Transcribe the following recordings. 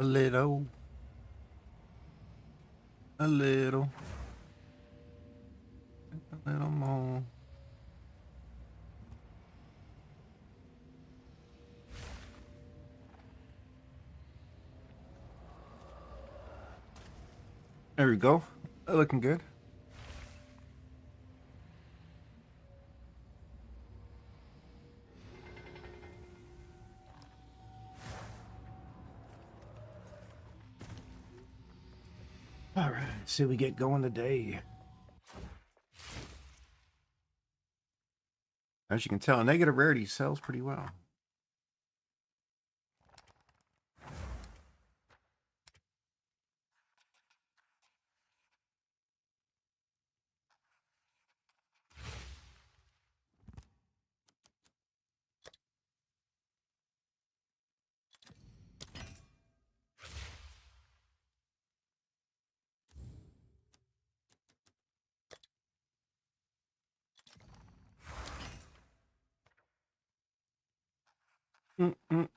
A little. A little. A little more. There we go. Looking good. All right, see we get going today. As you can tell, negative rarity sells pretty well. Mm-mm.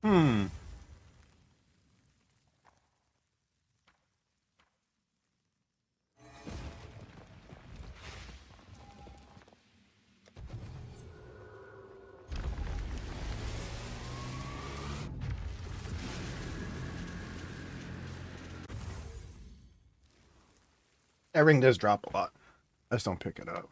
Hmm. That ring does drop a lot. Let's don't pick it up.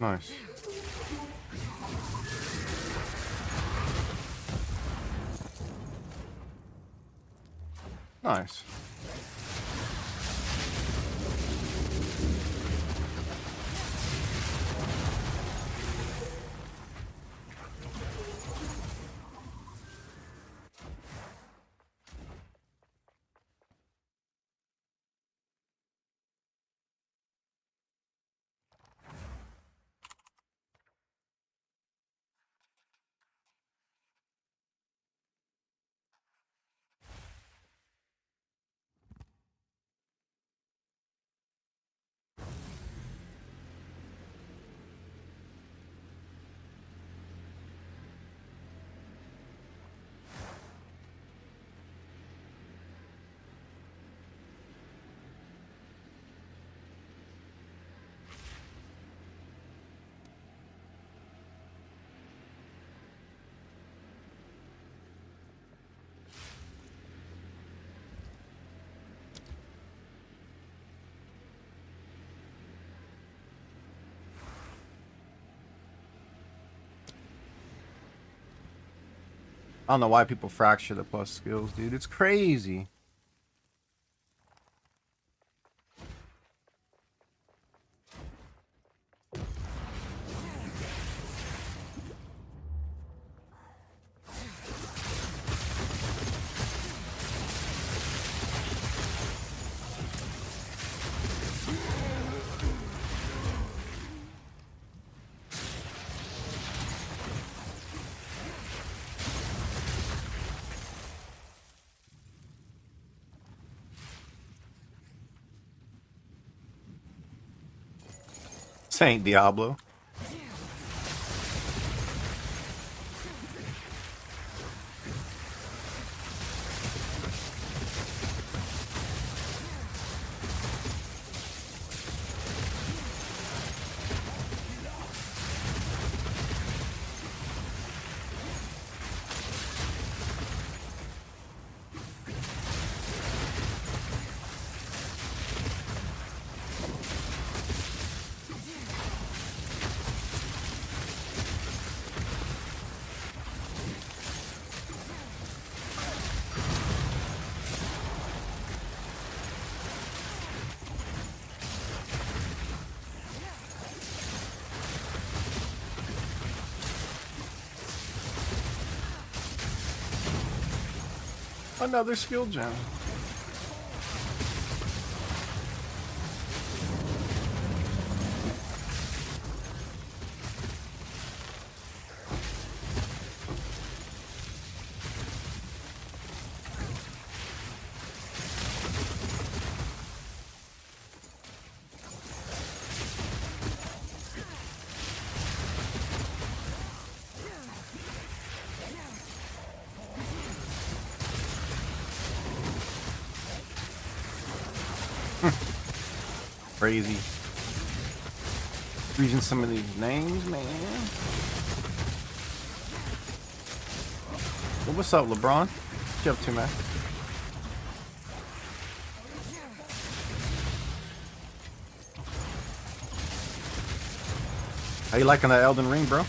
Nice. Nice. I don't know why people fracture the plus skills, dude. It's crazy. Saint Diablo. Another skill gem. Crazy. Reading some of these names, man. Well, what's up, LeBron? What you up to, man? How you liking that Elden Ring, bro?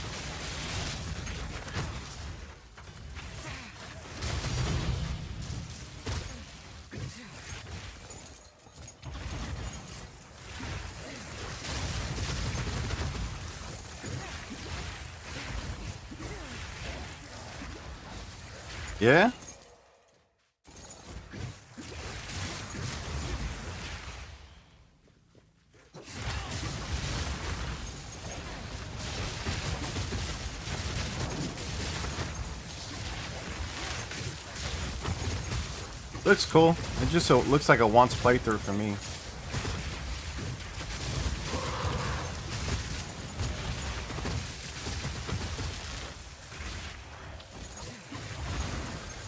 Yeah? Looks cool. It just looks like a once playthrough for me.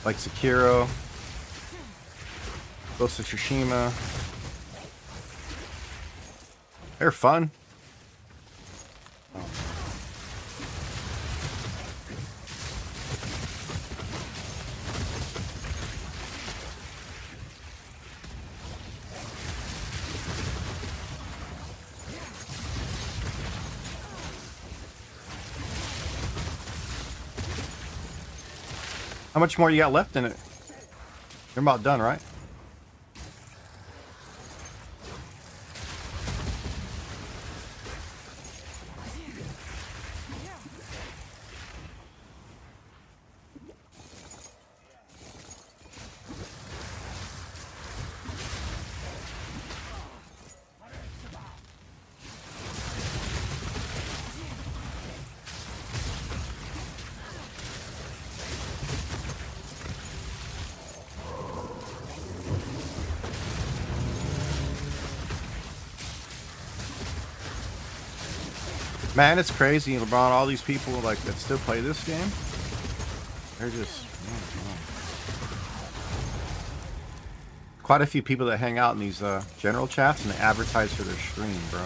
Like Sekiro, Ghost of Tsushima. They're fun. How much more you got left in it? You're about done, right? Man, it's crazy, LeBron. All these people like that still play this game. They're just quite a few people that hang out in these general chats and they advertise for their stream, bro.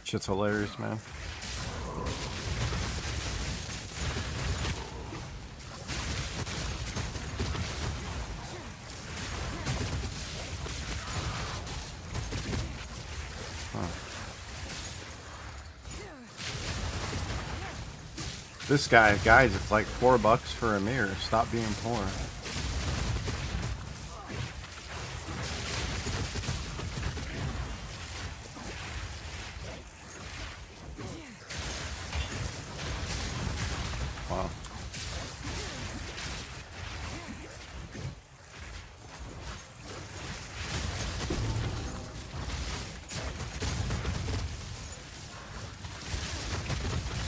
Shit's hilarious, man. Huh. This guy, guys, it's like $4 for a mirror. Stop being poor. Wow.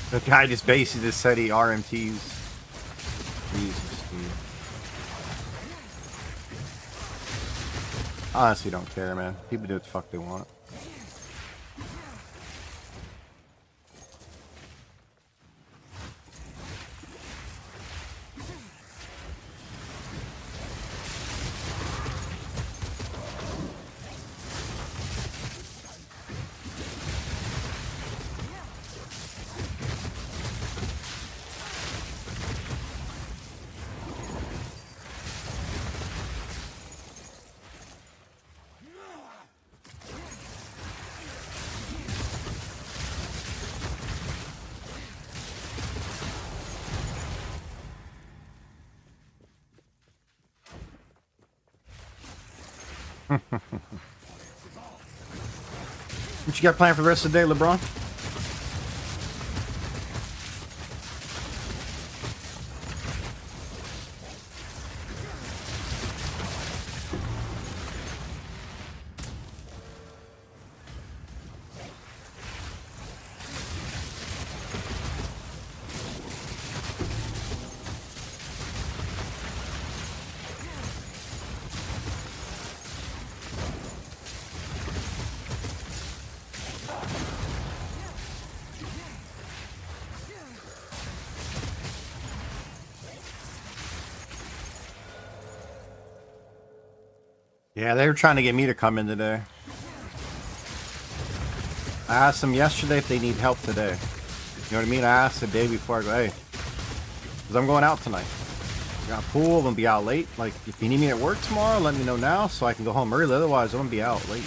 The guy just basically just said he RMTs. Jesus, dude. I honestly don't care, man. People do what the fuck they want. What you got planned for the rest of the day, LeBron? Yeah, they were trying to get me to come in today. I asked them yesterday if they need help today. You know what I mean? I asked the day before. I go, hey, because I'm going out tonight. I got a pool. I'm going to be out late. Like, if you need me at work tomorrow, let me know now so I can go home early. Otherwise, I'm going to be out late.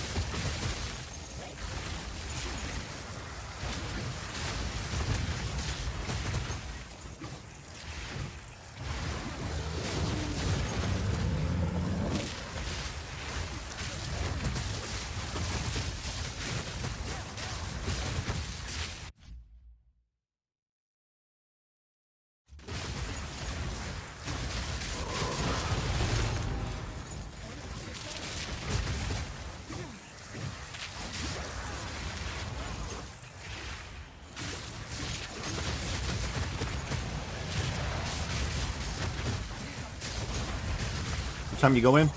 What time you go in?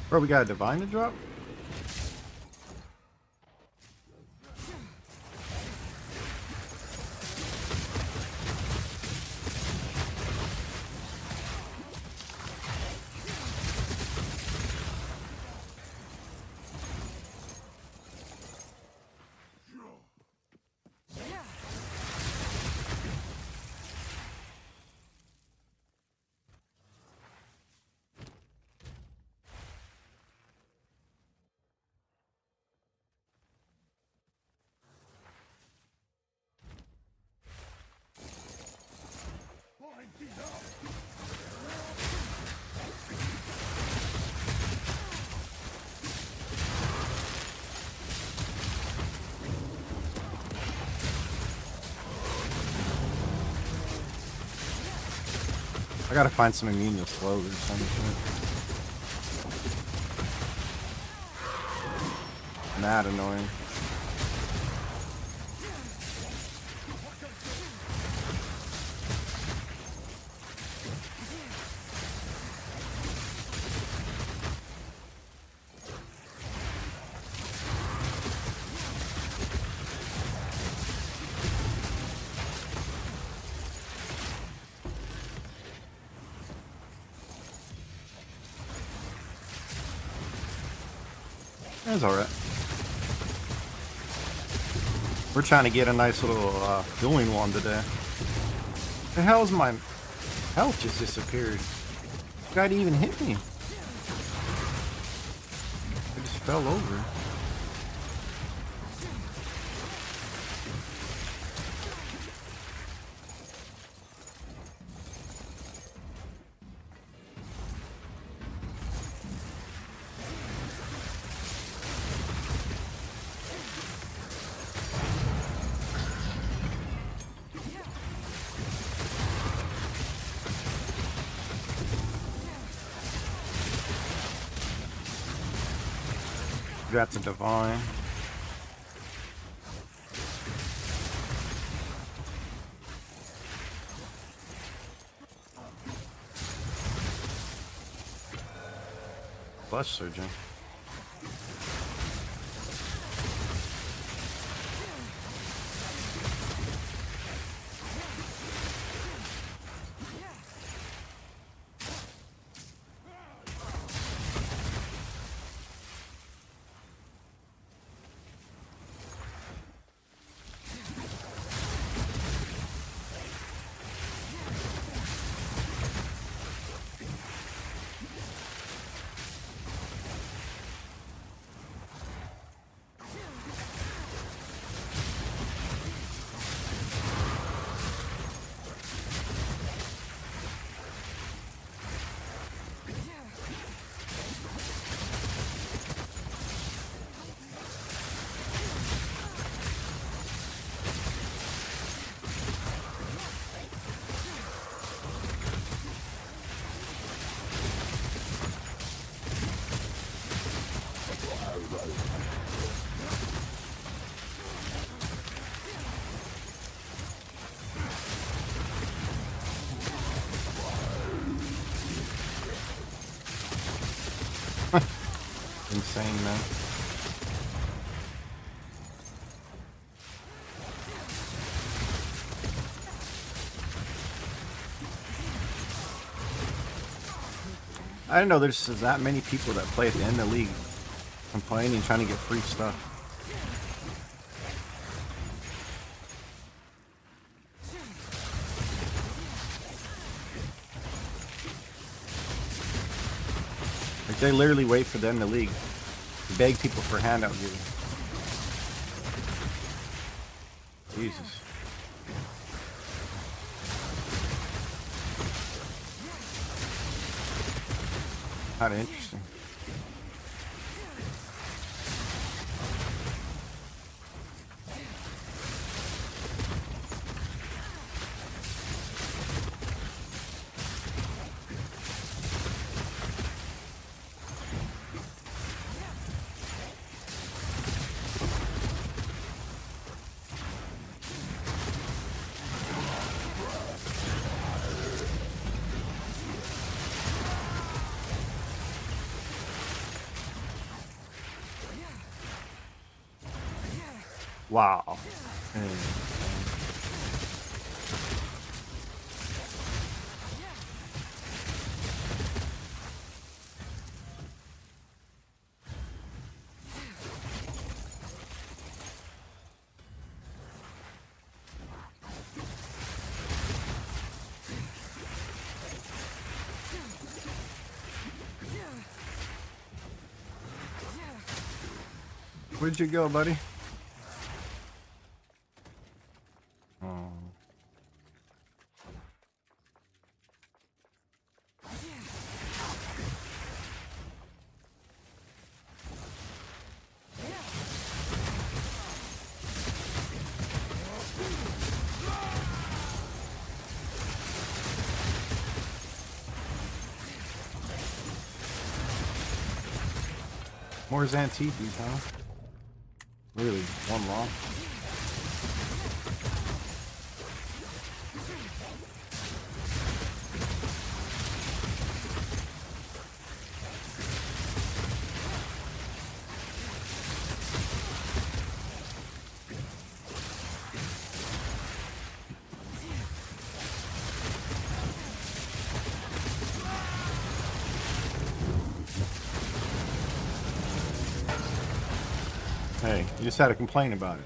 Bro, we got a divine to drop? I gotta find some immune to slows or some shit. Mad annoying. That's alright. We're trying to get a nice little dueling one today. The hell's my health just disappeared? The guy didn't even hit me. I just fell over. That's a divine. Flesh surgeon. Insane, man. I didn't know there's that many people that play at the end of the league complaining, trying to get free stuff. Like they literally wait for the end of the league, beg people for handout giving. Jesus. Kind of interesting. Wow. Where'd you go, buddy? More Zantifis, huh? Really, one long. Hey, you just had to complain about it.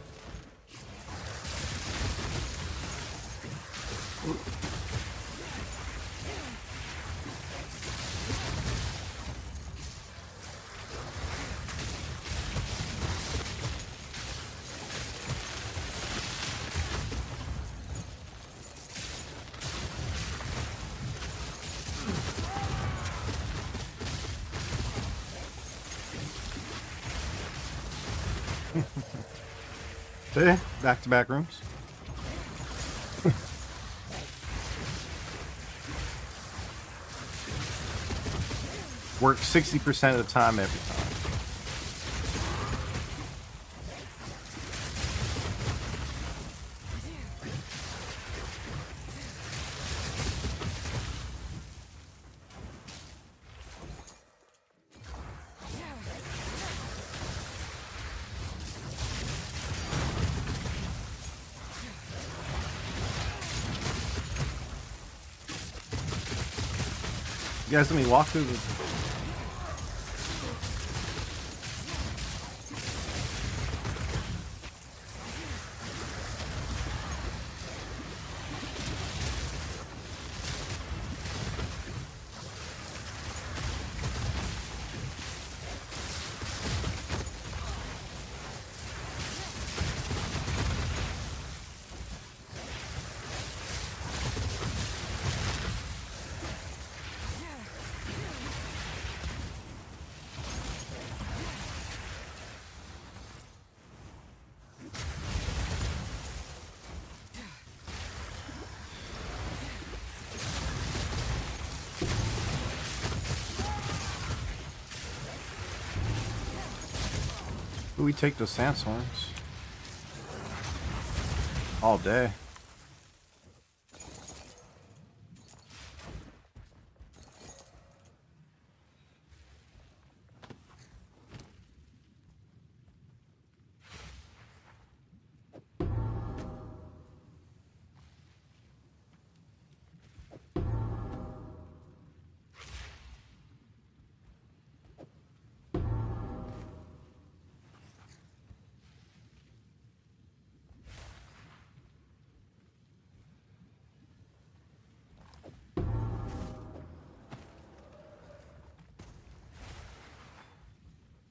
See? Back-to-back rooms. Work 60% of the time every time. You guys let me walk through the... We take the sandstorms all day.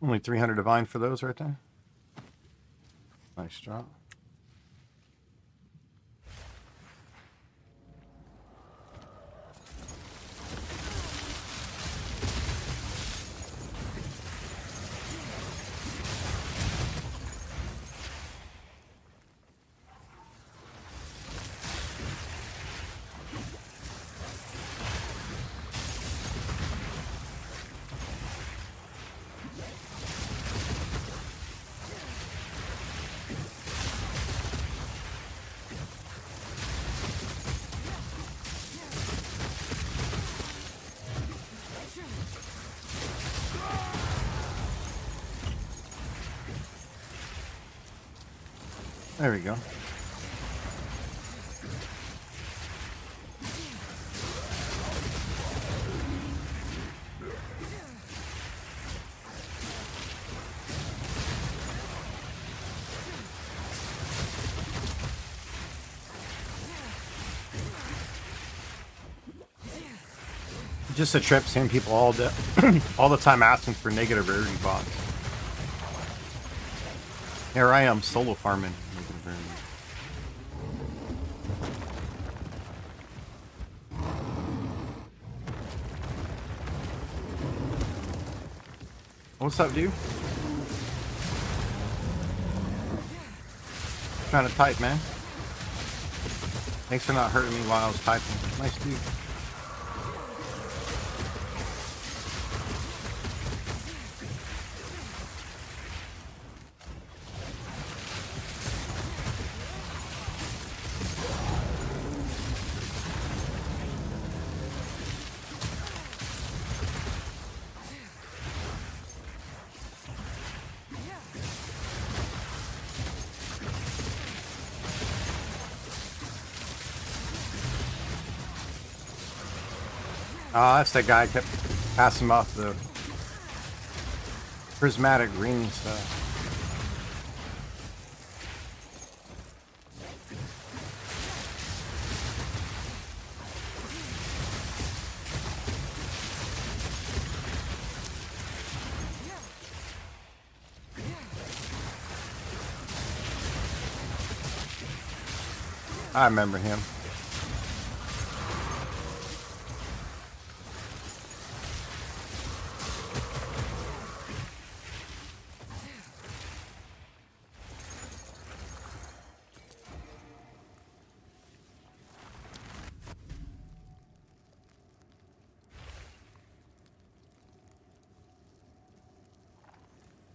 Only 300 divine for those right there. Nice job. There we go. Just a trip seeing people all the all the time asking for negative rarity bots. Here I am solo farming negative rarity. What's up, dude? Trying to type, man. Thanks for not hurting me while I was typing. Nice dude. Oh, that's that guy I kept passing off the prismatic green stuff. I remember him.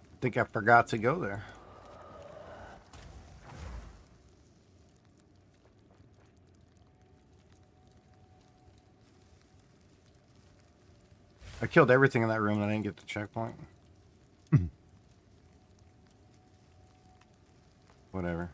I think I forgot to go there. I killed everything in that room and I didn't get the checkpoint. Whatever.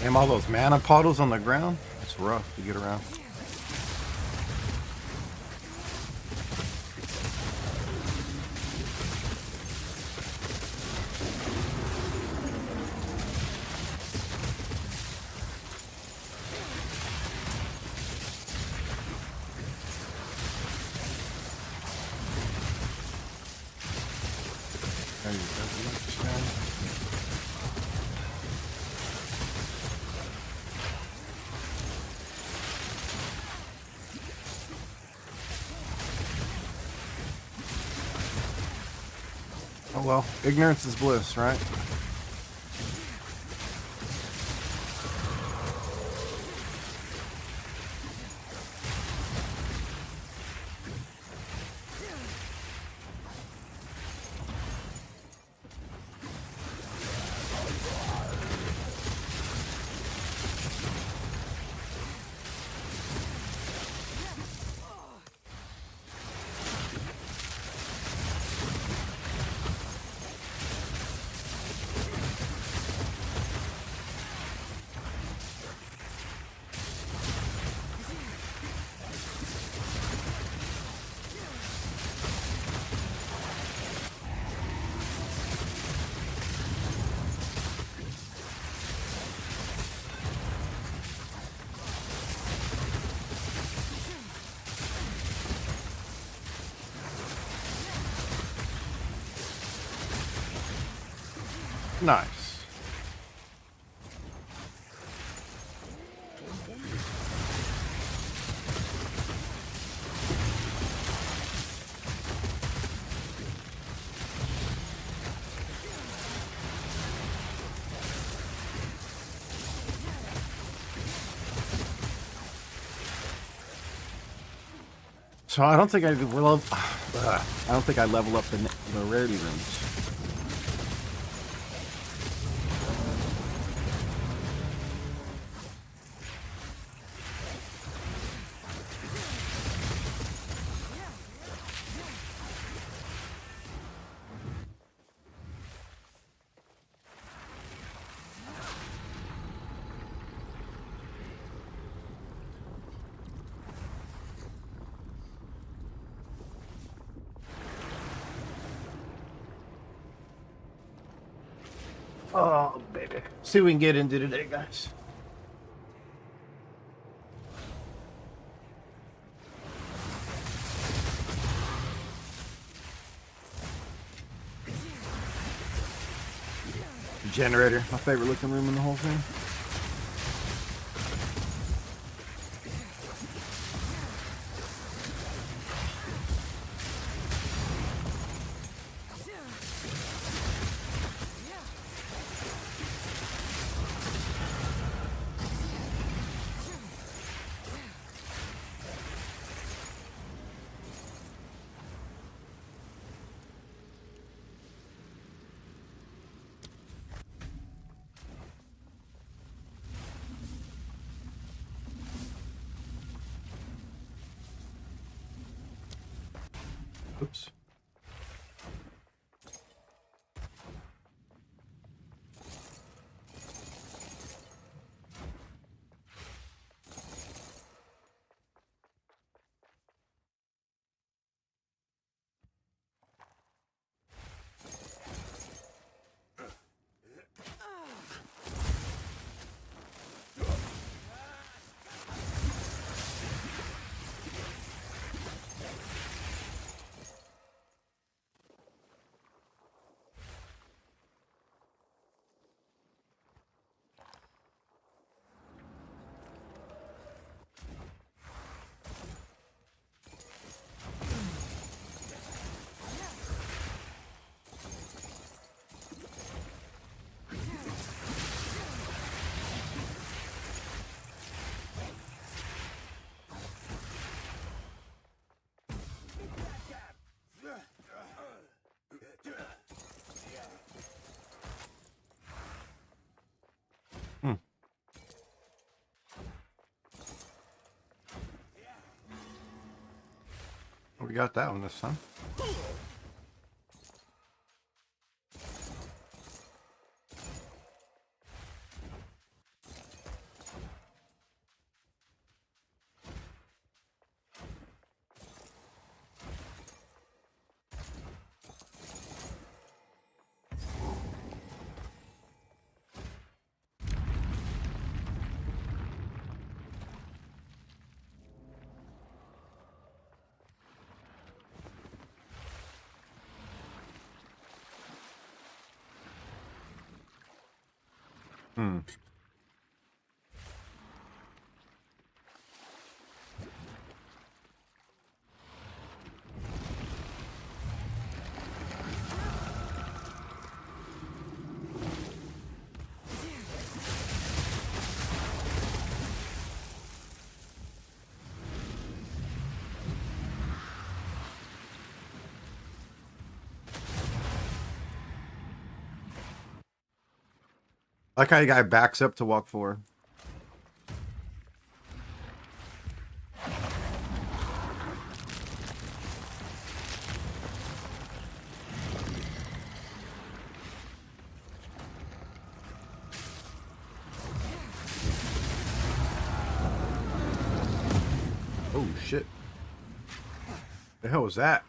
Damn, all those mana puddles on the ground. It's rough to get around. Oh well, ignorance is bliss, right? Nice. So I don't think I level up the rarity rooms. Oh, baby. See what we can get into today, guys. Generator, my favorite looking room in the whole thing. Oops. We got that one this time. Hmm. I like how the guy backs up to walk forward. Oh shit. The hell was that?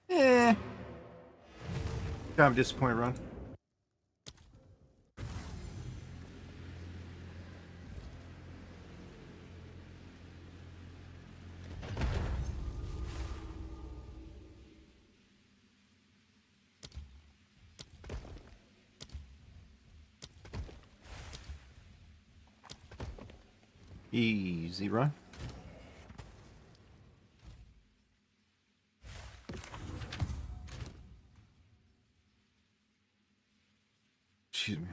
Eh. I'm disappointed, Ron. Easy, Ron. Excuse me.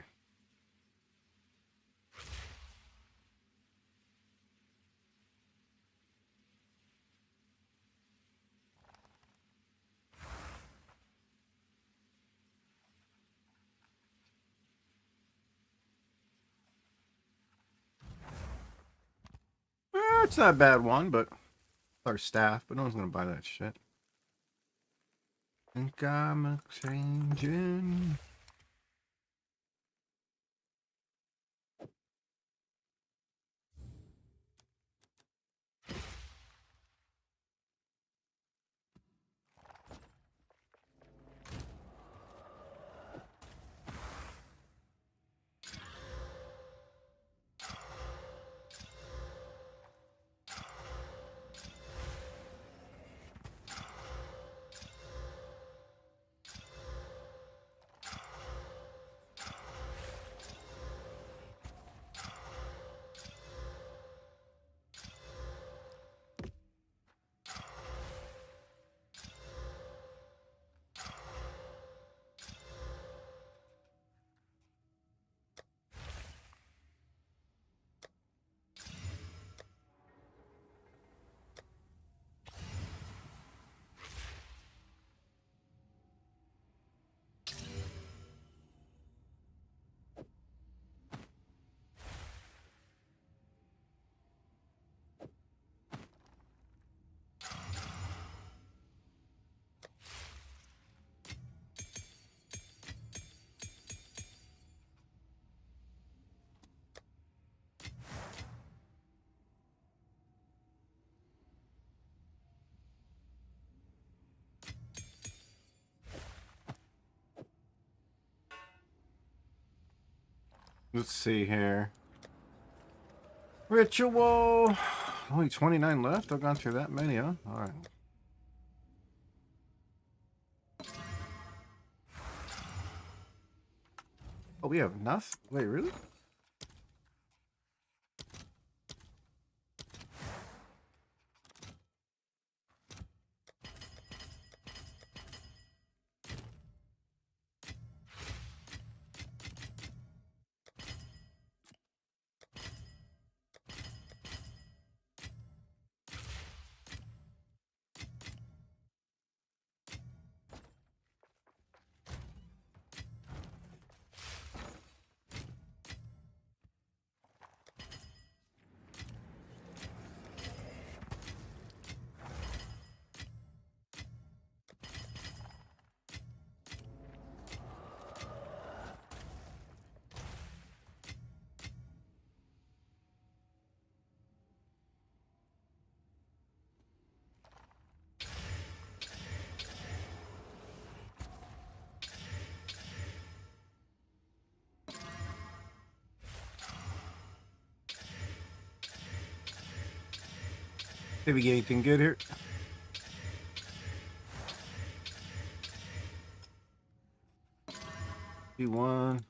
It's not a bad one, but our staff, but no one's gonna buy that shit. Think I'm changing. Let's see here. Ritual. Only 29 left. I've gone through that many, huh? All right. Oh, we have nothing. Wait, really? Did we get anything good here? T1.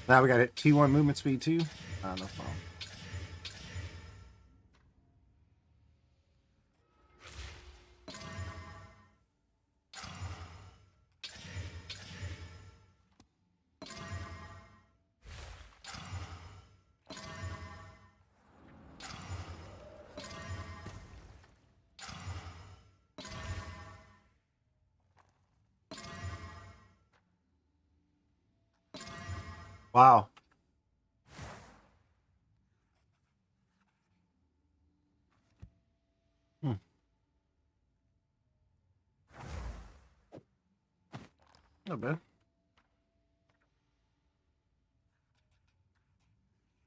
Now we got it. T1 movement speed too. No problem. Wow. Not bad.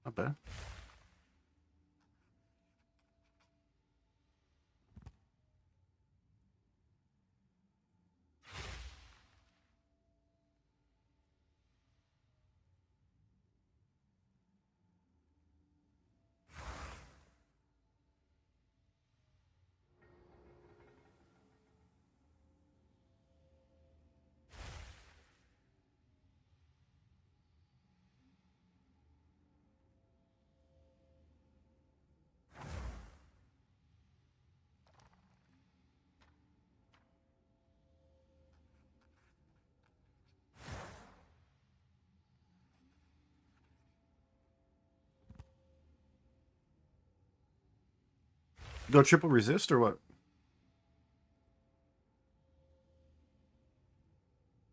Not bad. Go triple resist or what?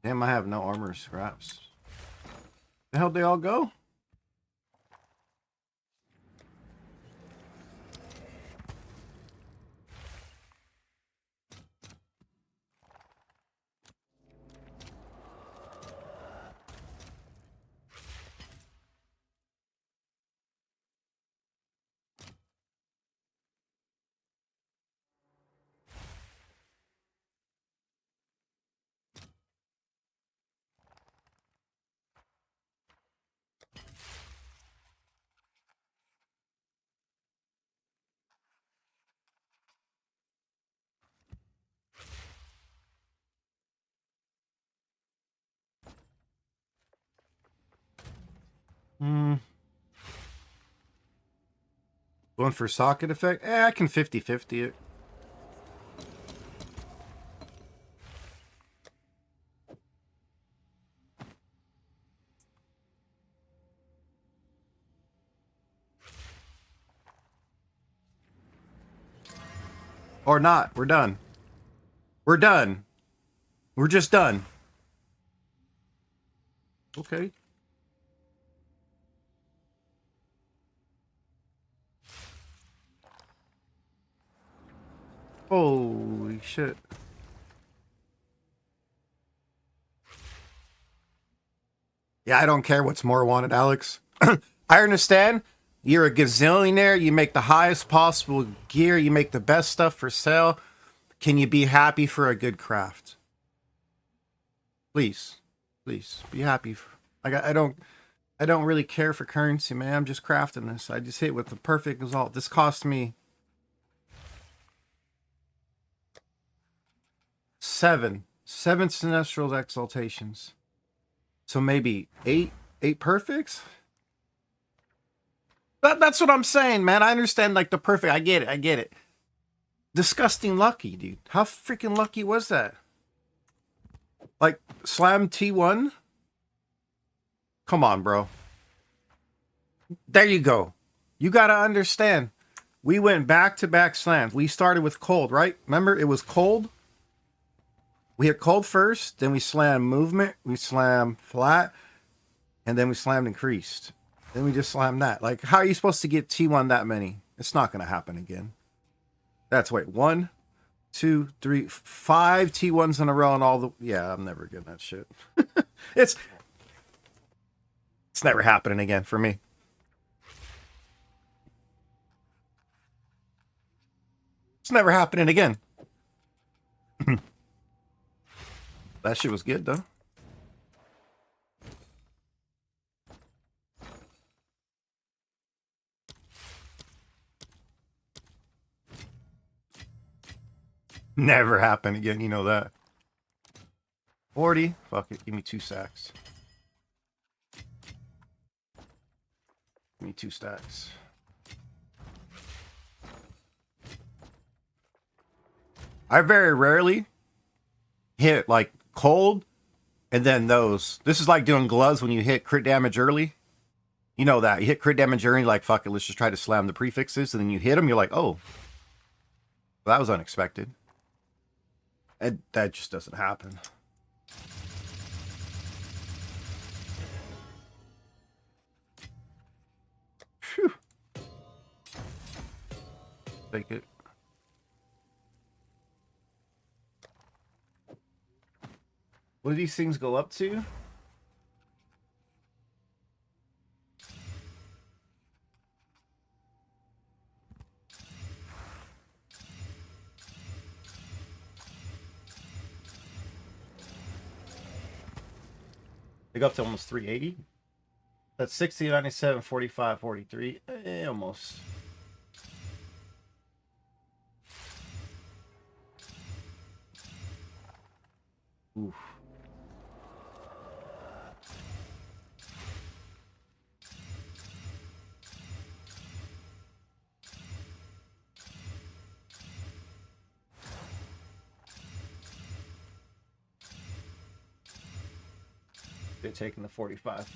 Damn, I have no armor scraps. The hell they all go? Going for socket effect? I can 50-50 it. Or not. We're done. We're done. We're just done. Okay. Holy shit. Yeah, I don't care what's more wanted, Alex. I understand. You're a gazillionaire. You make the highest possible gear. You make the best stuff for sale. Can you be happy for a good craft? Please. Please. Be happy. I don't really care for currency, man. I'm just crafting this. I just hit with the perfect result. This cost me 7 Sinestral Exaltations. So maybe 8 perfects? That's what I'm saying, man. I understand, like, the perfect. I get it. Disgusting lucky, dude. How freaking lucky was that? Like, slam T1? Come on, bro. There you go. You gotta understand. We went back-to-back slams. We started with cold, right? Remember, it was cold. We hit cold first, then we slammed movement, we slammed flat, and then we slammed increased. Then we just slammed that. Like, how are you supposed to get T1 that many? It's not going to happen again. That's, wait, 1, 2, 3, 5 T1s in a row and all the... Yeah, I'm never getting that shit. It's never happening again for me. It's never happening again. That shit was good, though. Never happen again, you know that. 40. Fuck it, give me 2 stacks. Give me 2 stacks. I very rarely hit like cold and then those. This is like doing gloves when you hit crit damage early. You know that. You hit crit damage early, like, fuck it, let's just try to slam the prefixes. And then you hit them, you're like, oh. Well, that was unexpected. And that just doesn't happen. Phew. Take it. What do these things go up to? They go up to almost 380. That's 60, 97, 45, 43. Almost. Oof. They're taking the 45,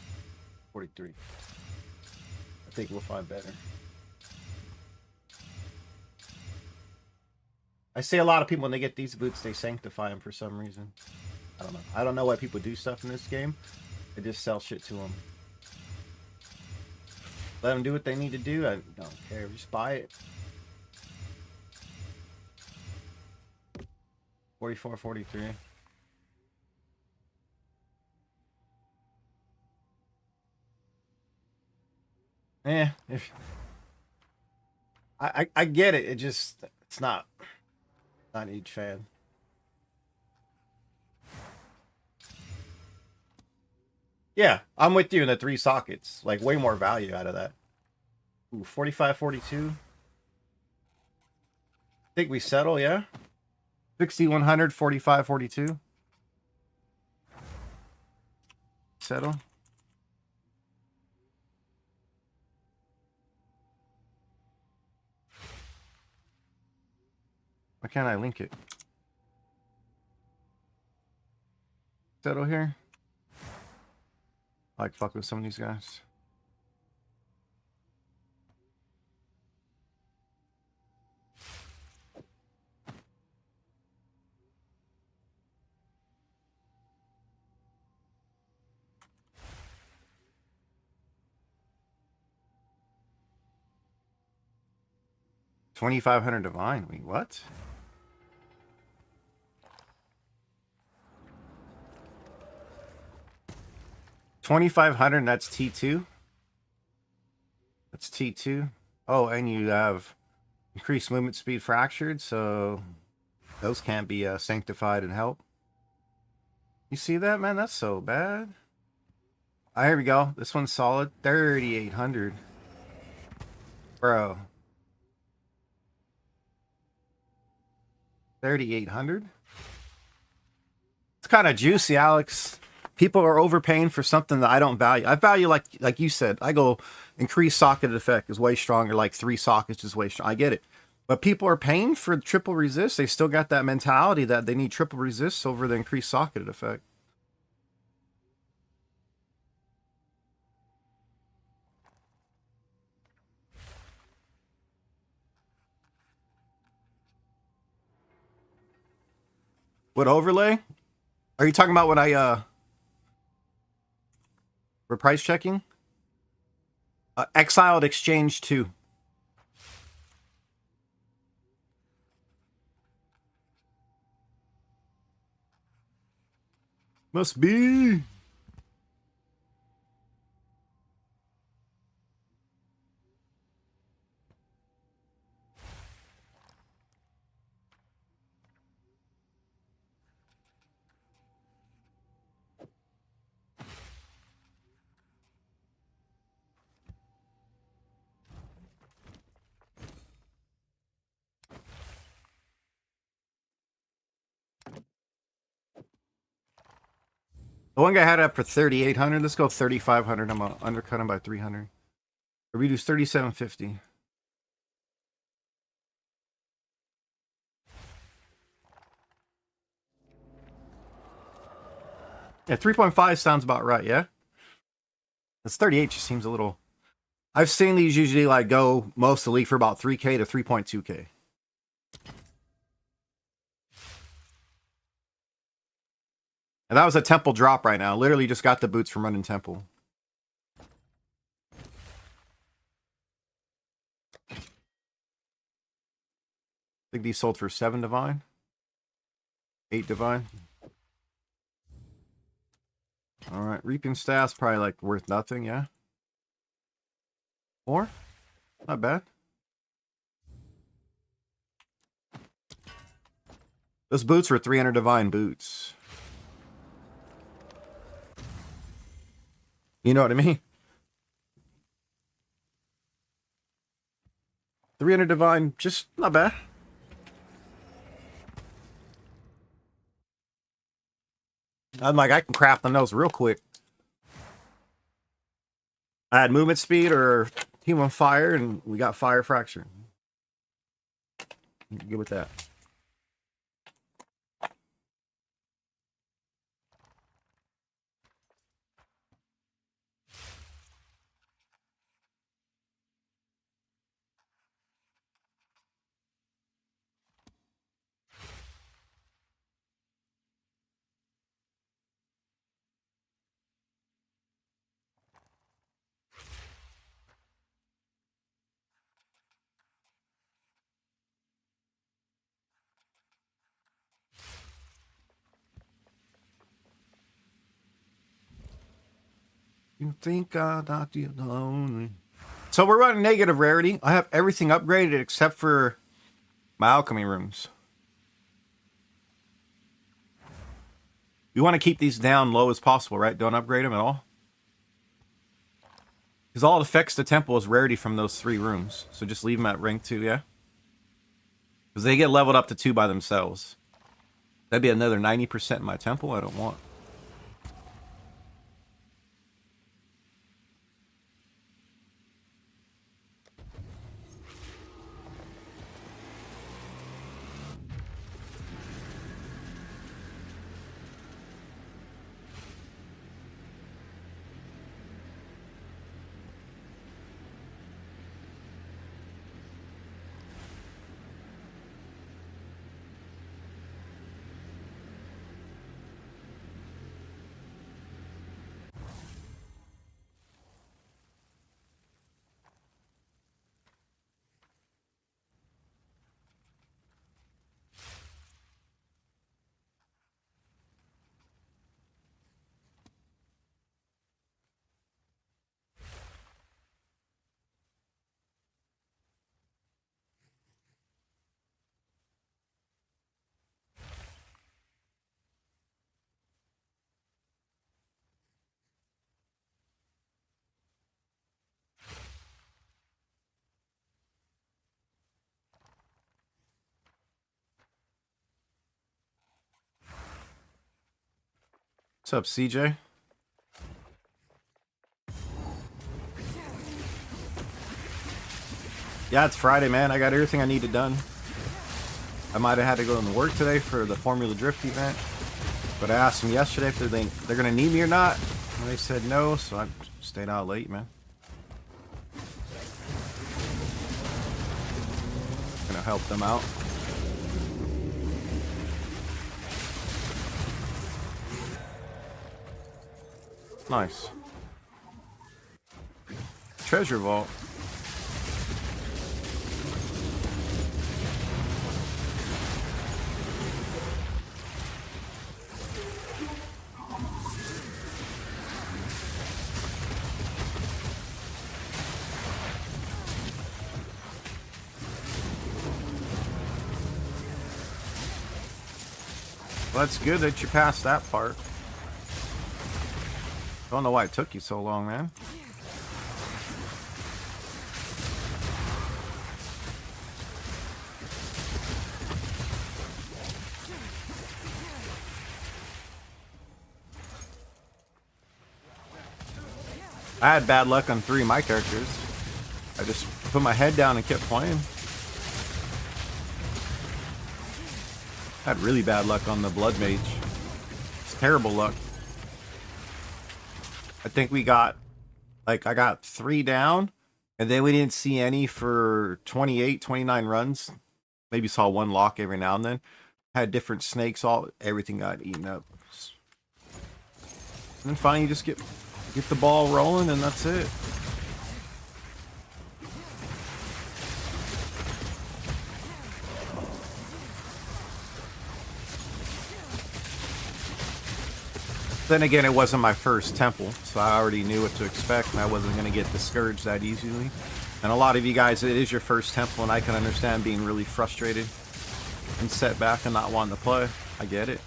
43. I think we'll find better. I see a lot of people when they get these boots, they sanctify them for some reason. I don't know. I don't know why people do stuff in this game. They just sell shit to them. Let them do what they need to do. I don't care. Just buy it. 44, 43. If I get it. It just, it's not a huge fan. Yeah, I'm with you in the 3 sockets. Like, way more value out of that. Ooh, 45, 42. I think we settle, yeah? 60, 100, 45, 42. Settle. Why can't I link it? Settle here. I like fuck with some of these guys. $2,500 divine. Wait, what? $2,500. That's T2. That's T2. Oh, and you have increased movement speed fractured, so those can't be sanctified and help. You see that, man? That's so bad. Ah, here we go. This one's solid. 3,800. Bro. 3,800? It's kind of juicy, Alex. People are overpaying for something that I don't value. I value, like you said, I go increased socket effect is way stronger, like 3 sockets is way strong. I get it. But people are paying for triple resist. They still got that mentality that they need triple resist over the increased socket effect. What overlay? Are you talking about when I for price checking? Exiled Exchange 2. Must be. The one guy had it up for 3,800. Let's go 3,500. I'm gonna undercut him by 300. Or reduce 3,750. Yeah, 3.5 sounds about right, yeah? This 38 just seems a little... I've seen these usually like go most of the league for about 3K to 3.2K. And that was a Temple drop right now. Literally just got the boots from running Temple. I think these sold for 7 divine. 8 divine. Alright, Reaping Staff's probably like worth nothing, yeah? 4? Not bad. Those boots were 300 divine boots. You know what I mean? 300 divine, just not bad. I'm like, I can craft on those real quick. I had movement speed or team on fire, and we got fire fracture. Good with that. You think I'll not be lonely. So we're running negative rarity. I have everything upgraded except for my alchemy rooms. You want to keep these down low as possible, right? Don't upgrade them at all. Because all it affects the temple is rarity from those 3 rooms. So just leave them at rank 2, yeah? Because they get leveled up to 2 by themselves. That'd be another 90% in my temple I don't want. What's up, CJ? Yeah, it's Friday, man. I got everything I needed done. I might have had to go to work today for the Formula Drift event, but I asked them yesterday if they're going to need me or not, and they said no, so I stayed out late, man. Gonna help them out. Nice. Treasure vault. Well, that's good that you passed that part. Don't know why it took you so long, man. I had bad luck on 3 of my characters. I just put my head down and kept playing. I had really bad luck on the Blood Mage. It's terrible luck. I think we got, like, I got 3 down, and then we didn't see any for 28, 29 runs. Maybe saw 1 lock every now and then. Had different snakes, everything got eaten up. And then finally you just get the ball rolling, and that's it. Then again, it wasn't my first temple, so I already knew what to expect, and I wasn't going to get discouraged that easily. And a lot of you guys, it is your first temple, and I can understand being really frustrated and set back and not wanting to play. I get it.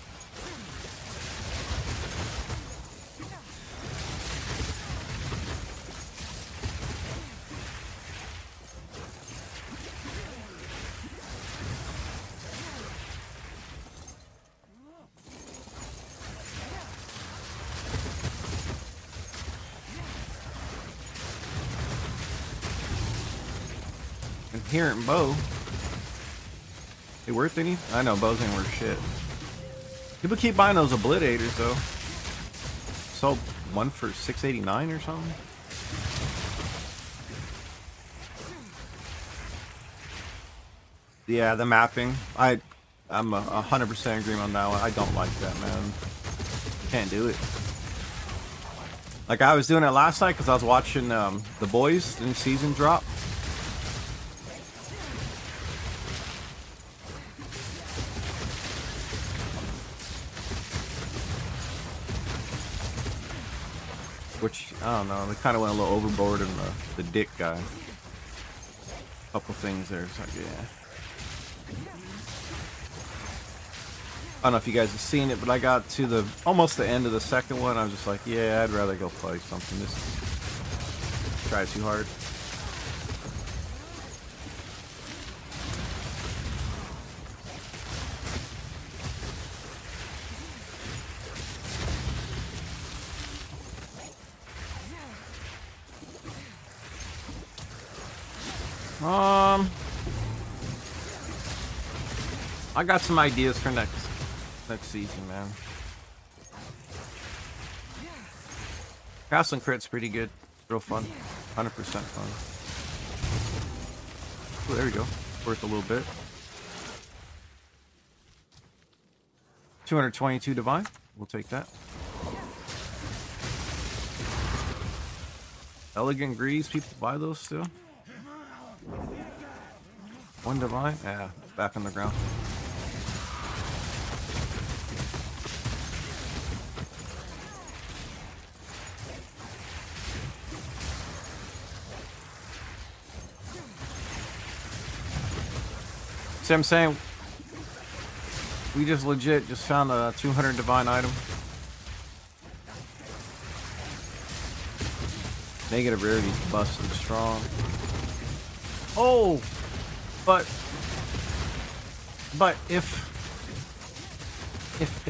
Inherent bow. They worth any? I know bows ain't worth shit. People keep buying those oblitators though. Sold one for $6.89 or something. Yeah, the mapping. I'm 100% agreeing on that one. I don't like that, man. Can't do it. Like I was doing it last night because I was watching The Boys, the new season drop. Which, I don't know, they kind of went a little overboard in the dick guy. Couple things there, so yeah. I don't know if you guys have seen it, but I got to almost the end of the second one. I was just like, yeah, I'd rather go play something. This try too hard. I got some ideas for next season, man. Castle and Crit's pretty good. Real fun. 100% fun. Oh, there we go. Worth a little bit. 222 divine. We'll take that. Elegant Grease. People buy those still. 1 divine. Yeah, back on the ground. See what I'm saying? We just legit just found a 200 divine item. Negative rarity busted strong. Oh, but if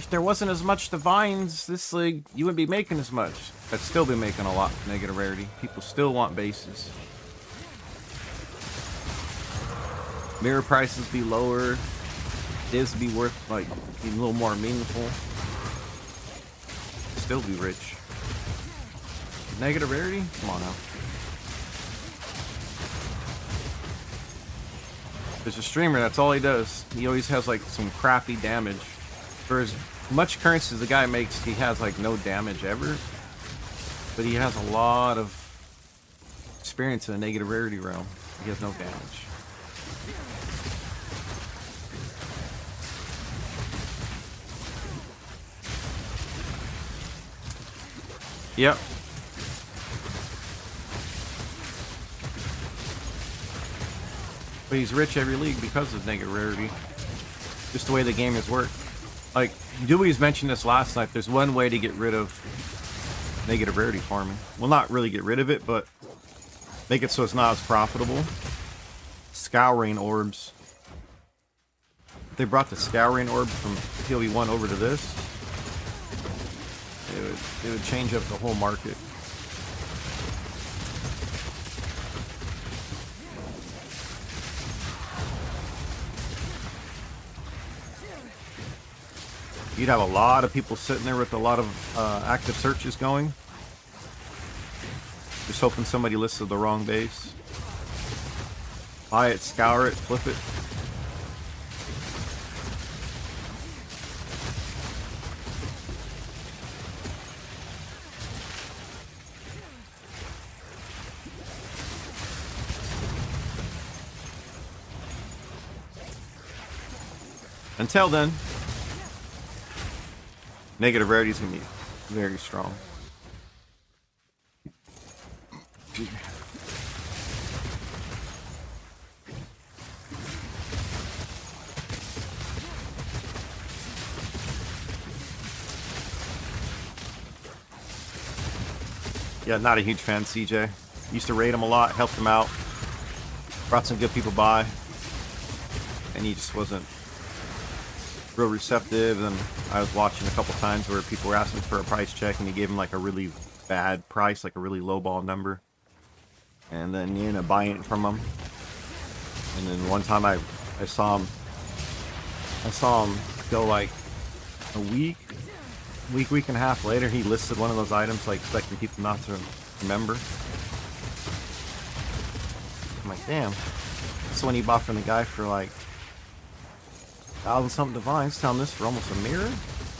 there wasn't as much divines this league, you wouldn't be making as much. I'd still be making a lot negative rarity. People still want bases. Mirror prices be lower. Divs be worth, like, be a little more meaningful. Still be rich. Negative rarity? Come on now. There's a streamer, that's all he does. He always has, like, some crappy damage. For as much currency as the guy makes, he has, like, no damage ever. But he has a lot of experience in a negative rarity realm. He has no damage. Yep. But he's rich every league because of negative rarity. Just the way the game has worked. Like, Dewey's mentioned this last night. There's one way to get rid of negative rarity farming. Well, not really get rid of it, but make it so it's not as profitable. Scouring orbs. If they brought the scouring orb from PoE1 over to this, it would change up the whole market. You'd have a lot of people sitting there with a lot of active searches going. Just hoping somebody listed the wrong base. Buy it, scour it, flip it. Until then, negative rarity is going to be very strong. Yeah, not a huge fan, CJ. Used to raid him a lot, helped him out, brought some good people by, and he just wasn't real receptive. And I was watching a couple times where people were asking for a price check and he gave him like a really bad price, like a really low ball number, and then you end up buying it from him. And then one time I saw him go like a week and a half later, he listed one of those items, like expecting people not to remember. I'm like, damn, that's the one he bought from the guy for like 1,000 something divines, telling this for almost a mirror.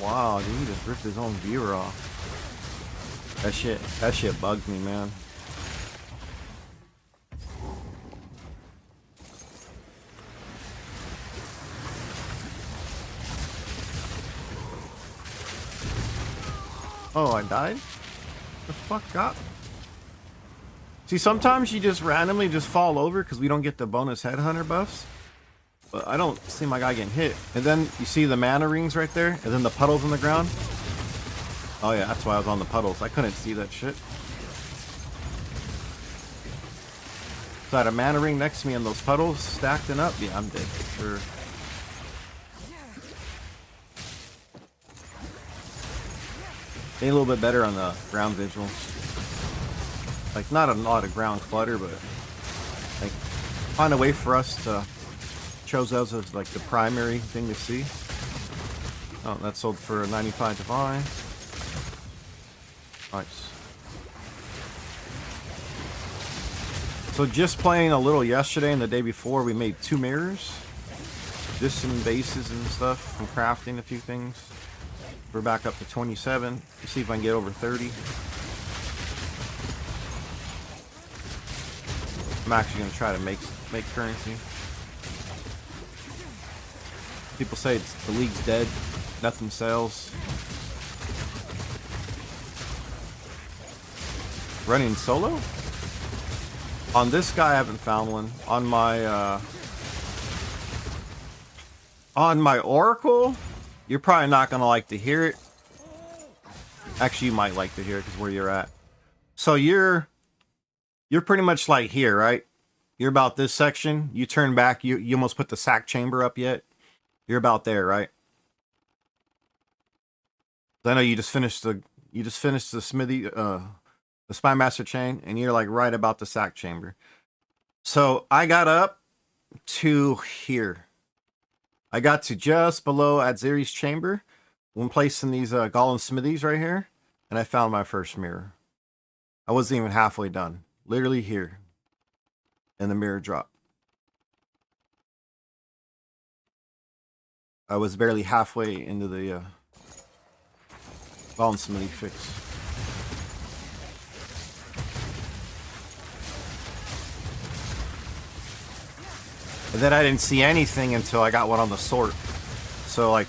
Wow, dude, he just ripped his own viewer off. That shit bugged me, man. Oh, I died? The fuck got? See, sometimes you just randomly just fall over because we don't get the bonus headhunter buffs. But I don't see my guy getting hit. And then you see the mana rings right there, and then the puddles on the ground. Oh yeah, that's why I was on the puddles. I couldn't see that shit. So I had a mana ring next to me and those puddles stacked and up. Yeah, I'm dead for sure. They a little bit better on the ground visuals. Like, not a lot of ground clutter, but like find a way for us to chose those as like the primary thing to see. Oh, that sold for a 95 divine. Nice. So just playing a little yesterday and the day before, we made 2 mirrors. Just some bases and stuff from crafting a few things. We're back up to 27. Let's see if I can get over 30. I'm actually going to try to make currency. People say the league's dead. Nothing sells. Running solo? On this guy, I haven't found one. On my Oracle, you're probably not going to like to hear it. Actually, you might like to hear it because where you're at. So you're pretty much like here, right? You're about this section. You turn back. You almost put the sack chamber up yet. You're about there, right? I know you just finished the smithy, the spy master chain, and you're like right about the sack chamber. So I got up to here. I got to just below Adziri's chamber when placing these golem smithies right here, and I found my first mirror. I wasn't even halfway done. Literally here. And the mirror dropped. I was barely halfway into the golem smithy fix. And then I didn't see anything until I got one on the sort. So like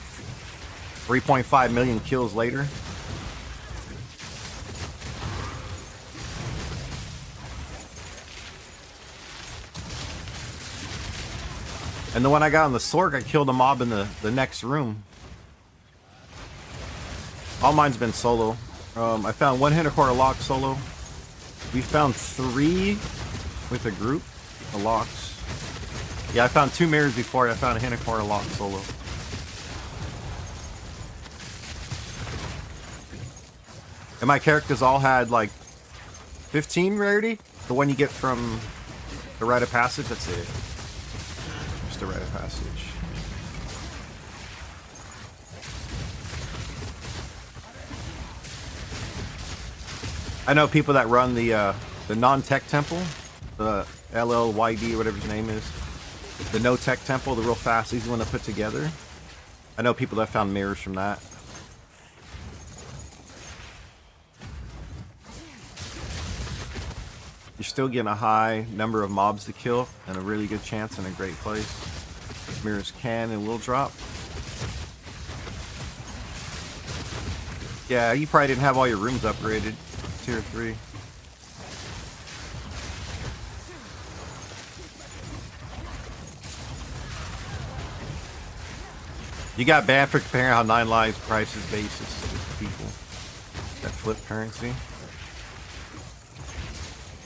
3.5 million kills later. And the one I got on the Sork, I killed a mob in the next room. All mine's been solo. I found one Hinacore lock solo. We found 3 with a group of locks. Yeah, I found 2 mirrors before I found a Hinacore lock solo. And my characters all had like 15 rarity. The one you get from the rite of passage, that's it. Just a rite of passage. I know people that run the non-tech temple, the LLYD or whatever his name is. The no-tech temple, the real fast, easy one to put together. I know people that found mirrors from that. You're still getting a high number of mobs to kill and a really good chance in a great place. Mirrors can and will drop. Yeah, you probably didn't have all your rooms upgraded. Tier 3. You got banned for comparing how 9 Lives prices basis to people that flip currency.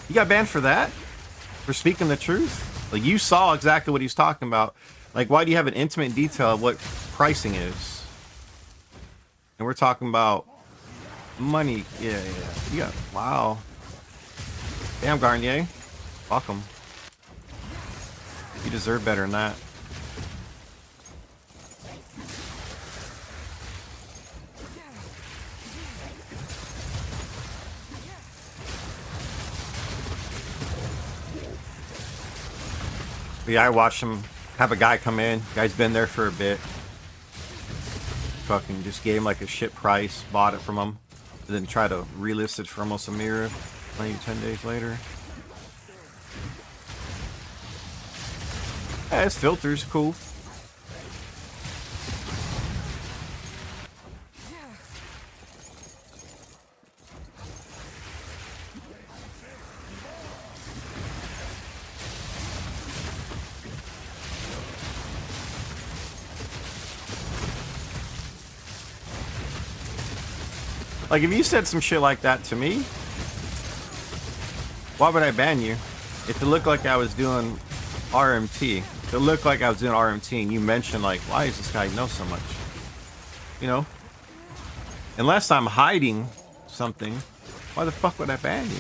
You got banned for that? For speaking the truth? Like, you saw exactly what he's talking about. Like, why do you have an intimate detail of what pricing is? And we're talking about money. Yeah. You got, wow. Damn, Garnier. Welcome. You deserve better than that. Yeah, I watched him have a guy come in. Guy's been there for a bit. Fucking just gave him like a shit price, bought it from him, and then try to relist it for almost a mirror 10 days later. Yeah, his filter's cool. Like, if you said some shit like that to me, why would I ban you? If it looked like I was doing RMT, if it looked like I was doing RMT and you mentioned, like, why does this guy know so much? You know? Unless I'm hiding something, why the fuck would I ban you?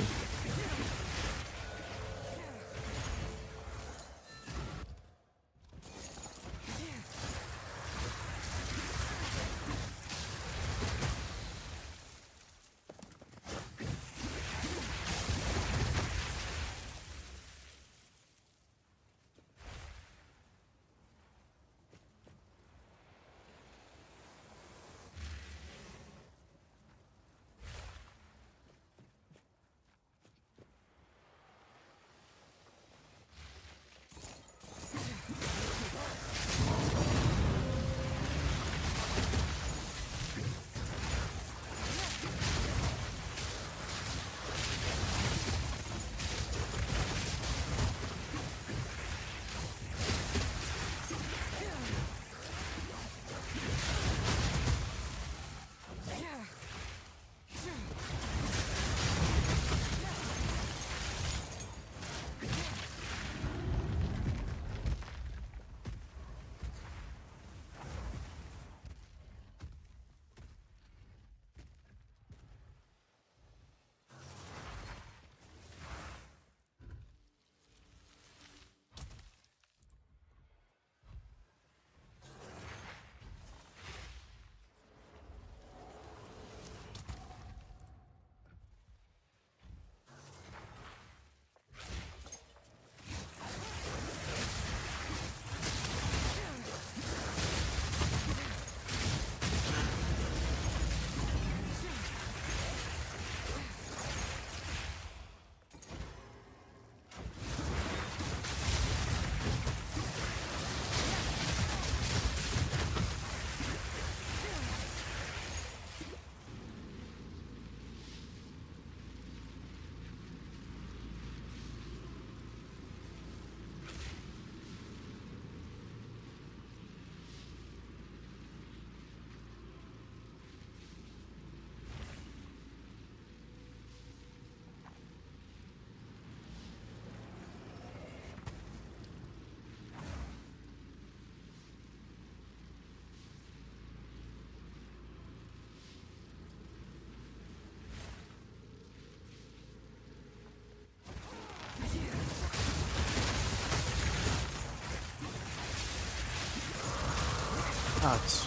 Nuts.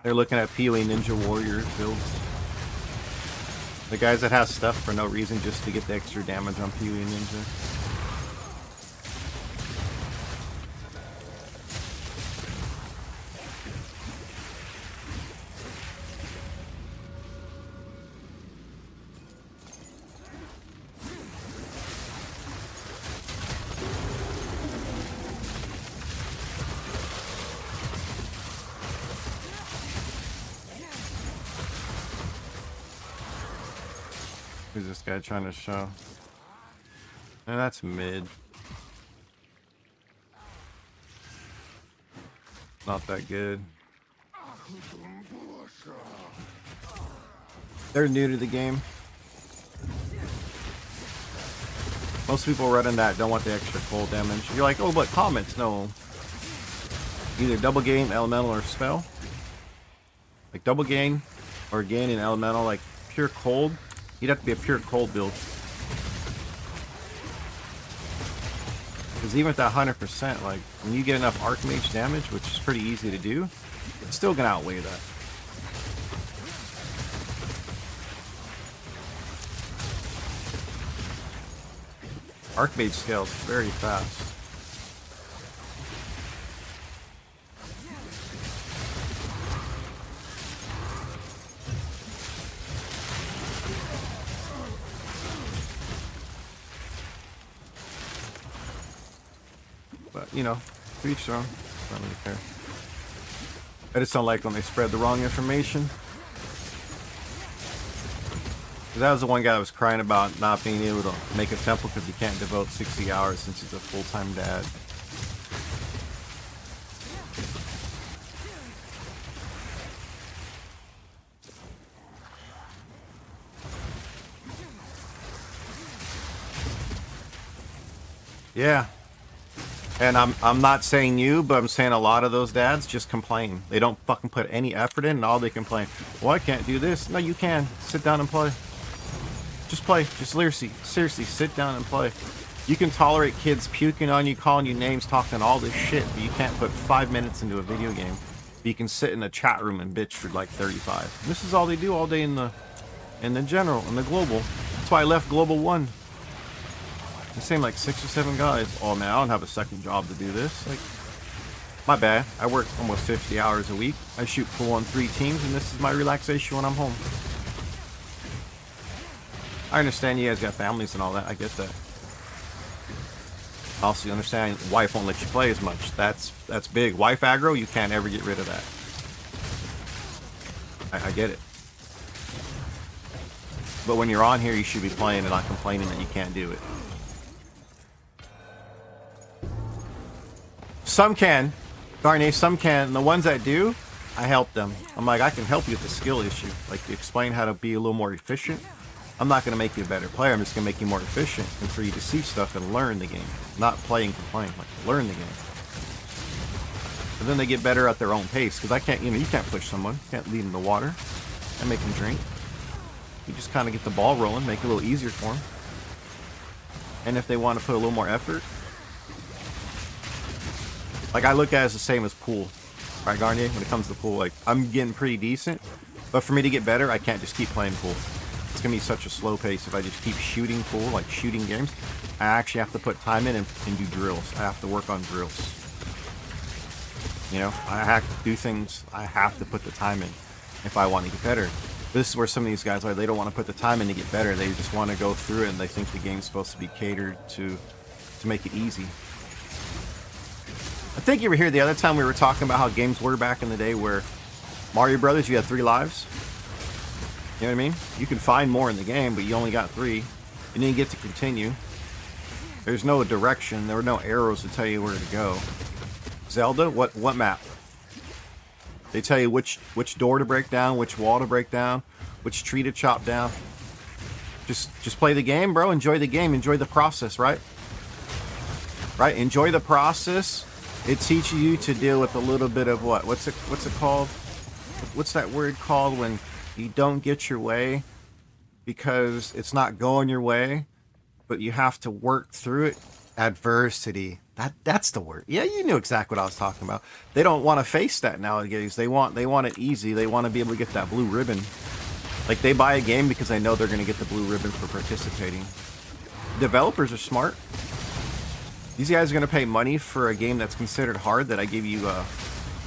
They're looking at PoE Ninja Warrior builds. The guys that have stuff for no reason just to get the extra damage on PoE Ninja. Who's this guy trying to show? And that's mid. Not that good. They're new to the game. Most people running that don't want the extra cold damage. You're like, oh, but comments. No. Either double gain, elemental, or spell. Like double gain or gain in elemental, like pure cold. You'd have to be a pure cold build. Because even at that 100%, like, when you get enough Archmage damage, which is pretty easy to do, it's still going to outweigh that. Archmage scales very fast. But, you know, to each their own. I don't really care. I just don't like when they spread the wrong information. That was the one guy that was crying about not being able to make a temple because he can't devote 60 hours since he's a full-time dad. Yeah. And I'm not saying you, but I'm saying a lot of those dads just complain. They don't fucking put any effort in, and all they complain, well, I can't do this. No, you can. Sit down and play. Just play. Just seriously, sit down and play. You can tolerate kids puking on you, calling you names, talking all this shit, but you can't put 5 minutes into a video game. But you can sit in a chat room and bitch for like 35. And this is all they do all day in the general, in the global. That's why I left Global 1. The same like 6 or 7 guys. Oh man, I don't have a second job to do this. Like, my bad. I work almost 50 hours a week. I shoot pool on 3 teams, and this is my relaxation when I'm home. I understand you guys got families and all that. I get that. Also, you understand wife won't let you play as much. That's big. Wife aggro, you can't ever get rid of that. I get it. But when you're on here, you should be playing and not complaining that you can't do it. Some can, Garnet, some can. And the ones that do, I help them. I'm like, I can help you with the skill issue. Like, explain how to be a little more efficient. I'm not going to make you a better player. I'm just going to make you more efficient and for you to see stuff and learn the game. Not play and complain, like learn the game. But then they get better at their own pace. Because I can't, you can't push someone. You can't lead them to water and make them drink. You just kind of get the ball rolling, make it a little easier for them. And if they want to put a little more effort, like, I look at it as the same as pool, right, Garnier? When it comes to pool, like, I'm getting pretty decent, but for me to get better, I can't just keep playing pool. It's gonna be such a slow pace if I just keep shooting pool, like shooting games. I actually have to put time in and do drills. I have to work on drills. You know, I have to do things. I have to put the time in if I want to get better. This is where some of these guys are. They don't want to put the time in to get better. They just want to go through it, and they think the game's supposed to be catered to make it easy. I think you were here the other time we were talking about how games were back in the day where Mario Brothers, you had 3 lives. You know what I mean? You can find more in the game, but you only got 3. You didn't get to continue. There's no direction. There were no arrows to tell you where to go. Zelda, what map? They tell you which door to break down, which wall to break down, which tree to chop down. Just play the game, bro. Enjoy the game. Enjoy the process, right? right? Enjoy the process. It teaches you to deal with a little bit of what's it called? What's that word called when you don't get your way because it's not going your way, but you have to work through it? Adversity. That's the word. Yeah, you knew exactly what I was talking about. They don't want to face that nowadays. They want it easy. They want to be able to get that blue ribbon. Like, they buy a game because they know they're going to get the blue ribbon for participating. Developers are smart. These guys are going to pay money for a game that's considered hard that I gave you a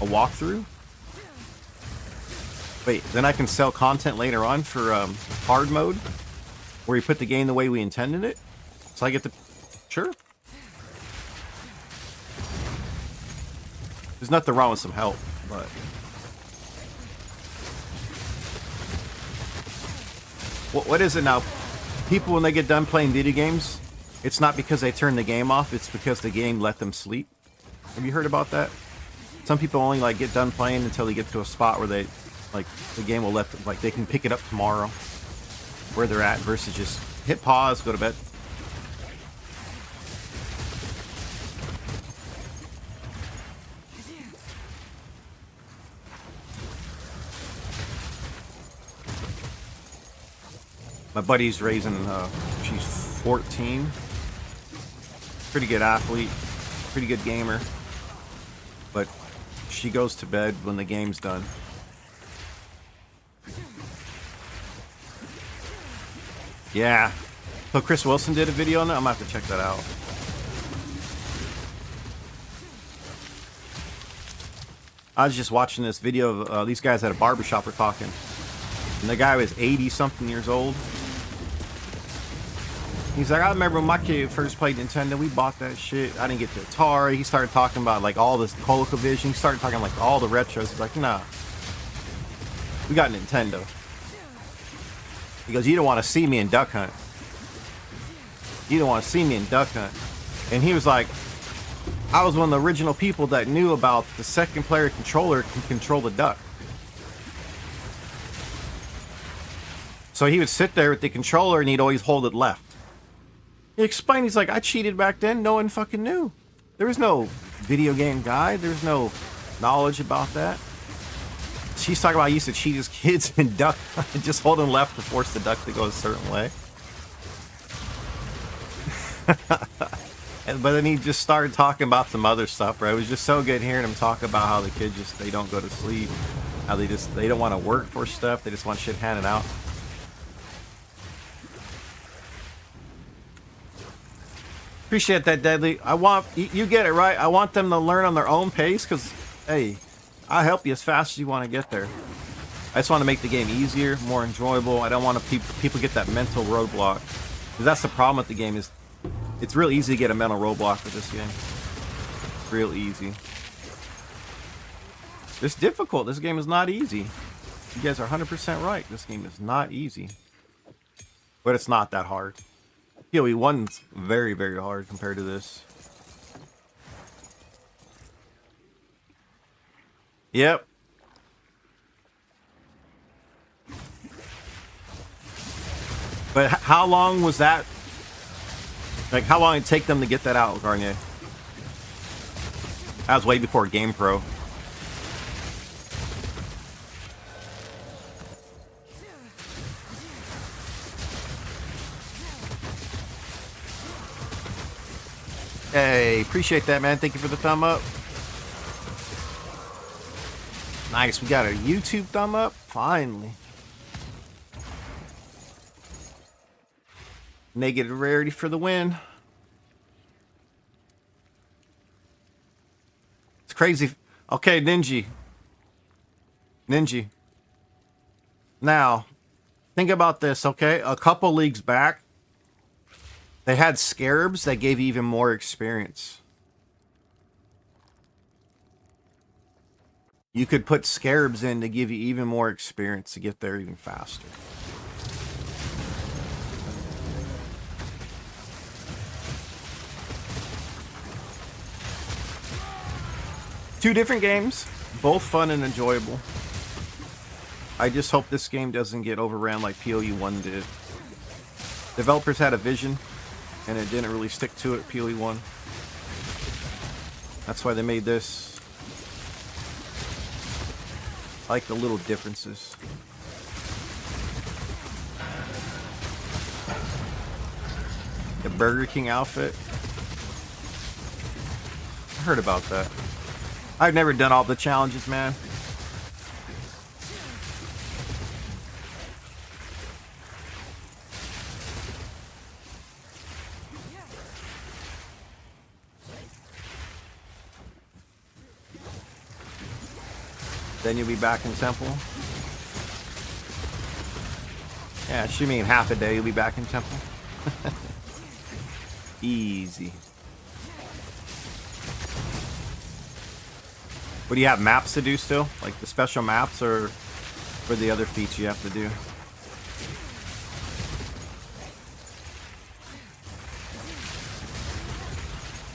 walkthrough. Wait, then I can sell content later on for hard mode, where we put the game the way we intended it. So I get to... Sure. There's nothing wrong with some help, but... What is it now? People, when they get done playing video games, it's not because they turn the game off, it's because the game let them sleep. Have you heard about that? Some people only, like, get done playing until they get to a spot where they, like, the game will let them, like, they can pick it up tomorrow, where they're at, versus just hit pause, go to bed. My buddy's raising, she's 14. Pretty good athlete, pretty good gamer. But she goes to bed when the game's done. Yeah. So Chris Wilson did a video on that? I'm gonna have to check that out. I was just watching this video of these guys at a barbershop were talking. And the guy was 80-something years old. He's like, I remember when my kid first played Nintendo, we bought that shit. I didn't get the Atari. He started talking about, like, all this ColecoVision. He started talking, like, all the retros. He's like, nah. We got Nintendo. He goes, you don't want to see me in Duck Hunt. You don't want to see me in Duck Hunt. And he was like, I was one of the original people that knew about the second player controller can control the duck. So he would sit there with the controller and he'd always hold it left. He explained, he's like, I cheated back then, no one fucking knew. There was no video game guide, there was no knowledge about that. She's talking about he used to cheat his kids in duck, just holding left to force the duck to go a certain way. But then he just started talking about some other stuff, right? It was just so good hearing him talk about how the kids just, they don't go to sleep. How they don't want to work for stuff, they just want shit handed out. Appreciate that, Deadly. I want you get it right. I want them to learn on their own pace because, hey, I'll help you as fast as you want to get there. I just want to make the game easier, more enjoyable. I don't want to people get that mental roadblock, because that's the problem with the game. Is it's real easy to get a mental roadblock with this game. Real easy. It's difficult. This game is not easy. You guys are 100% right. This game is not easy, but it's not that hard. PoE 1's very, very hard compared to this. Yep. But how long was that? Like, how long did it take them to get that out, Garnier? That was way before GamePro. Hey, appreciate that, man. Thank you for the thumb up. Nice, we got a YouTube thumb up. Finally. Negative rarity for the win. It's crazy. Okay, Ninja. Now, think about this, okay? A couple leagues back, they had scarabs that gave you even more experience. You could put scarabs in to give you even more experience to get there even faster. Two different games, both fun and enjoyable. I just hope this game doesn't get overran like PoE 1 did. Developers had a vision, and it didn't really stick to it, PoE 1. That's why they made this. I like the little differences. The Burger King outfit. I heard about that. I've never done all the challenges, man. Then you'll be back in temple. Yeah, she mean half a day you'll be back in temple. Easy. What do you have, maps to do still? Like the special maps, or for the other feats you have to do?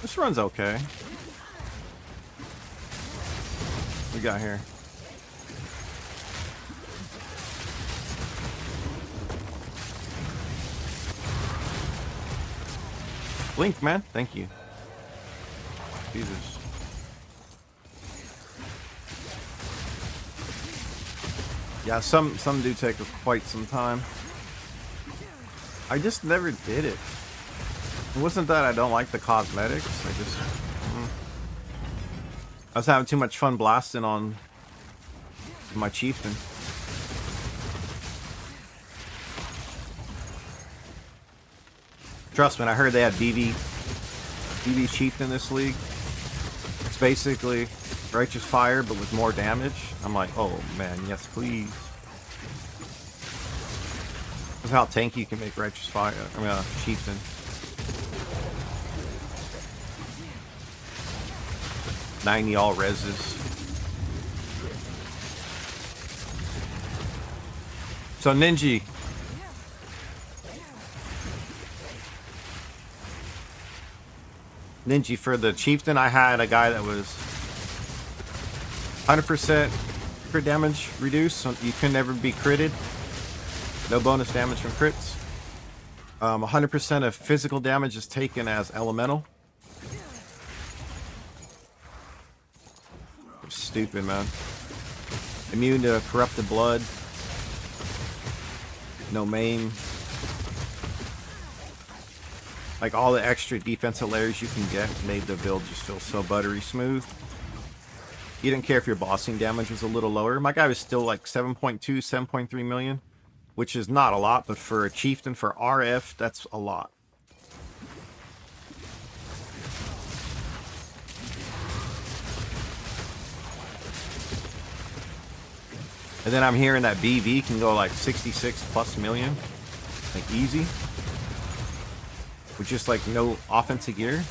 This run's okay. What we got here? Blink, man. Thank you. Jesus. Yeah, some do take quite some time. I just never did it. It wasn't that I don't like the cosmetics. I was having too much fun blasting on my chieftain. Trust me, I heard they had BB chieftain in this league. It's basically Righteous Fire, but with more damage. I'm like, oh man, yes please. That's how tanky you can make Righteous Fire. I mean, chieftain. $90 all reses. So Ninja. Ninja, for the chieftain, I had a guy that was 100% crit damage reduced, so you can never be critted. No bonus damage from crits. 100% of physical damage is taken as elemental. Stupid, man. Immune to corrupted blood. No maim. Like all the extra defensive layers you can get made the build just feel so buttery smooth. You didn't care if your bossing damage was a little lower. My guy was still like 7.2, 7.3 million, which is not a lot, but for a chieftain, for RF, that's a lot. And then I'm hearing that BV can go like 66 plus million, like easy. With just like no offensive gear.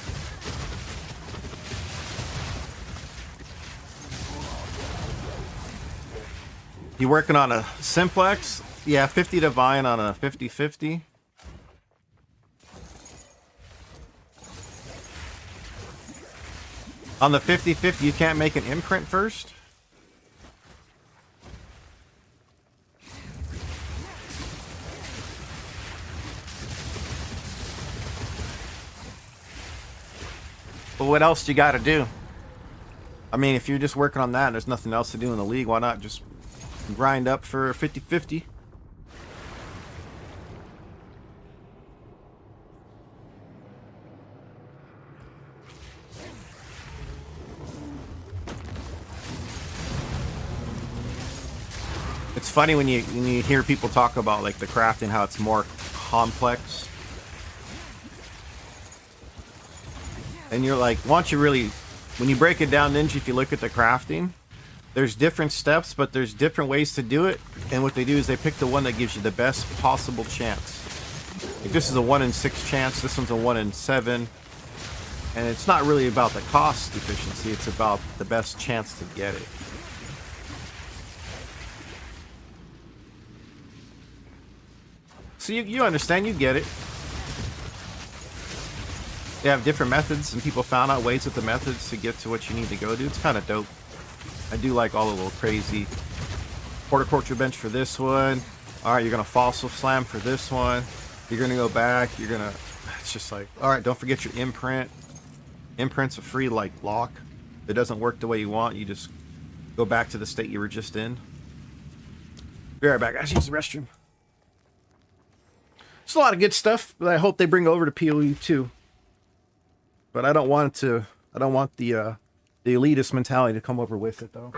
You working on a simplex? Yeah, 50 divine on a 50-50. On the 50-50, you can't make an imprint first? But what else do you got to do? I mean, if you're just working on that and there's nothing else to do in the league, why not just grind up for 50-50? It's funny when you hear people talk about like the crafting, how it's more complex. And you're like, why don't you really, when you break it down, Ninja, if you look at the crafting, there's different steps, but there's different ways to do it. And what they do is they pick the one that gives you the best possible chance. Like this is a 1 in 6 chance, this one's a 1 in 7. And it's not really about the cost efficiency, it's about the best chance to get it. So you understand, you get it. They have different methods, and people found out ways with the methods to get to what you need to go do. It's kind of dope. I do like all the little crazy horticulture bench for this one. All right, you're gonna fossil slam for this one. You're gonna go back. You're gonna. It's just like, all right, don't forget your imprint. Imprint's a free like lock. If it doesn't work the way you want, you just go back to the state you were just in. Be right back, guys. Use the restroom. It's a lot of good stuff that I hope they bring over to PoE too. But I don't want to. I don't want the elitist mentality to come over with it, though.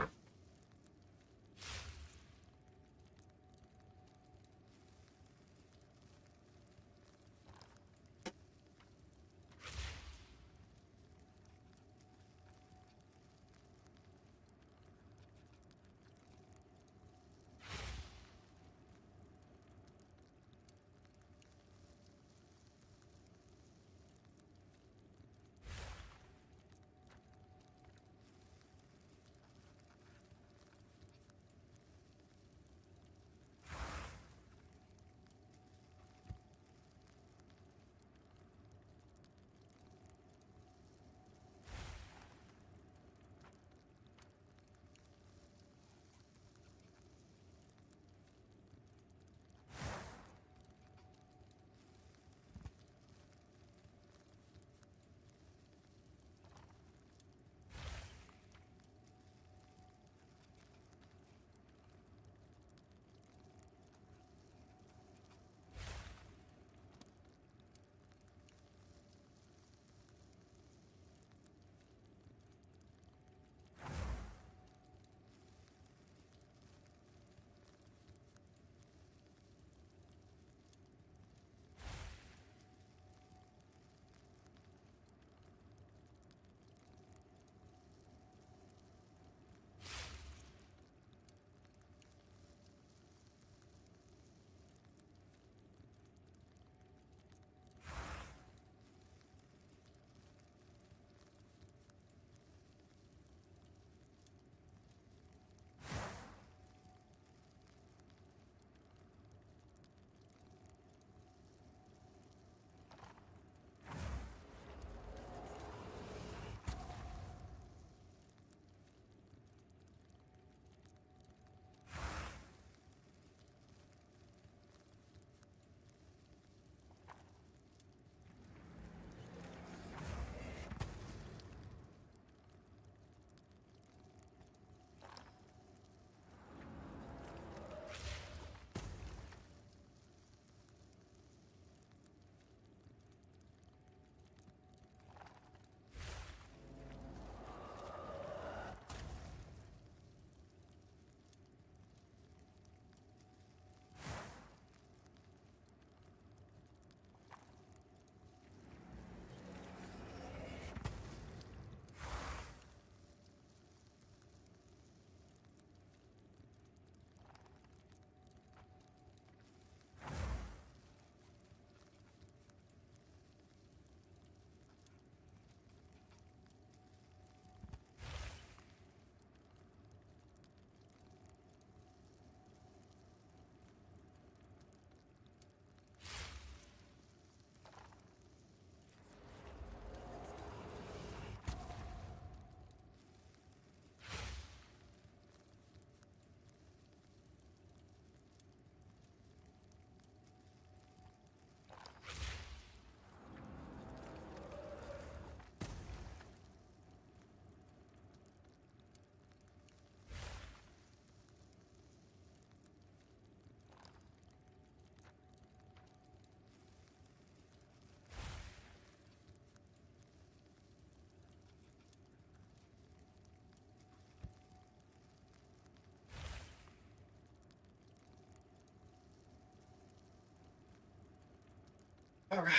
All right.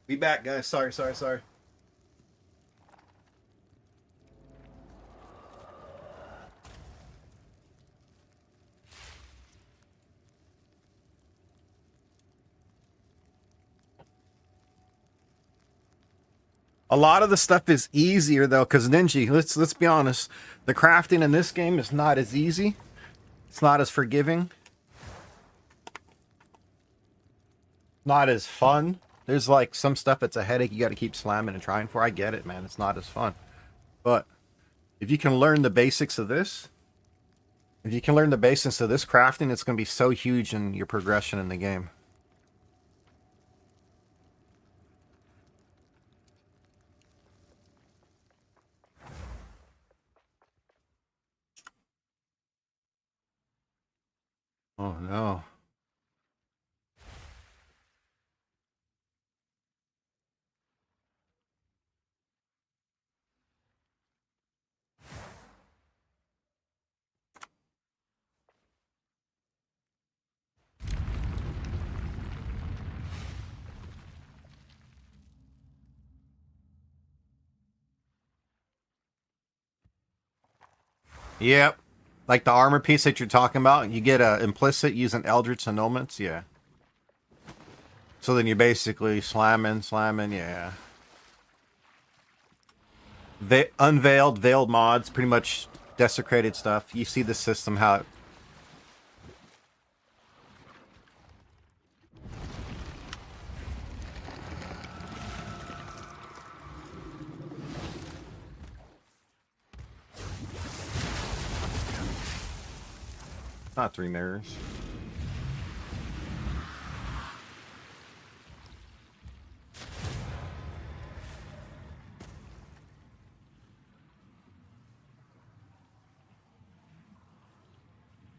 Be back, guys. Sorry. A lot of the stuff is easier though, because Ninja, let's be honest, the crafting in this game is not as easy. It's not as forgiving. Not as fun. There's like some stuff that's a headache you got to keep slamming and trying for. I get it, man. It's not as fun. But if you can learn the basics of this, if you can learn the basics of this crafting, it's going to be so huge in your progression in the game. Oh no. Yep. Like the armor piece that you're talking about, you get a implicit using Eldritch Annulments, yeah. So then you're basically slamming, yeah. Unveiled, veiled mods, pretty much desecrated stuff. You see the system, how it... Not 3 mirrors.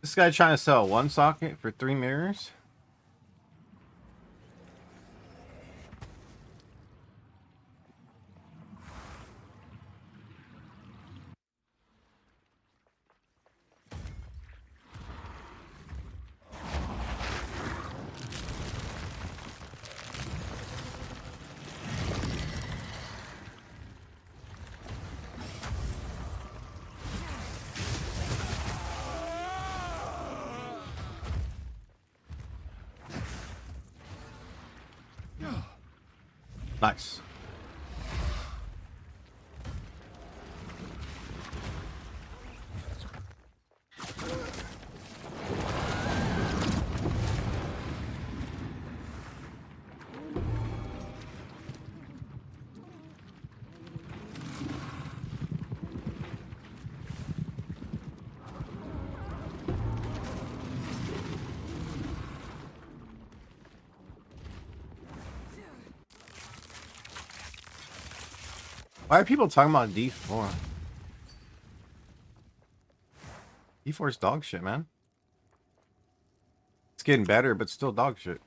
This guy trying to sell 1 socket for 3 mirrors? Nice. Why are people talking about D4? D4's dog shit, man. It's getting better, but still dog shit.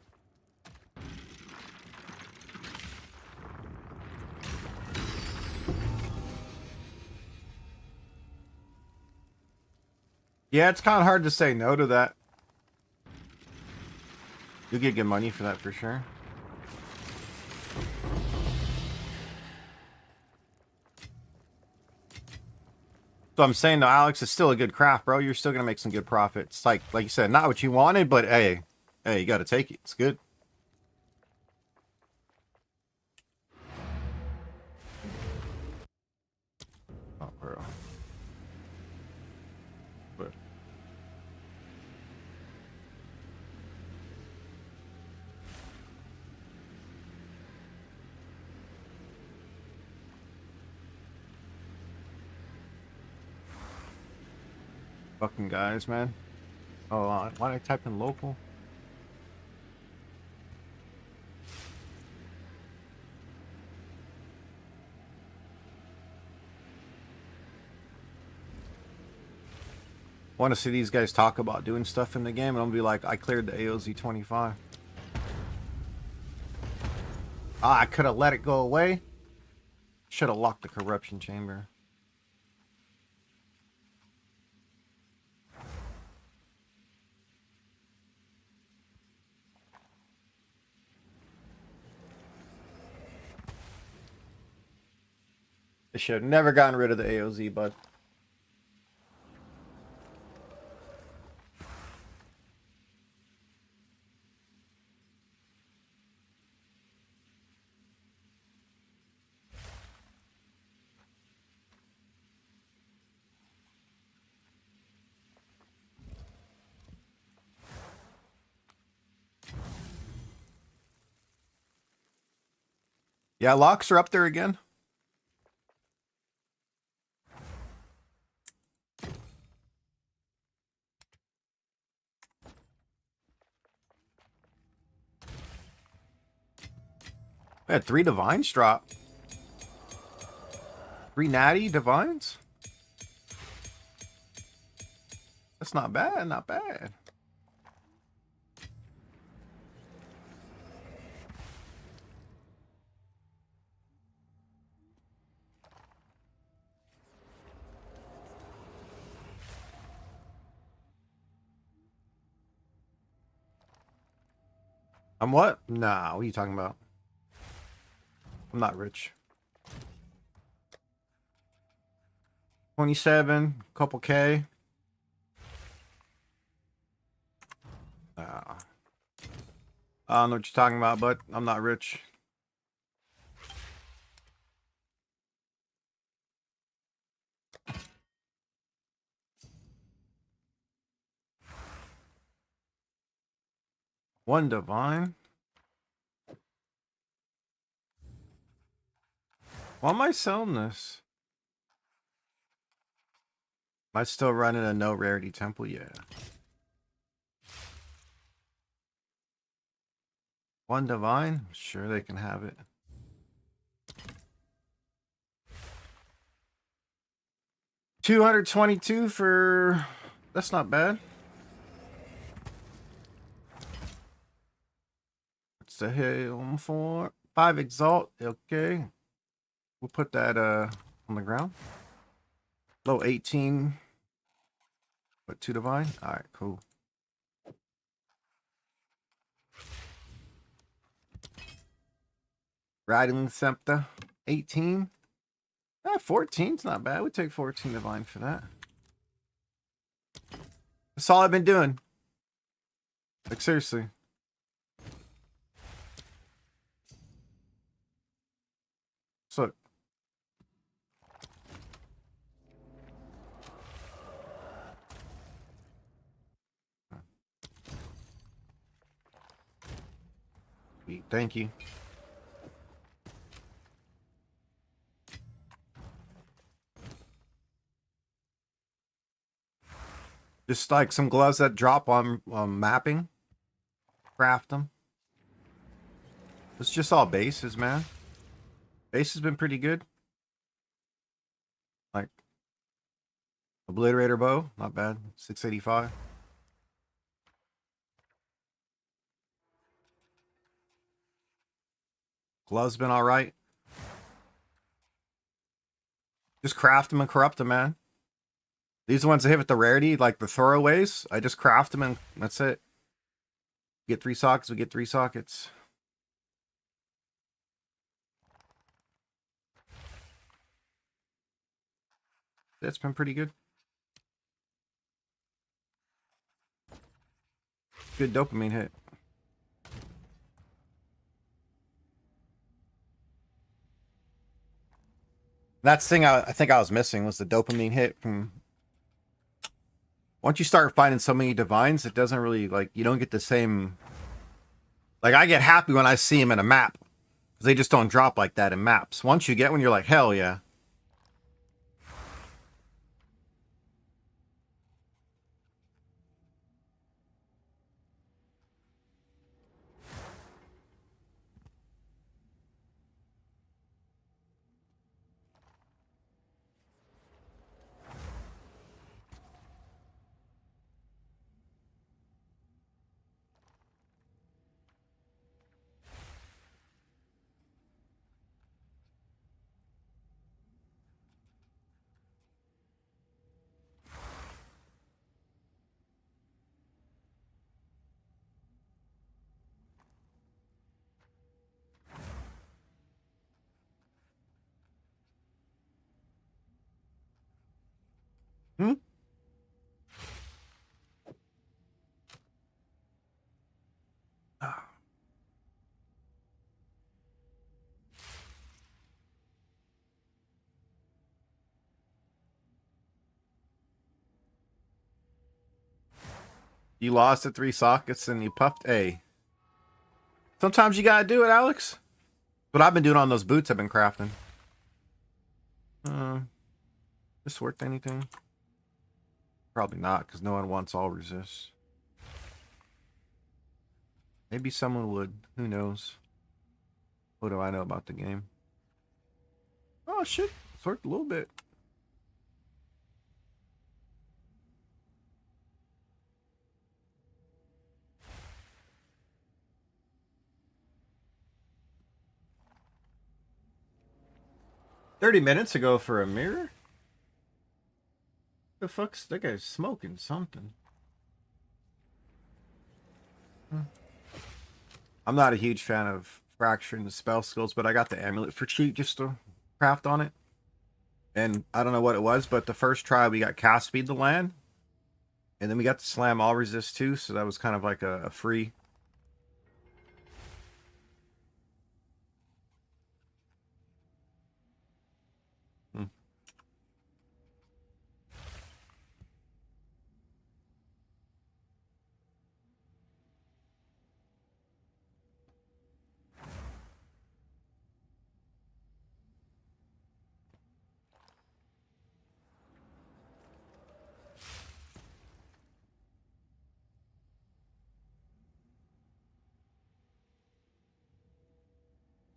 Yeah, it's kind of hard to say no to that. You'll get good money for that for sure. So I'm saying though, Alex, it's still a good craft, bro. You're still gonna make some good profits. Like you said, not what you wanted, but hey, you gotta take it. It's good. Oh, bro. But fucking guys, man. Oh, why did I type in local? Want to see these guys talk about doing stuff in the game, and I'm gonna be like, I cleared the AOZ 25. Ah, I could have let it go away. Should have locked the corruption chamber. I should have never gotten rid of the AOZ, bud. Yeah, locks are up there again. We had 3 divines drop. 3 natty divines? That's not bad, not bad. I'm what? Nah, what are you talking about? I'm not rich. 27, couple K. Nah. I don't know what you're talking about, but I'm not rich. One divine. Why am I selling this? Am I still running a no rarity temple? Yeah. One divine? Sure, they can have it. $222 for... That's not bad. What's the hell for? 5 exalt. Okay. We'll put that on the ground. Low 18. But 2 divine? Alright, cool. Riding Scepter. 18. 14's not bad. We take 14 divine for that. That's all I've been doing. Like, seriously. So, sweet. Thank you. Just like some gloves that drop on mapping. Craft them. It's just all bases, man. Base has been pretty good. Like, Obliterator bow, not bad. 685. Gloves been all right. Just craft them and corrupt them, man. These are the ones that hit with the rarity, like the throwaways. I just craft them and that's it. Get 3 sockets, we get 3 sockets. That's been pretty good. Good dopamine hit. That's the thing I think I was missing was the dopamine hit from... Once you start finding so many divines, it doesn't really, like, you don't get the same... Like, I get happy when I see them in a map. They just don't drop like that in maps. Once you get one, you're like, hell yeah. Hmm? You lost at 3 sockets and you puffed A. Sometimes you gotta do it, Alex. What I've been doing on those boots I've been crafting. This worked anything? Probably not, because no one wants all resist. Maybe someone would. Who knows? What do I know about the game? Oh shit, it's worked a little bit. $30 ago for a mirror? The fuck's that guy's smoking something? I'm not a huge fan of fracture and the spell skills, but I got the amulet for cheap just to craft on it. And I don't know what it was, but the first try we got cast speed the land, and then we got to slam all resist too, so that was kind of like a free.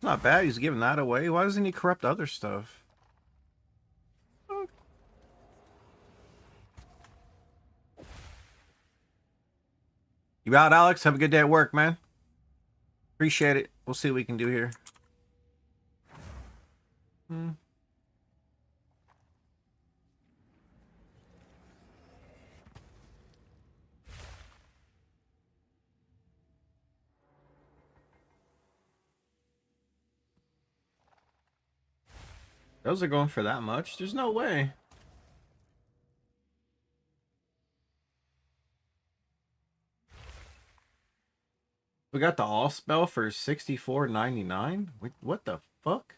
Not bad. He's giving that away. Why doesn't he corrupt other stuff? You out, Alex? Have a good day at work, man. Appreciate it. We'll see what we can do here. Those are going for that much? There's no way. We got the all spell for $64.99. What the fuck?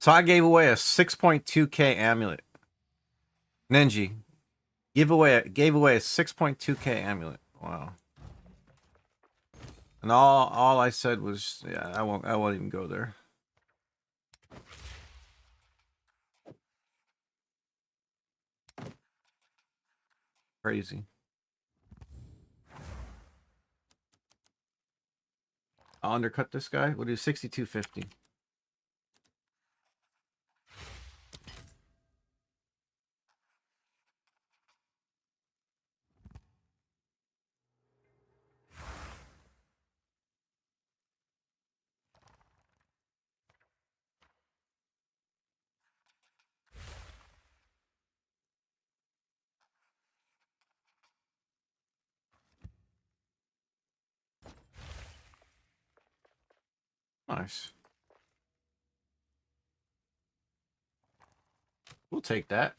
So I gave away a 6.2k amulet. Ninja gave away a 6.2k amulet. Wow. And all I said was, yeah, I won't even go there. Crazy. I'll undercut this guy. We'll do 62.50. Nice. We'll take that.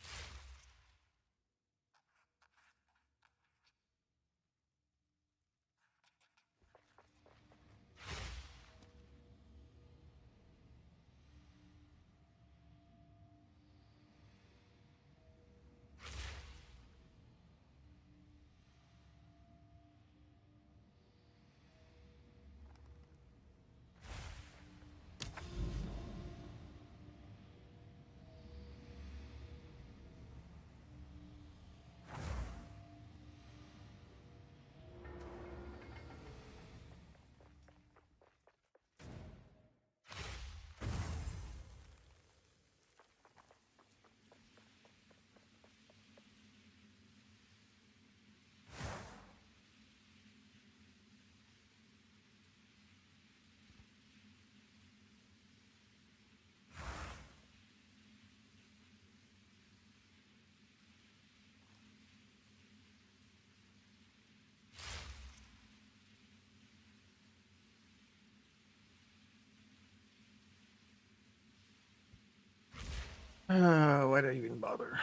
Why did I even bother?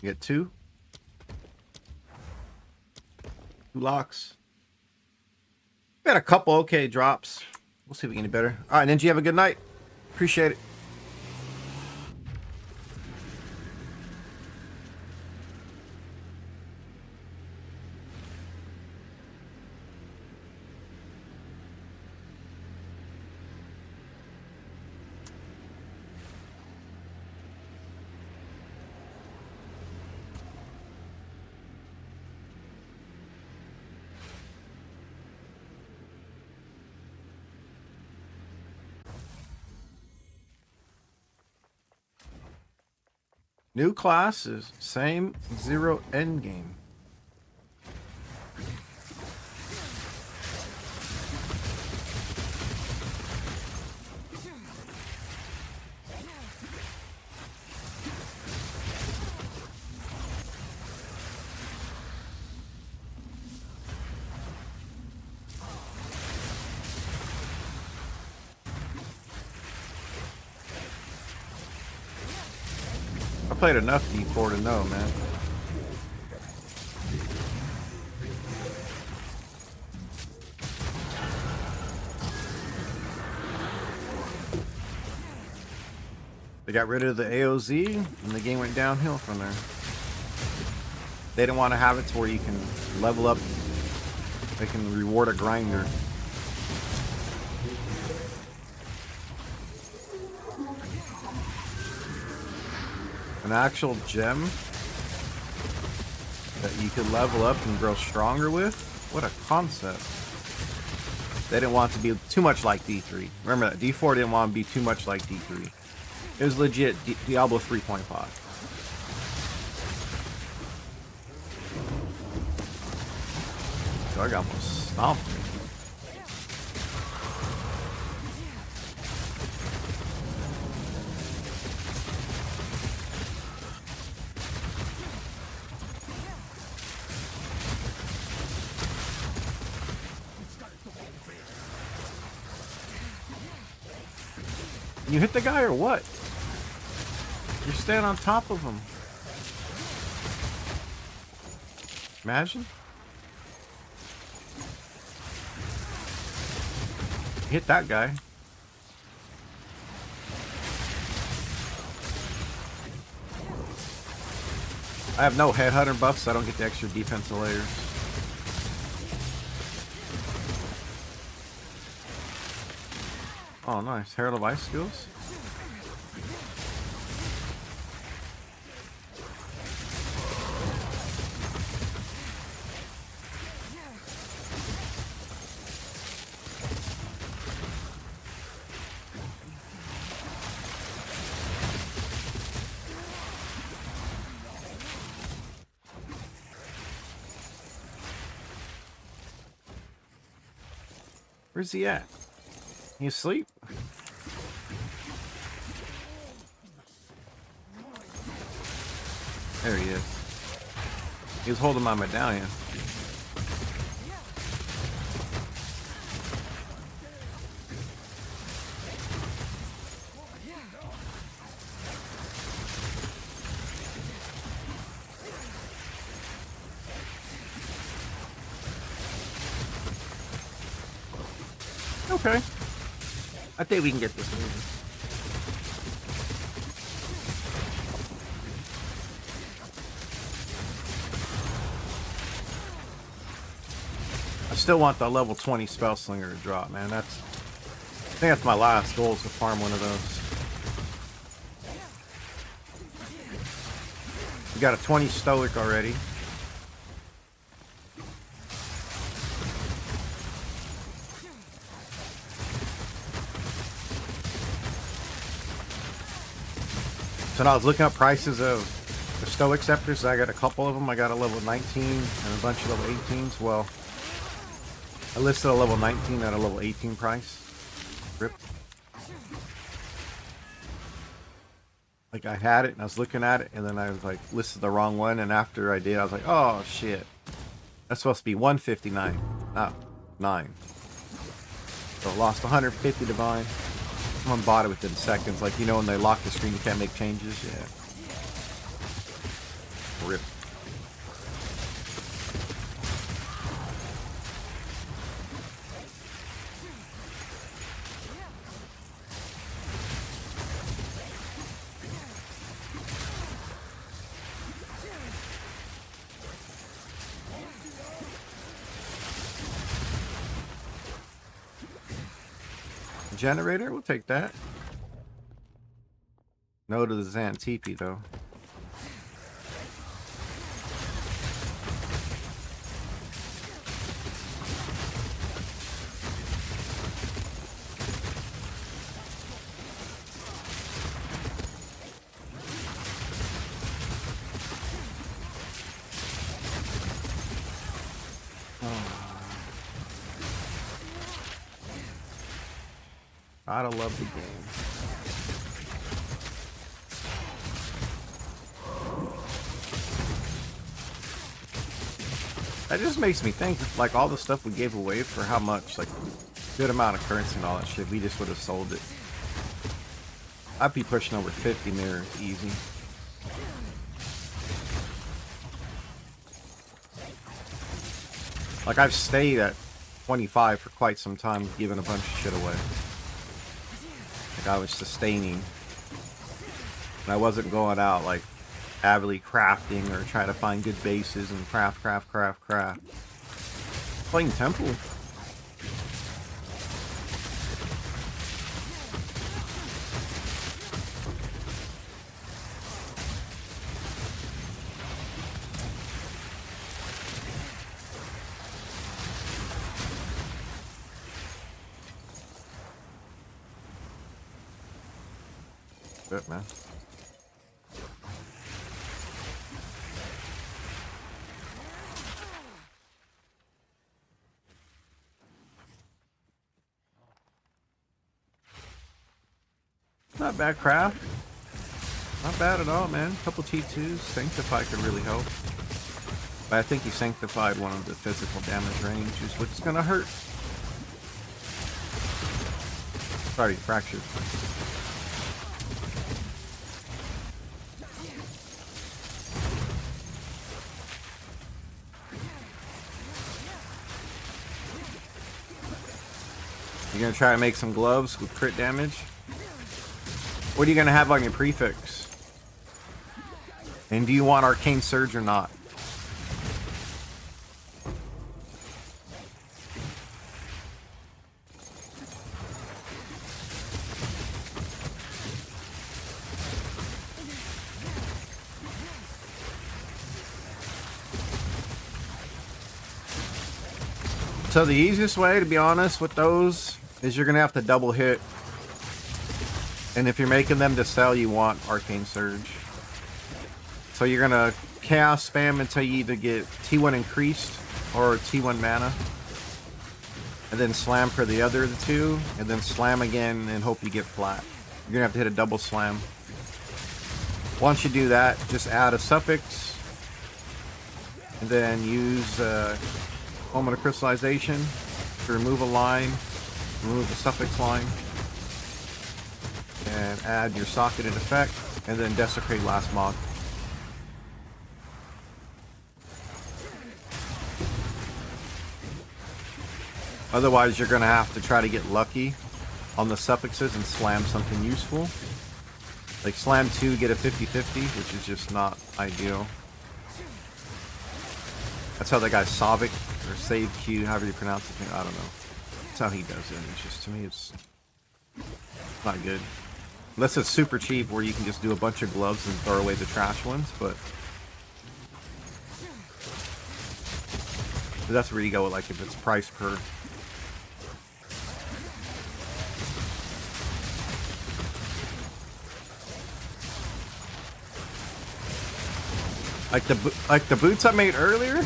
You get two locks. We got a couple okay drops. We'll see if we can get better. All right, Ninja, have a good night. Appreciate it. New classes, same 0 end game. played enough D4 to know, man. They got rid of the AOZ, and the game went downhill from there. They didn't want to have it to where you can level up. They can reward a grinder. An actual gem that you could level up and grow stronger with? What a concept. They didn't want it to be too much like D3. Remember that, D4 didn't want to be too much like D3. It was legit Diablo 3.5. So I got almost stomped. You hit the guy or what? You're staying on top of him. Imagine. Hit that guy. I have no headhunter buffs, so I don't get the extra defensive layers. Oh, nice. Herald of Ice skills. Where's he at? He asleep? There he is. He was holding my medallion. Okay. I think we can get this moving. I still want the level 20 spell slinger to drop, man. I think that's my last goal, is to farm one of those. We got a 20 stoic already. So now I was looking up prices of the Stoic Scepters. I got a couple of them. I got a level 19 and a bunch of level 18s. Well, I listed a level 19 at a level 18 price. Rip. Like I had it and I was looking at it and then I was like listed the wrong one, and after I did I was like, oh shit. That's supposed to be 159, not 9. So I lost 150 divine. Someone bought it within seconds. Like, you know, when they lock the screen, you can't make changes. Yeah. Rip. Generator, we'll take that. No to the Xantipi though. Gotta love the game. That just makes me think, like, all the stuff we gave away for how much, like, good amount of currency and all that shit, we just would have sold it. I'd be pushing over 50 mirrors easy. Like, I've stayed at 25 for quite some time, giving a bunch of shit away. Like, I was sustaining. And I wasn't going out, like, avidly crafting or trying to find good bases and craft. Playing Temple. Good, man. Not bad craft. Not bad at all, man. Couple T2s. Sanctify could really help. But I think he sanctified one of the physical damage ranges, which is gonna hurt. Sorry, fractured. You're gonna try to make some gloves with crit damage? What are you gonna have on your prefix? And do you want Arcane Surge or not? So the easiest way, to be honest, with those is you're gonna have to double hit. And if you're making them to sell, you want Arcane Surge. So you're gonna chaos spam until you either get T1 increased or T1 mana. And then slam for the other of the two. And then slam again and hope you get flat. You're gonna have to hit a double slam. Once you do that, just add a suffix. And then use Moment of Crystallization to remove a line. Remove the suffix line. And add your socketed effect. And then desecrate last mod. Otherwise, you're going to have to try to get lucky on the suffixes and slam something useful. Like slam 2, get a 50-50, which is just not ideal. That's how that guy Savic, or Save Q, however you pronounce it. I don't know. That's how he does it. It's just, to me, it's not good. Unless it's super cheap where you can just do a bunch of gloves and throw away the trash ones, but that's where you go with, like, if it's price per. Like the boots I made earlier.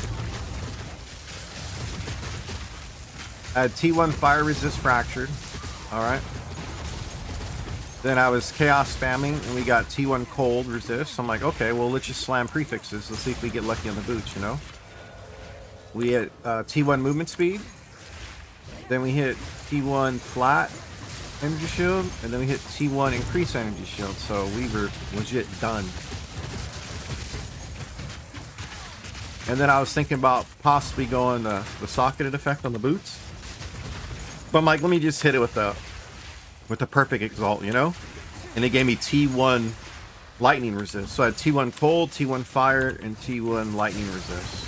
I had T1 fire resist fractured. Alright. Then I was chaos spamming and we got T1 cold resist. So I'm like, okay, well, let's just slam prefixes. Let's see if we get lucky on the boots, you know? We hit T1 movement speed. Then we hit T1 flat energy shield. And then we hit T1 increase energy shield. So we were legit done. And then I was thinking about possibly going the socketed effect on the boots. But I'm like, let me just hit it with the perfect exalt, you know? And it gave me T1 lightning resist. So I had T1 cold, T1 fire, and T1 lightning resist.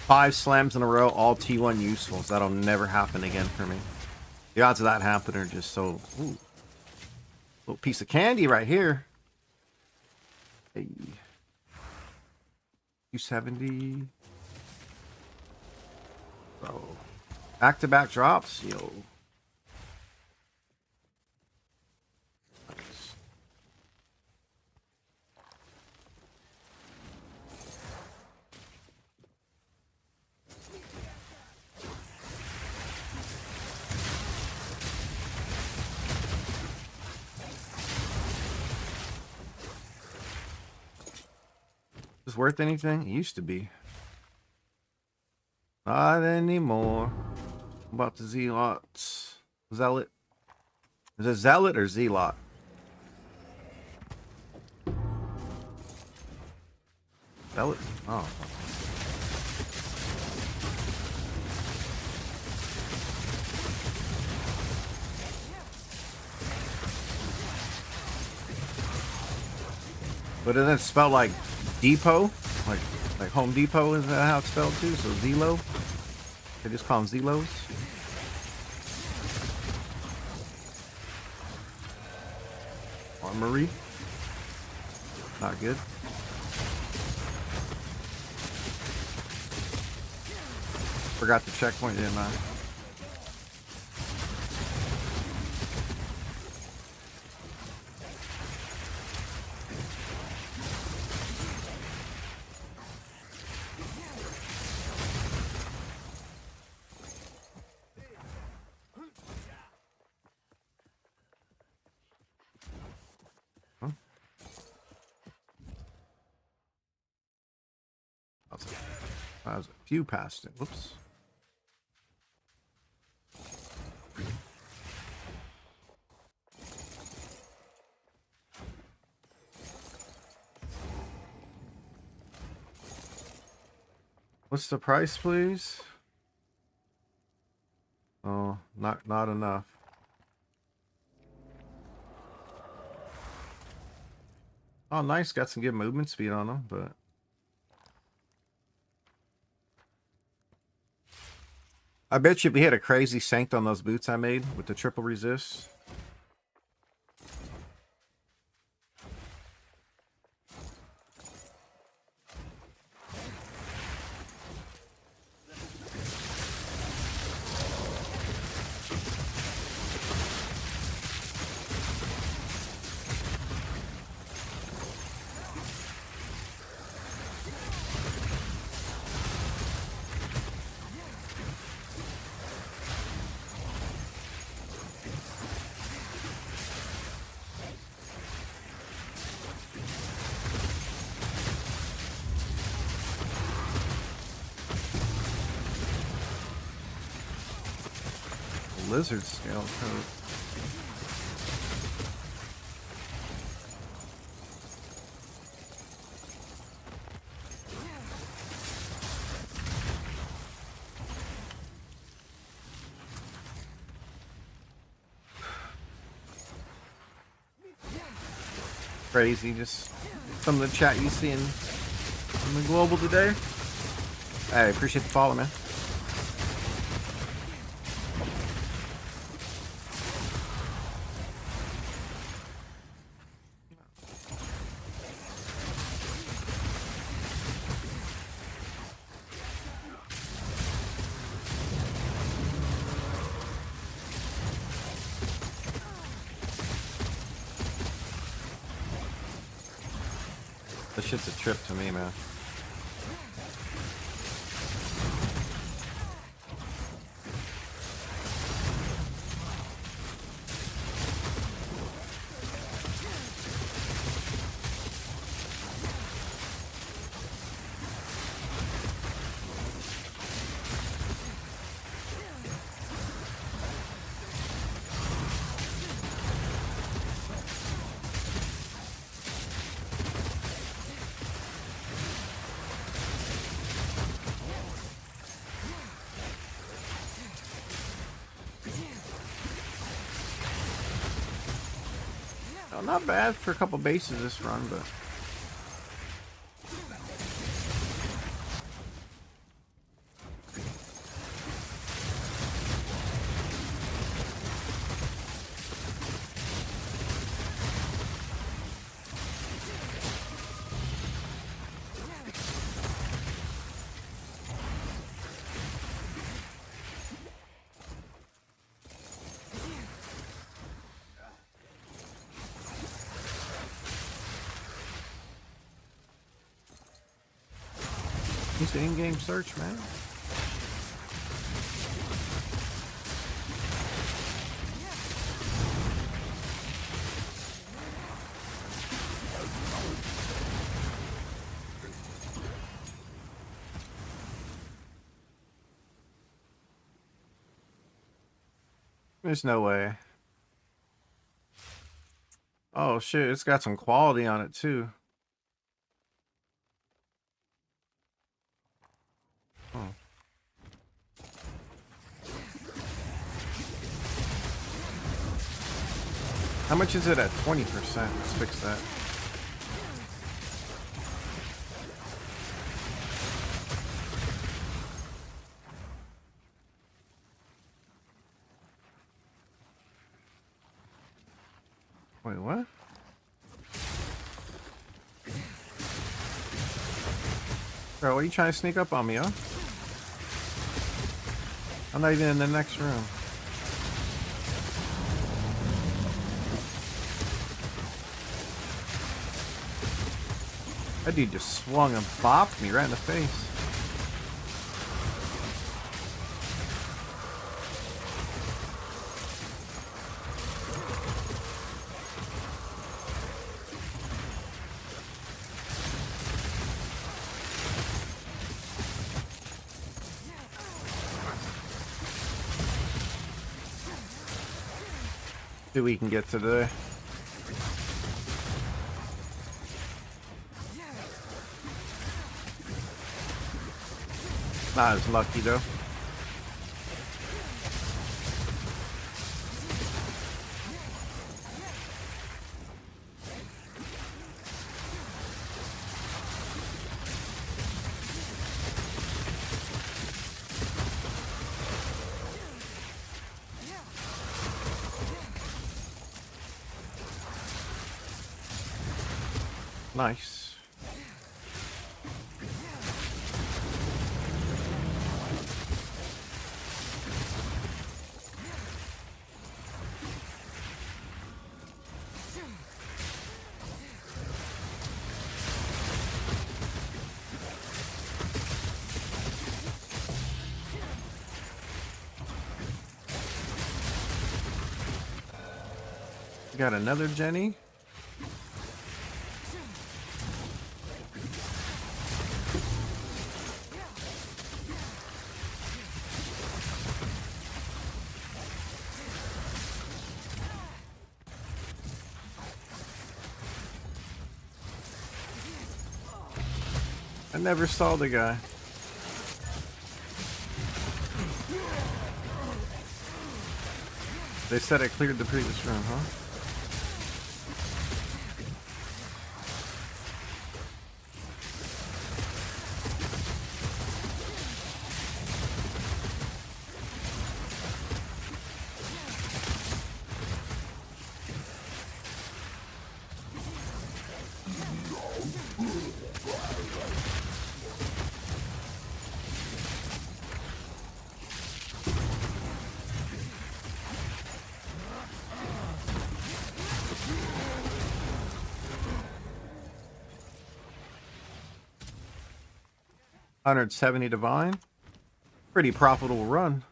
5 slams in a row, all T1 useful. So that'll never happen again for me. The odds of that happening are just so... Ooh. Little piece of candy right here. Hey. 270. Bro. Back-to-back drops. Yo. Nice. Is this worth anything? It used to be. Not anymore. What about the Zealots? Zealot? Is it Zealot or Zealot? Zealot? Oh. But isn't it spelled like depot? Like Home Depot, is that how it's spelled too? So Zelo? They just call them Zelos? Armory? Not good. Forgot the checkpoint, didn't I? Huh? That was a few past it. Whoops. What's the price, please? Oh, not enough. Oh, nice. Got some good movement speed on them, but I bet you if we had a crazy sanct on those boots I made with the triple resist. Lizard scale coat. Crazy, just some of the chat you see in the global today. Hey, appreciate the follow, man. This shit's a trip to me, man. Not bad for a couple bases this run, but use the in-game search, man. There's no way. Oh shit, it's got some quality on it too. Oh. How much is it at 20%? Let's fix that. Wait, what? Bro, what are you trying to sneak up on me, huh? I'm not even in the next room. That dude just swung and bopped me right in the face. See what we can get today. Not as lucky though. Nice. We got another Jenny. I never saw the guy. They said I cleared the previous room, huh? $170 divine. Pretty profitable run.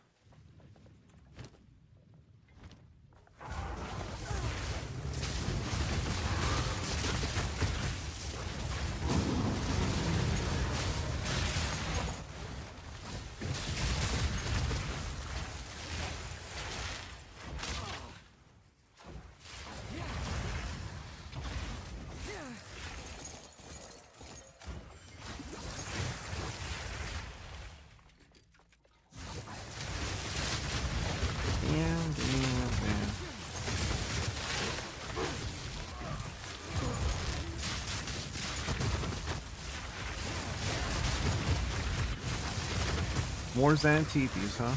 More Xantipes, huh?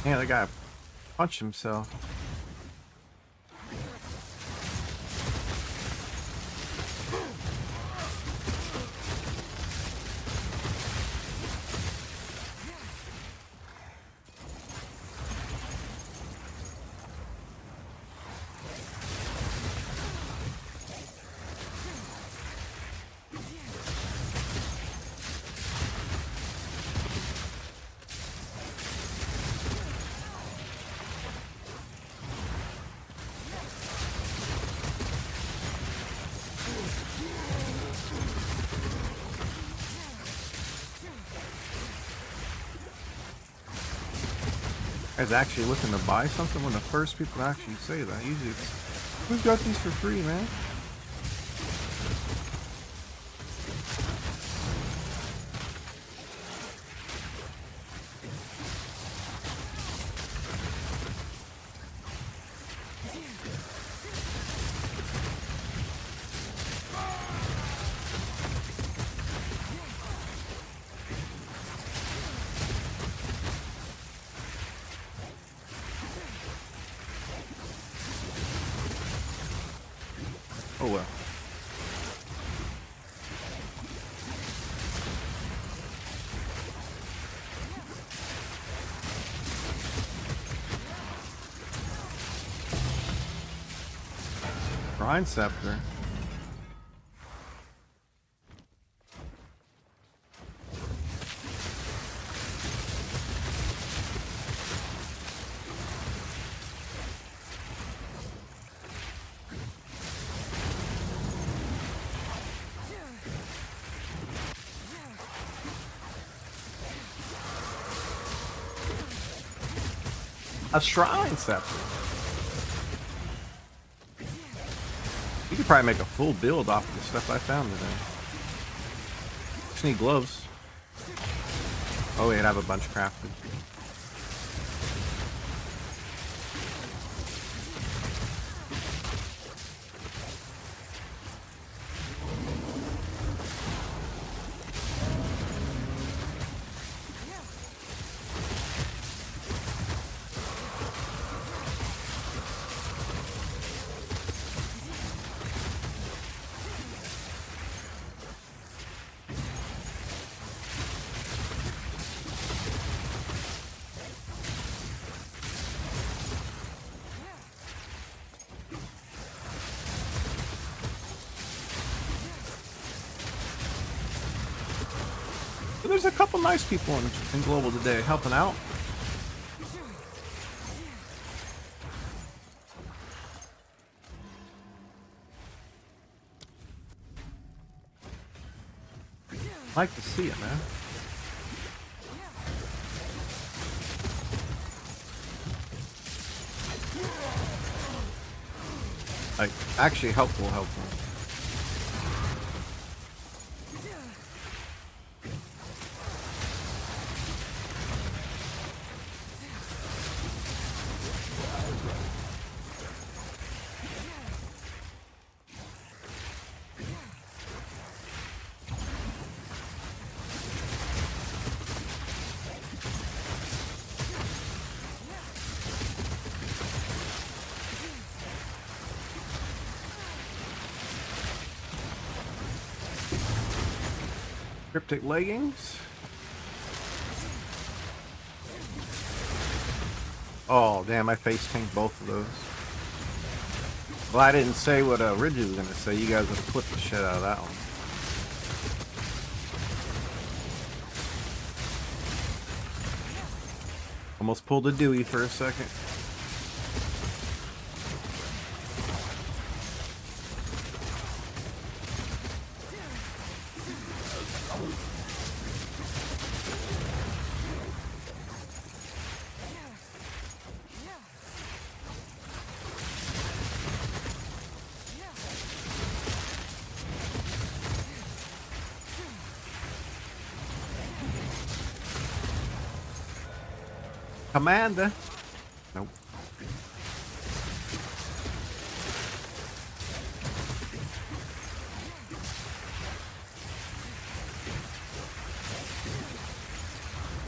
Yeah, that guy punched himself. Guys actually looking to buy something when the first people actually say that. Usually it's, we've got these for free, man. Oh well. Grind scepter. A shrine scepter. You could probably make a full build off of the stuff I found today. Just need gloves. Oh wait, I have a bunch crafted. But there's a couple nice people in Global today helping out. Like to see it, man. Like, actually helpful. Cryptic leggings. Oh, damn, I face tanked both of those. Well, I didn't say what Ridge was going to say. You guys would have flipped the shit out of that one. Almost pulled a Dewey for a second. Commander. Nope.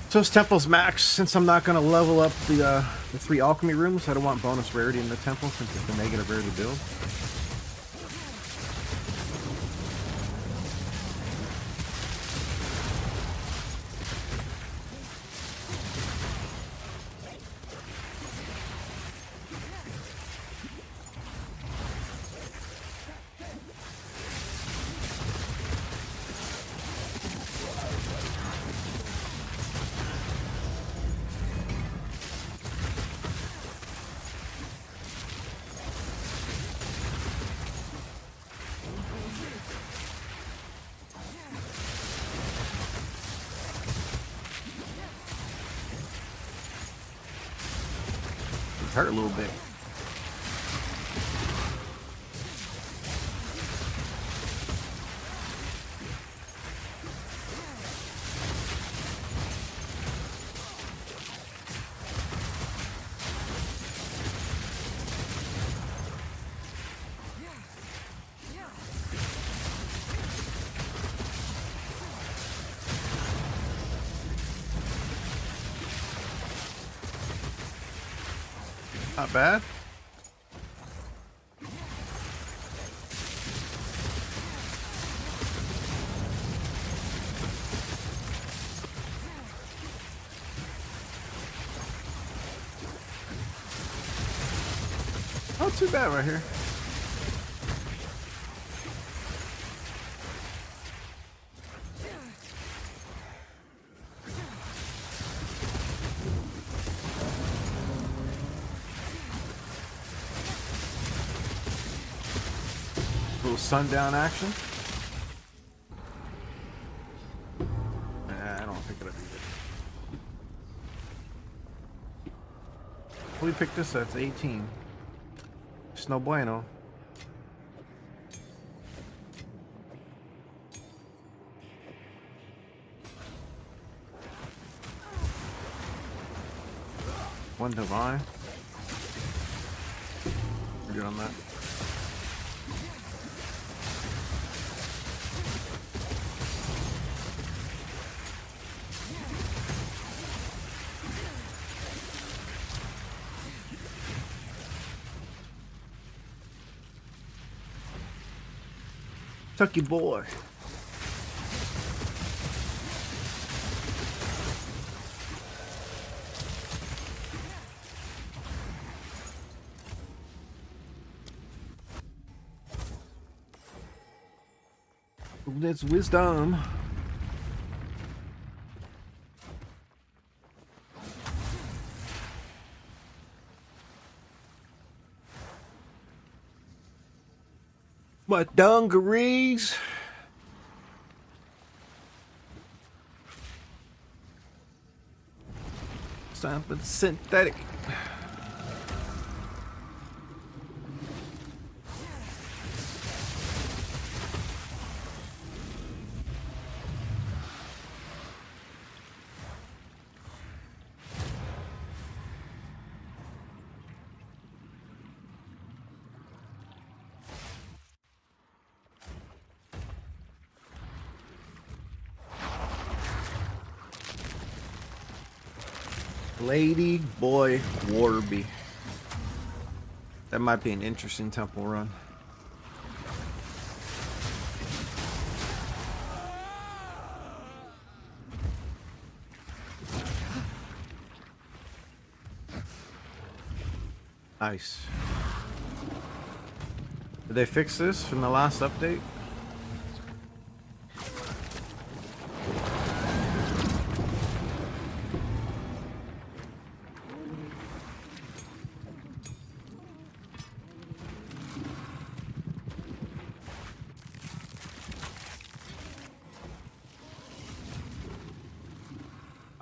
So is Temple's max, since I'm not going to level up the 3 alchemy rooms. I don't want bonus rarity in the temple since it's a negative rarity build. Hurt a little bit. Not bad. Not too bad right here. Little sundown action. Nah, I don't pick it up either. We picked this up. It's 18. It's no bueno. One divine. We're good on that. Tucky boy. That's wisdom. What dungarees? Something synthetic. Lady Boy Warby. That might be an interesting temple run. Nice. Did they fix this from the last update?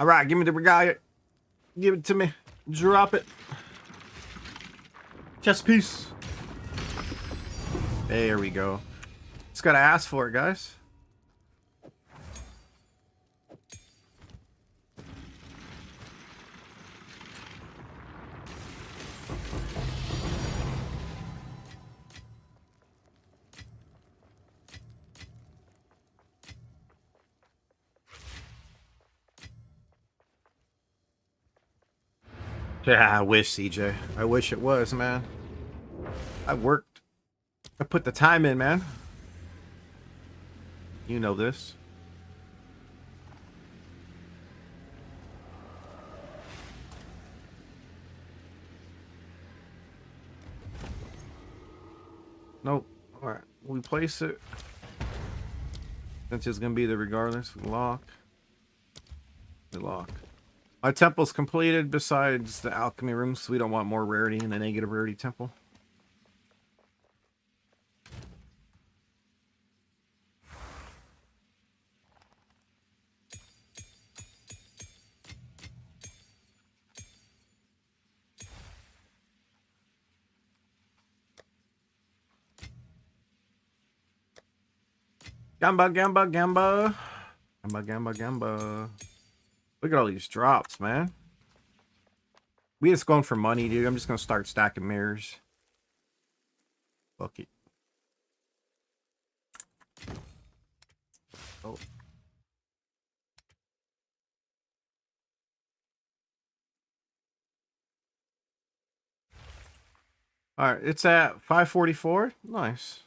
All right, give me the regalia. Give it to me. Drop it. Chest piece. There we go. Just gotta ask for it, guys. Yeah, I wish, CJ. I wish it was, man. I worked. I put the time in, man. You know this. Nope. Alright. We place it. Since it's gonna be there regardless. We lock. We lock. My temple's completed besides the alchemy room, so we don't want more rarity in the negative rarity temple. Gamba, gamba, gamba. Gamba, gamba, gamba. Look at all these drops, man. We just going for money, dude. I'm just gonna start stacking mirrors. Fuck it. Oh. All right, it's at 544. Nice.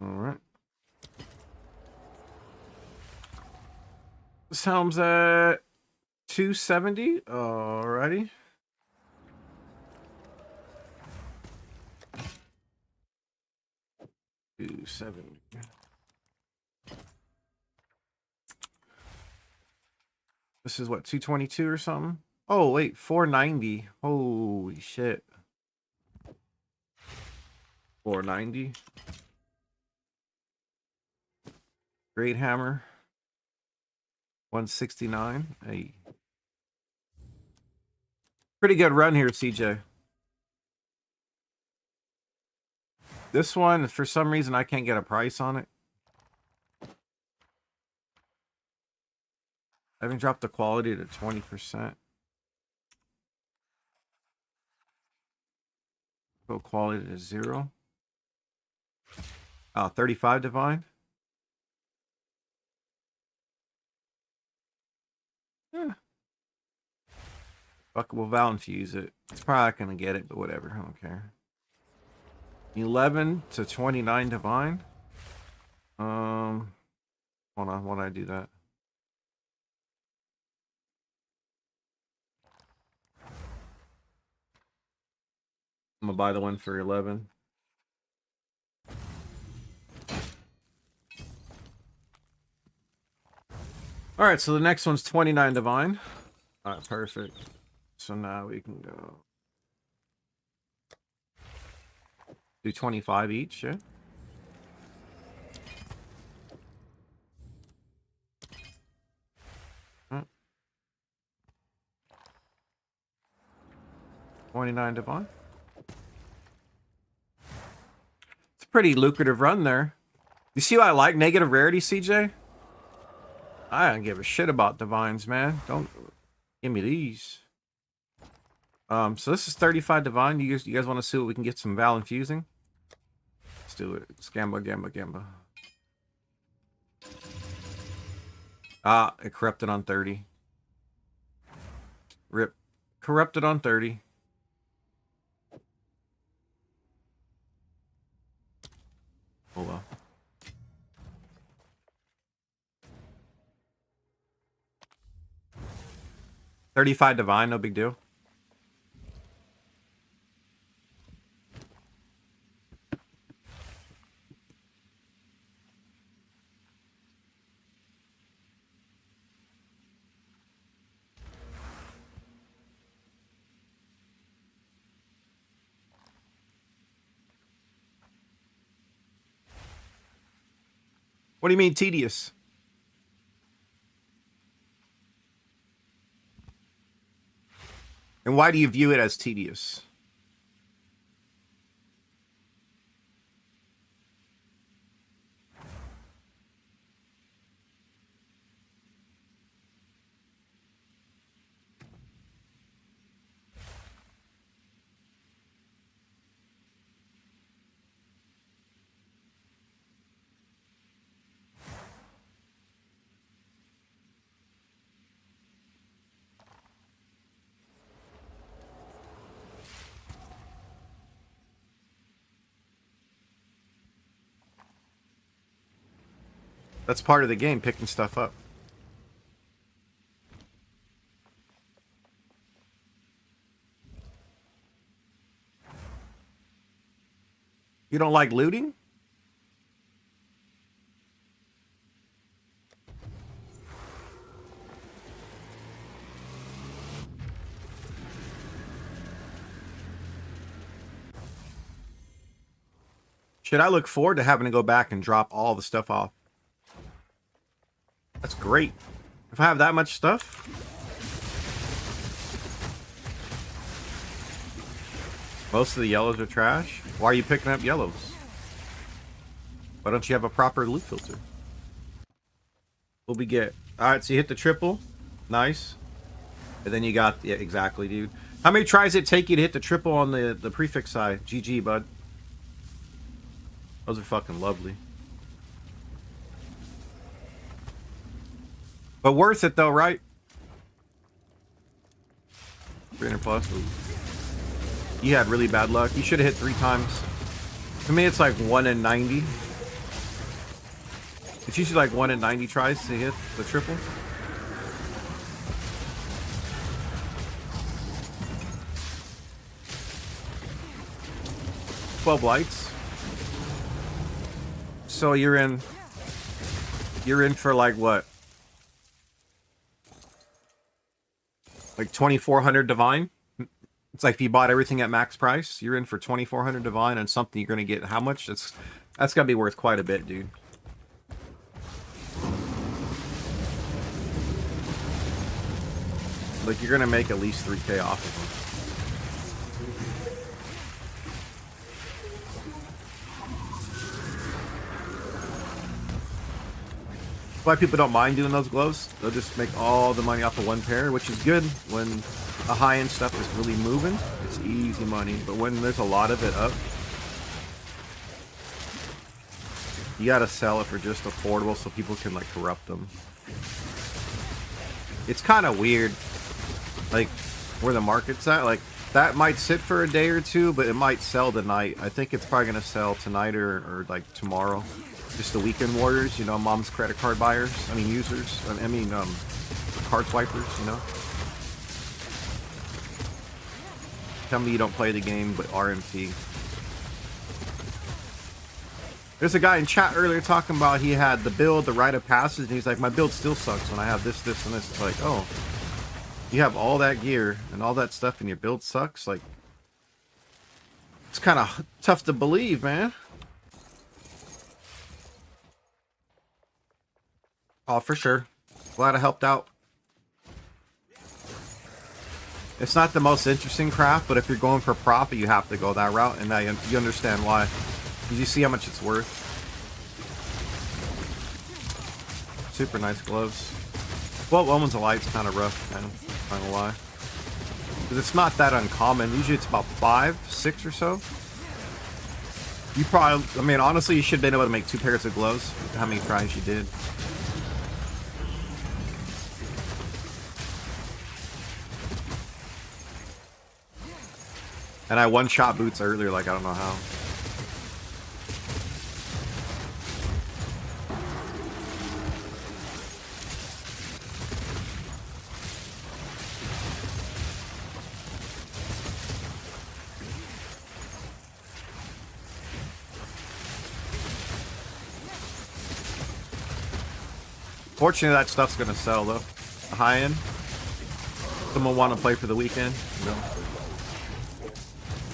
All right. This helm's at 270. Alrighty. $270. This is what, 222 or something? Oh wait, 490. Holy shit. 490. Great hammer. 169. Hey. Pretty good run here, CJ. This one, for some reason, I can't get a price on it. I haven't dropped the quality to 20%. Go quality to 0. Oh, 35 divine. Yeah. Fuck, we'll Val infuse it. It's probably not gonna get it, but whatever. I don't care. 11 to 29 divine. Hold on, why did I do that? I'm gonna buy the one for 11. All right, so the next one's 29 divine. All right, perfect. So now we can go do 25 each, yeah? Right. 29 divine. It's a pretty lucrative run there. You see why I like negative rarity, CJ? I don't give a shit about divines, man. Don't give me these. So this is 35 divine. You guys want to see what we can get some Val infusing? Let's do it. It's gamba, gamba, gamba. Ah, it corrupted on 30. Rip. Corrupted on 30. Oh well. $35 divine, no big deal. What do you mean tedious? And why do you view it as tedious? That's part of the game, picking stuff up. You don't like looting? Shit, I look forward to having to go back and drop all the stuff off. That's great. If I have that much stuff. Most of the yellows are trash. Why are you picking up yellows? Why don't you have a proper loot filter? What we get? Alright, so you hit the triple. Nice. And then you got... Yeah, exactly, dude. How many tries did it take you to hit the triple on the prefix side? GG, bud. Those are fucking lovely. But worth it, though, right? 300 plus. Ooh. You had really bad luck. You should have hit 3 times. To me, it's like 1 in 90. It's usually like 1 in 90 tries to hit the triple. $12 lights. So you're in for like what? Like 2,400 divine? It's like if you bought everything at max price, you're in for 2,400 divine and something you're gonna get how much? That's gotta be worth quite a bit, dude. Like you're gonna make at least 3K off of them. Why people don't mind doing those gloves? They'll just make all the money off of one pair, which is good when the high-end stuff is really moving. It's easy money, but when there's a lot of it up, you gotta sell it for just affordable so people can like corrupt them. It's kind of weird, like where the market's at. Like that might sit for a day or two, but it might sell tonight. I think it's probably gonna sell tonight or like tomorrow. Just the weekend warriors, you know, mom's credit card buyers. I mean users. I mean card swipers, you know. Tell me you don't play the game, but RMT. There's a guy in chat earlier talking about he had the build, the rite of passage, and he's like, my build still sucks when I have this, this, and this. It's like, oh, you have all that gear and all that stuff and your build sucks? Like, it's kind of tough to believe, man. Oh, for sure. Glad I helped out. It's not the most interesting craft, but if you're going for profit, you have to go that route, and now you understand why. You see how much it's worth. Super nice gloves. Well, Woman's a Light's kind of rough, man. Not gonna lie. Because it's not that uncommon. Usually it's about 5, 6 or so. You probably, I mean, honestly, you should have been able to make 2 pairs of gloves. How many tries you did. And I one-shot boots earlier, like I don't know how. Fortunately, that stuff's gonna sell though. High end. Someone want to play for the weekend, you know.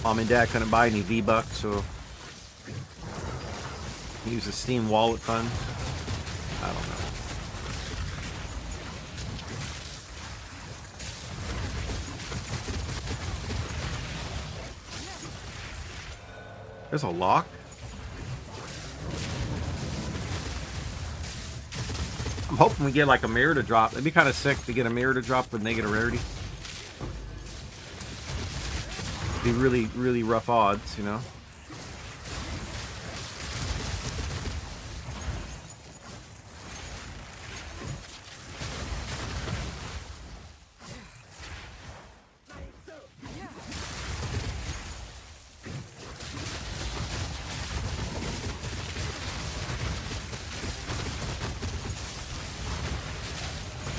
Mom and Dad couldn't buy any V-Bucks, so use the Steam wallet fund. I don't know. There's a lock. I'm hoping we get like a mirror to drop. It'd be kind of sick to get a mirror to drop with negative rarity. Be really, really rough odds, you know.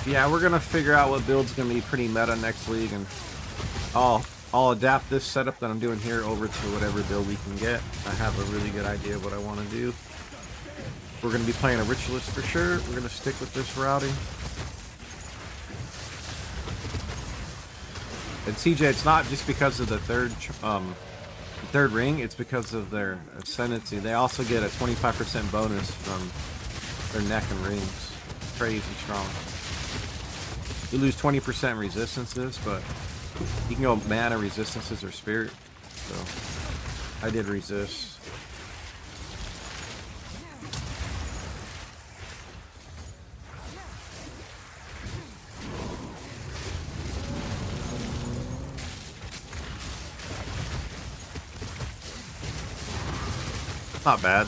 Yeah, we're gonna figure out what build's gonna be pretty meta next league, and I'll adapt this setup that I'm doing here over to whatever build we can get. I have a really good idea of what I want to do. We're going to be playing a Ritualist for sure. We're going to stick with this routing. And CJ, it's not just because of the third ring, it's because of their ascendancy. They also get a 25% bonus from their neck and rings. Crazy strong. You lose 20% resistances, but you can go mana, resistances, or spirit. so I did resist. Not bad.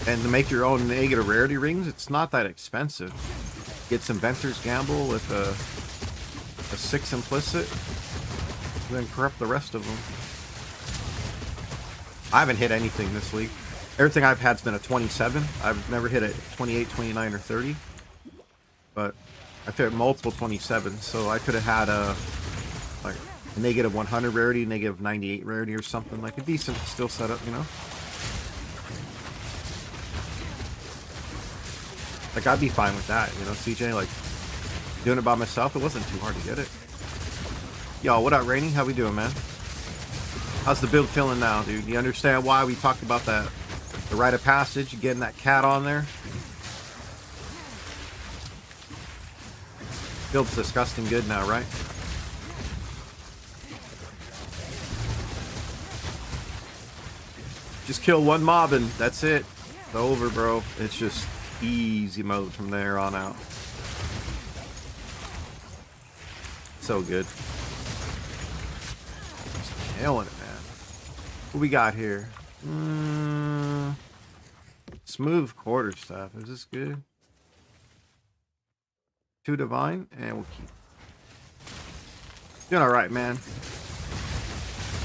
And to make your own negative rarity rings, it's not that expensive. Get some Venter's Gamble with a 6 implicit, and then corrupt the rest of them. I haven't hit anything this week. Everything I've had's been a 27. I've never hit a 28, 29, or 30. But I've hit multiple 27s, so I could have had a like a negative 100 rarity, negative 98 rarity, or something. Like a decent still setup, you know? Like, I'd be fine with that, you know, CJ, like, doing it by myself, it wasn't too hard to get it. Yo, what up, Rainy? How we doing, man? How's the build feeling now, dude? You understand why we talked about that, the rite of passage, getting that cat on there? Build's disgusting good now, right? Just kill one mob and that's it. It's over, bro. It's just easy mode from there on out. So good. Just killing it, man. What we got here? Smooth quarterstaff. Is this good? 2 divine, and we'll keep. Doing alright, man.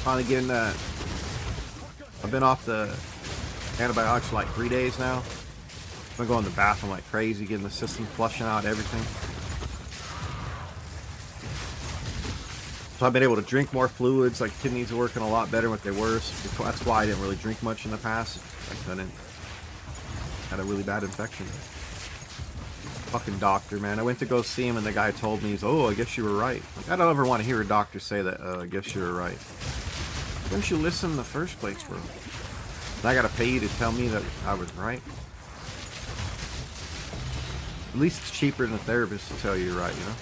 Finally getting that. I've been off the antibiotics for like 3 days now. I'm gonna go in the bathroom like crazy, getting the system flushing out everything. So I've been able to drink more fluids, like kidneys are working a lot better than what they were. That's why I didn't really drink much in the past. I couldn't. Had a really bad infection. Fucking doctor, man. I went to go see him and the guy told me, he's, oh, I guess you were right. Like, I don't ever want to hear a doctor say that, I guess you were right. Why don't you listen in the first place, bro? And I gotta pay you to tell me that I was right. At least it's cheaper than a therapist to tell you you're right, you know?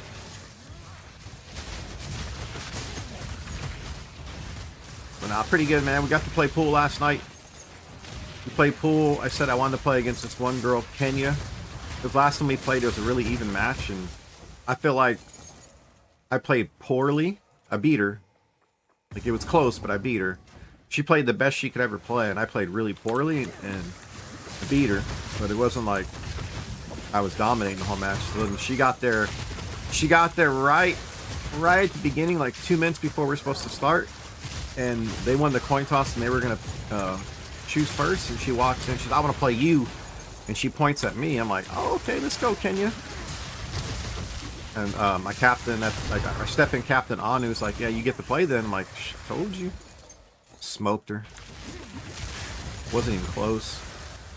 But nah, pretty good, man. We got to play pool last night. We played pool. I said I wanted to play against this one girl, Kenya. Because last time we played, it was a really even match, and I feel like I played poorly. I beat her. Like, it was close, but I beat her. She played the best she could ever play, and I played really poorly, and I beat her. But it wasn't like I was dominating the whole match. So she got there right at the beginning, like 2 minutes before we're supposed to start. And they won the coin toss, and they were going to choose first. And she walks in, she's, I want to play you. And she points at me. I'm like, oh, okay, let's go, Kenya. And my captain, our step-in captain, Anu's like, yeah, you get to play then. I'm like, told you. Smoked her. Wasn't even close.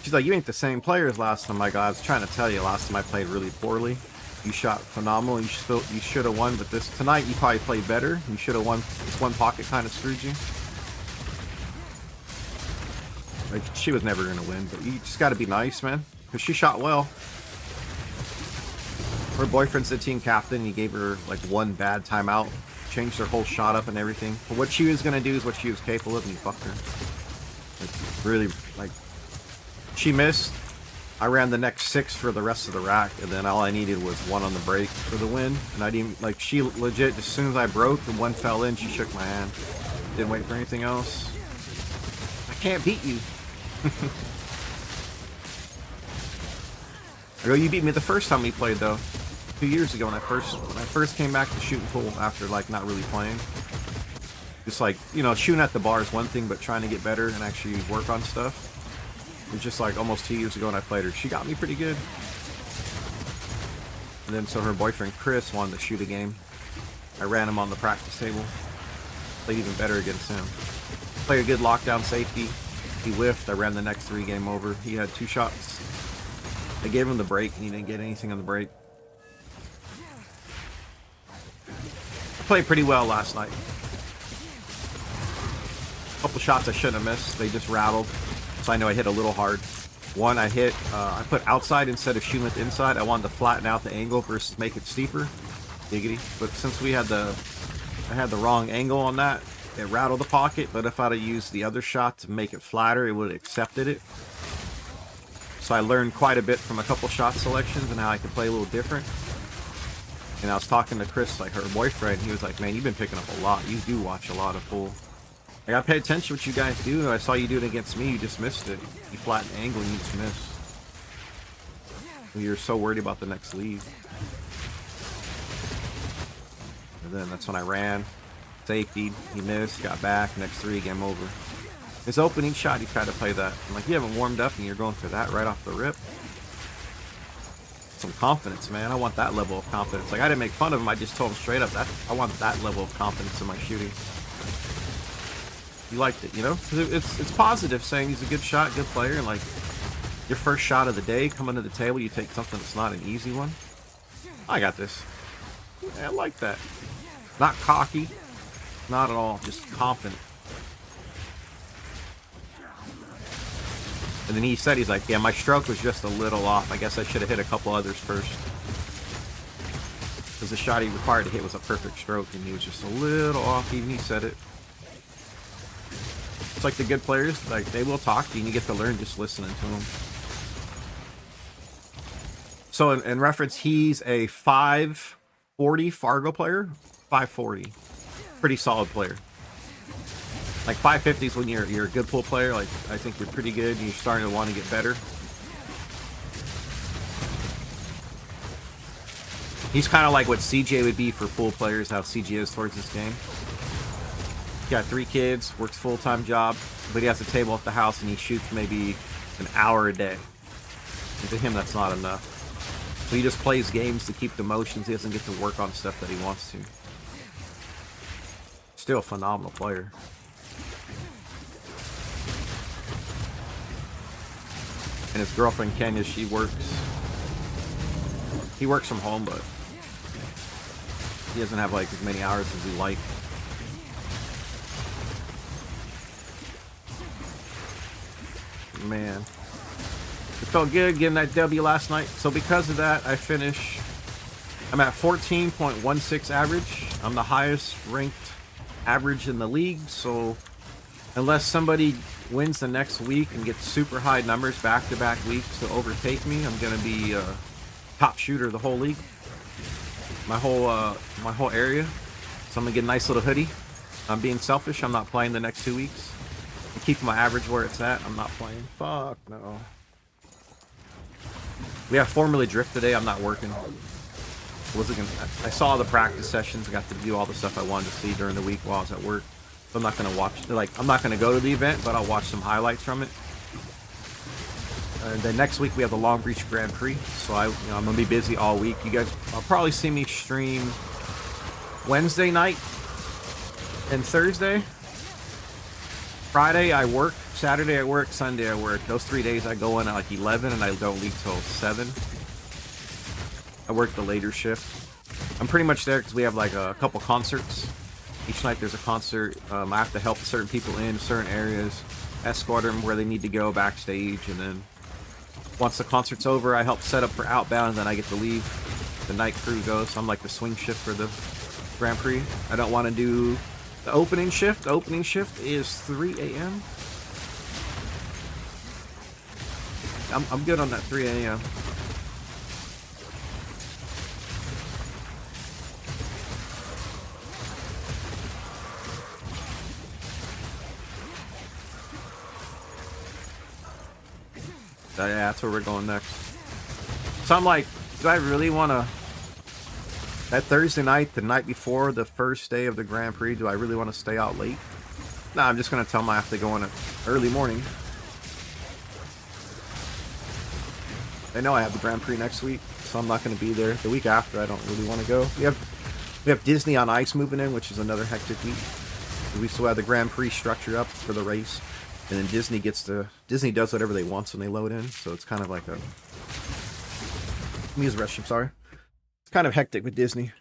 She's like, you ain't the same player as last time. I was trying to tell you, last time I played really poorly. You shot phenomenal. You should have won, but tonight you probably played better. You should have won. This one pocket kind of screwed you. Like, she was never going to win, but you just got to be nice, man. Because she shot well. Her boyfriend's the team captain. He gave her, like, one bad timeout. Changed her whole shot up and everything. But what she was going to do is what she was capable of, and he fucked her. Like, really, like, she missed. I ran the next 6 for the rest of the rack, and then all I needed was 1 on the break for the win. And I didn't, like, she legit, as soon as I broke, the 1 fell in, she shook my hand. Didn't wait for anything else. I can't beat you. I go, you beat me the first time we played, though. 2 years ago when I first came back to shooting pool after, like, not really playing. Just like, you know, shooting at the bar is one thing, but trying to get better and actually work on stuff. It was just like almost 2 years ago when I played her. She got me pretty good. And then so her boyfriend Chris wanted to shoot a game. I ran him on the practice table. Played even better against him. Played a good lockdown safety. He whiffed. I ran the next 3, game over. He had 2 shots. I gave him the break and he didn't get anything on the break. I played pretty well last night. A couple shots I shouldn't have missed. They just rattled. So I know I hit a little hard. One, I put outside instead of shooting with inside. I wanted to flatten out the angle versus make it steeper. Giggity. But since I had the wrong angle on that, it rattled the pocket. But if I'd have used the other shot to make it flatter, it would have accepted it. So I learned quite a bit from a couple shot selections and how I could play a little different. And I was talking to Chris, like her boyfriend, he was like, man, you've been picking up a lot. You do watch a lot of pool. I gotta pay attention to what you guys do. I saw you do it against me, you just missed it. You flattened the angle and you just missed. You're so worried about the next lead. And then that's when I ran. Safety, he missed, got back, next three, game over. His opening shot, he tried to play that. I'm like, you haven't warmed up and you're going for that right off the rip. Some confidence, man. I want that level of confidence. Like, I didn't make fun of him, I just told him straight up that I want that level of confidence in my shooting. You liked it, you know? It's positive saying he's a good shot, good player, and like your first shot of the day coming to the table, you take something that's not an easy one. I got this. Yeah, I like that. Not cocky, not at all, just confident. And then he said, he's like, yeah, my stroke was just a little off. I guess I should have hit a couple others first. Because the shot he required to hit was a perfect stroke, and he was just a little off. Even he said it. It's like the good players, like, they will talk to you, and you get to learn just listening to them. So in reference, he's a 540 Fargo player. 540. Pretty solid player. Like 550s when you're a good pool player. Like, I think you're pretty good and you're starting to want to get better. He's kind of like what CJ would be for pool players, how CJ is towards this game. He's got 3 kids, works full-time job, but he has a table at the house and he shoots maybe an hour a day. And to him, that's not enough. So he just plays games to keep the motions. He doesn't get to work on stuff that he wants to. Still a phenomenal player. And his girlfriend Kenya, he works from home, but he doesn't have like as many hours as he like. Man, it felt good getting that W last night. So because of that, I'm at 14.16 average. I'm the highest ranked average in the league, so unless somebody wins the next week and gets super high numbers back-to-back weeks to overtake me, I'm gonna be top shooter of the whole league, my whole area. So I'm gonna get a nice little hoodie. I'm being selfish. I'm not playing the next 2 weeks. I'm keeping my average where it's at. I'm not playing. Fuck no. We have Formula Drift today. I'm not working. I saw the practice sessions. I got to do all the stuff I wanted to see during the week while I was at work. So I'm not gonna watch. Like, I'm not gonna go to the event, but I'll watch some highlights from it. And then next week we have the Long Beach Grand Prix. So I'm gonna be busy all week. You guys, I'll probably see me stream Wednesday night and Thursday. Friday I work. Saturday I work. Sunday I work. Those 3 days I go in at like 11 and I don't leave till 7. I work the later shift. I'm pretty much there because we have like a couple concerts. Each night there's a concert. I have to help certain people in certain areas, escort them where they need to go backstage, and then once the concert's over, I help set up for outbound, and then I get to leave. The night crew goes. So I'm like the swing shift for the Grand Prix. I don't want to do the opening shift. The opening shift is 3 a.m. I'm good on that 3 a.m. Yeah, that's where we're going next. So I'm like, do I really want to... That Thursday night, the night before the first day of the Grand Prix, do I really want to stay out late? Nah, I'm just going to tell them I have to go in at early morning. They know I have the Grand Prix next week, so I'm not going to be there. The week after, I don't really want to go. We have Disney on Ice moving in, which is another hectic week. We still have the Grand Prix structure up for the race. And then Disney does whatever they want when they load in, so it's kind of like a... Let me use the restroom, sorry. It's kind of hectic with Disney.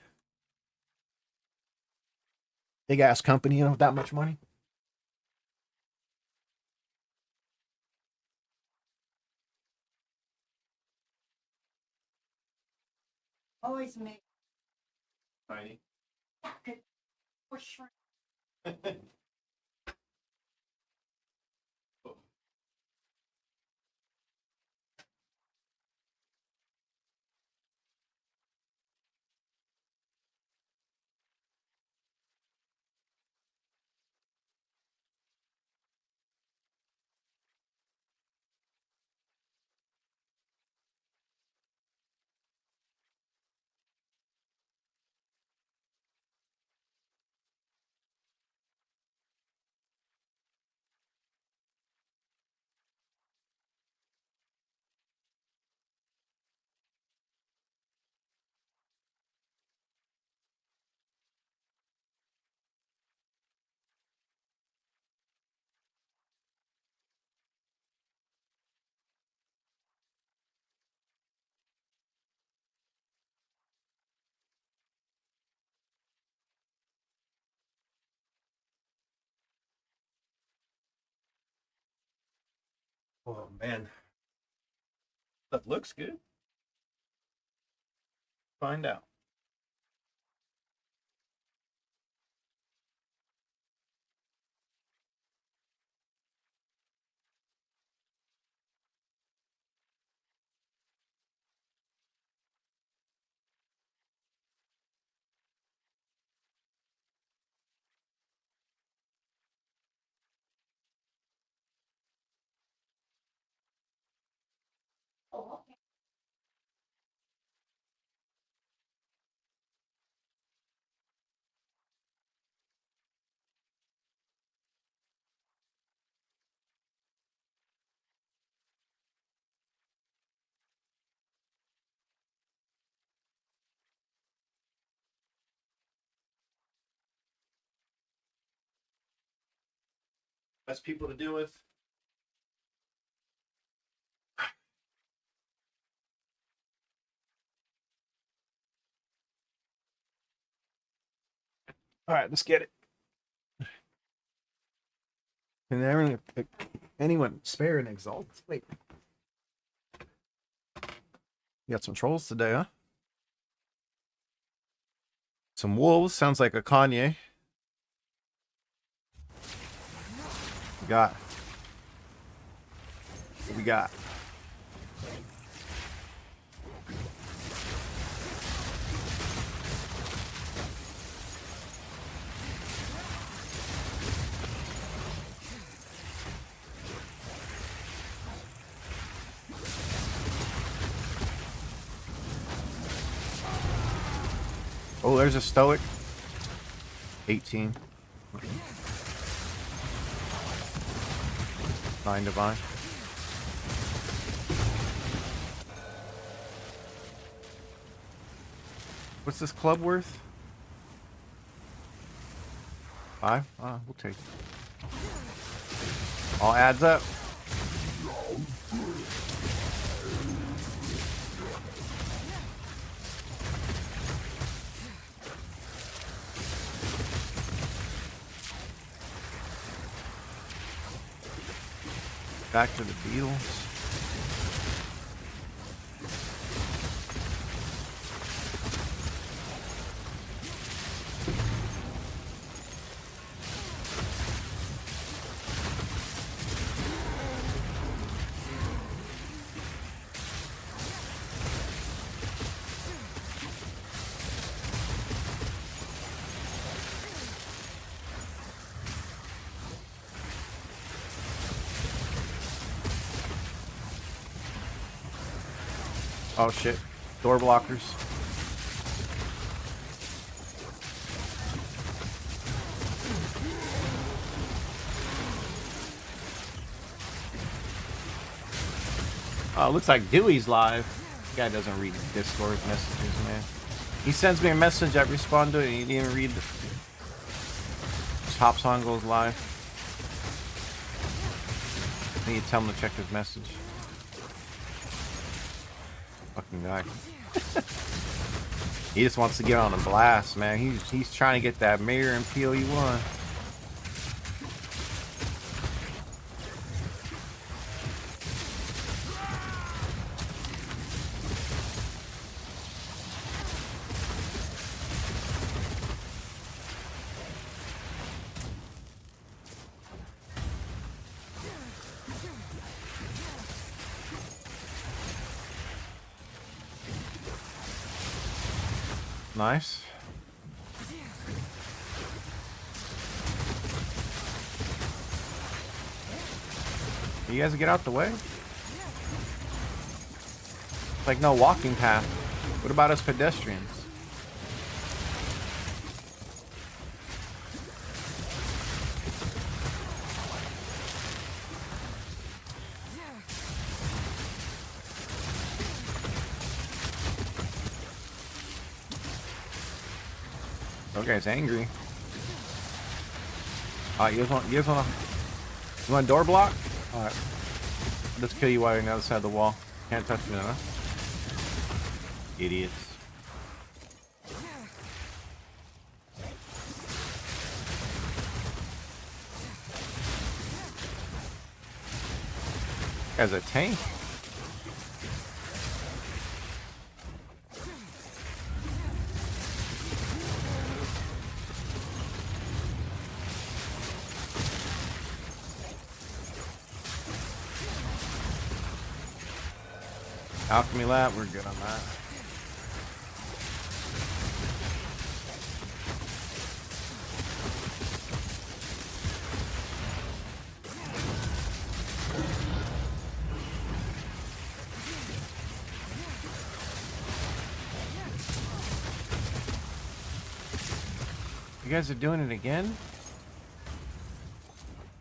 Big ass company, with that much money. Always make Tiny. push. Oh man, that looks good. Find out. Best people to deal with. All right, let's get it. Can anyone spare an exalt? Wait. You got some trolls today, huh? Some wolves. Sounds like a Kanye. We got. What we got? Oh, there's a stoic. 18. 9 divine. What's this club worth? 5? We'll take it. All adds up. Back to the Beatles. Oh shit. Door blockers. Oh, looks like Dewey's live. This guy doesn't read Discord messages, man. He sends me a message, I respond to it, and he didn't even read it. Just hops on, goes live. Then you tell him to check his message. Fucking guy. He just wants to get on a blast, man. He's trying to get that mirror and POE1. Nice. You guys get out the way? It's like no walking path. What about us pedestrians? Okay, angry. Alright, you guys want a door block? Alright. I'll just kill you while you're on the other side of the wall. Can't touch me, huh? Idiots. As a tank. Alchemy lab, we're good on that. You guys are doing it again?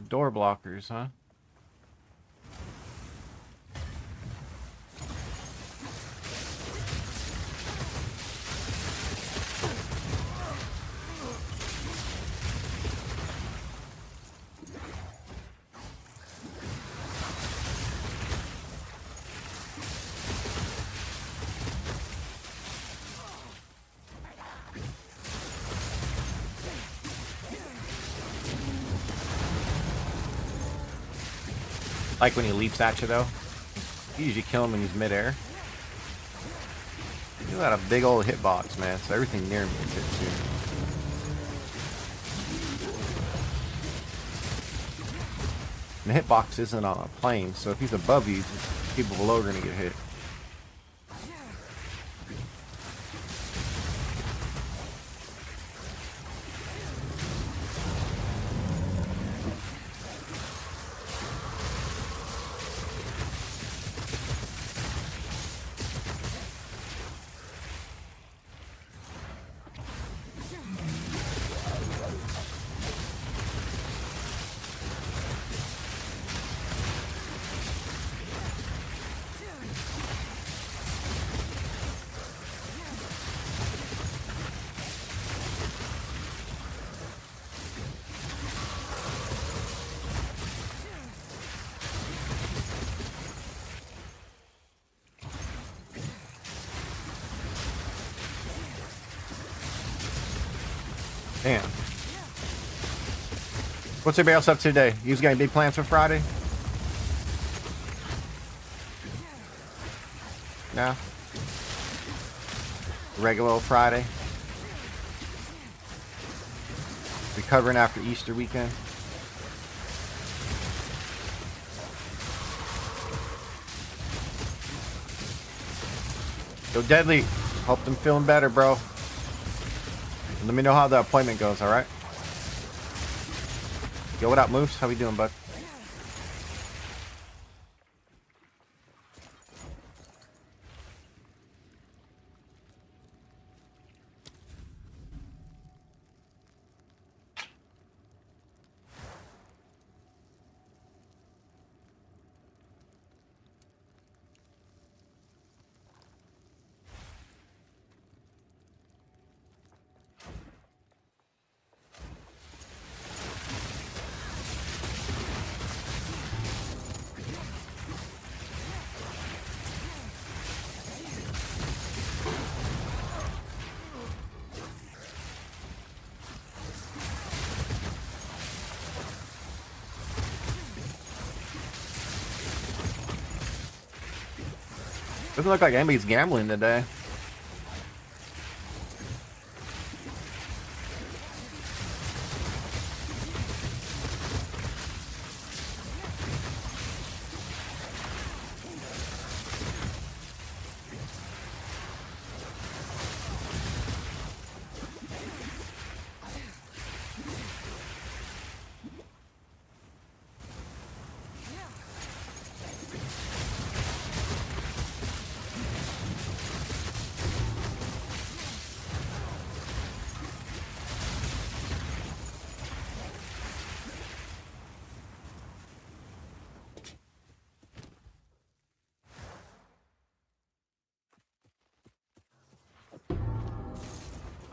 Door blockers, huh? Like when he leaps at you, though. You usually kill him when he's midair. You got a big old hitbox, man, so everything near me is hit too. And the hitbox isn't on a plane, so if he's above you, people below are going to get hit. Damn. What's everybody else up to today? You guys got any big plans for Friday? No? Regular old Friday? Recovering after Easter weekend? Yo, Deadly. Hope I'm feeling better, bro. Let me know how the appointment goes, alright? Yo, what up, Moose? How we doing, bud? Doesn't look like anybody's gambling today.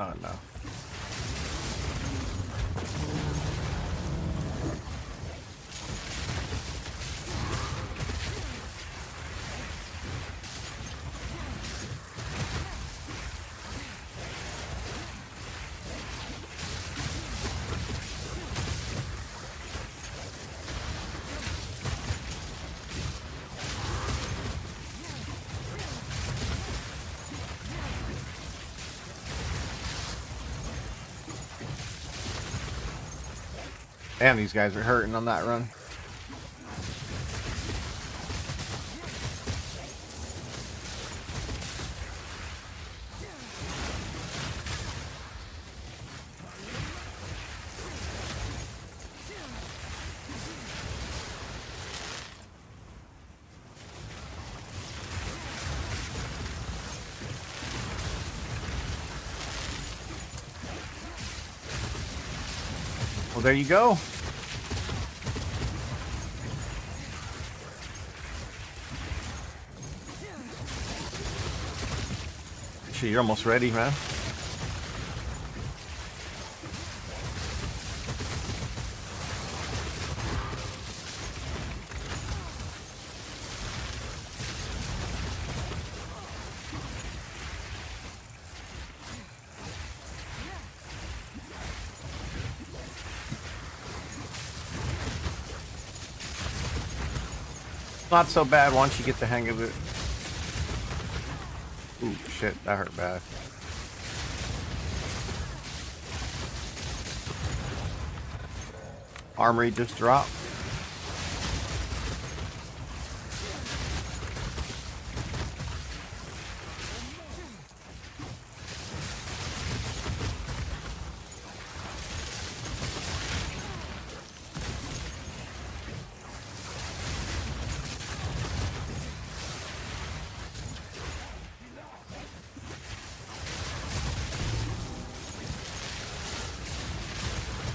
Oh no. Damn, these guys are hurting on that run. Well, there you go. Shit, you're almost ready, man. Not so bad once you get the hang of it. Ooh, shit, that hurt bad. Armory just dropped.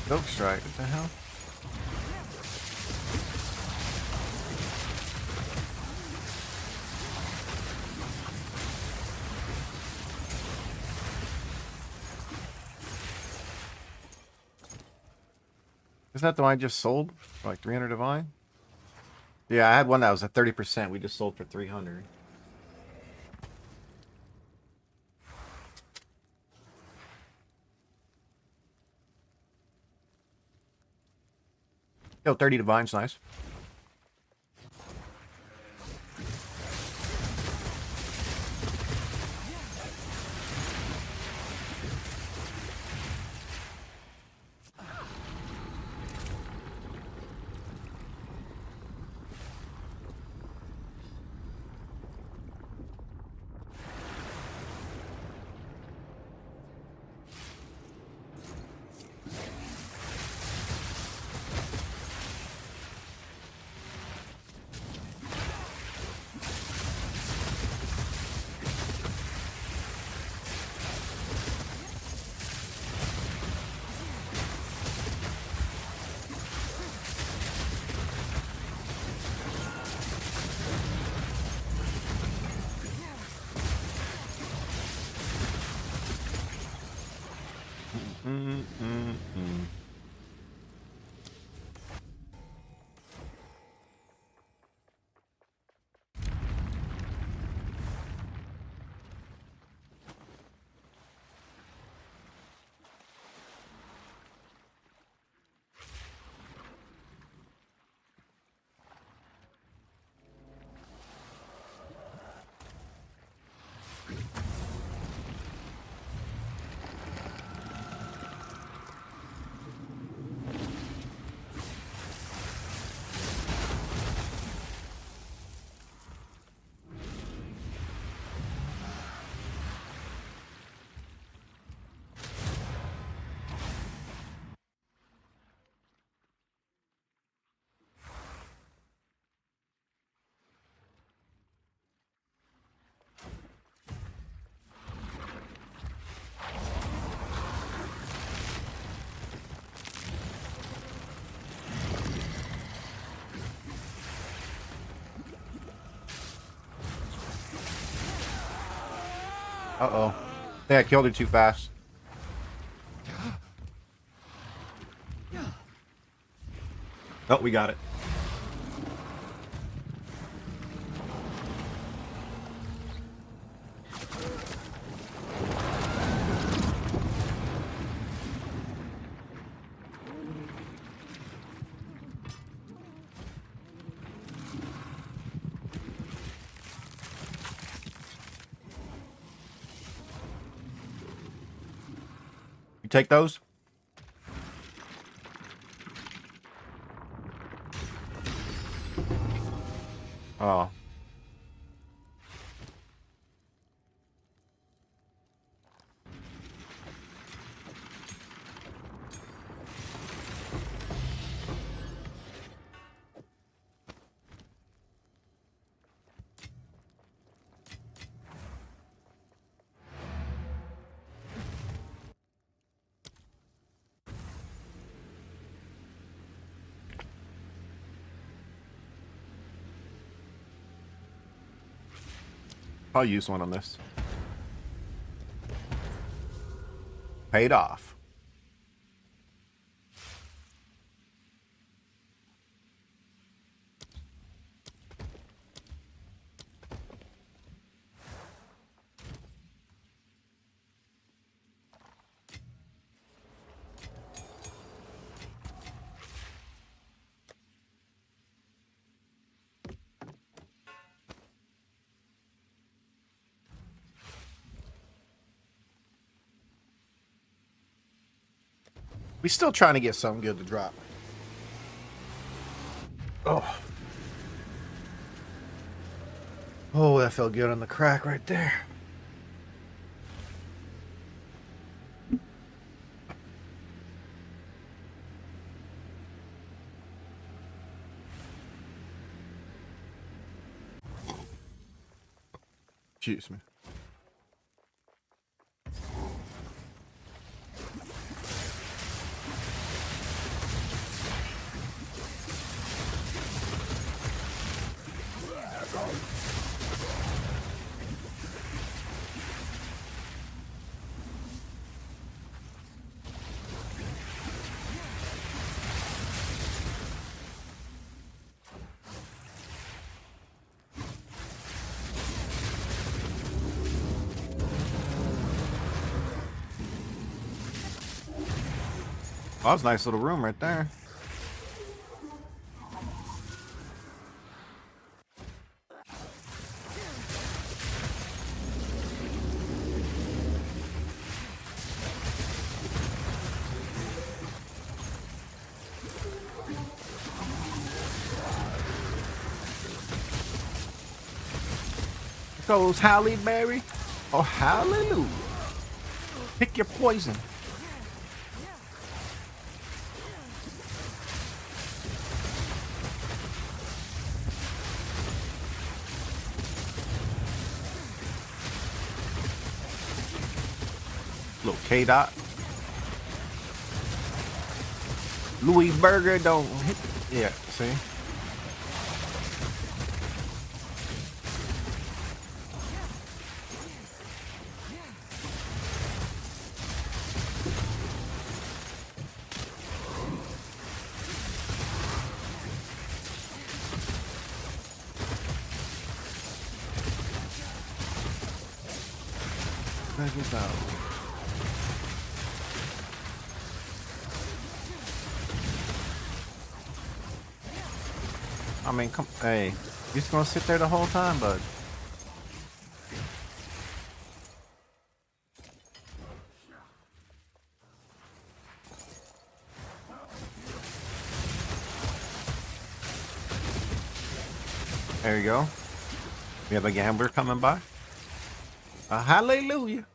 Silk strike, what the hell? Isn't that the one I just sold for like 300 divine? Yeah, I had one that was at 30%. We just sold for 300. Yo, 30 divine's nice. Uh-oh. I think I killed her too fast. Oh, we got it. You take those? Oh. I'll use one on this. Paid off. We still trying to get something good to drop. Oh. Oh, that felt good on the crack right there. Excuse me. Oh, that was a nice little room right there. Goes Halle Berry. Oh, hallelujah. Pick your poison. Little K-Dot. Louis Burger don't hit. Yeah, see? Check this out. I mean, come, hey, you just gonna sit there the whole time, bud? There you go. We have a gambler coming by. Hallelujah.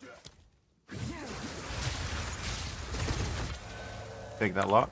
Take that lock.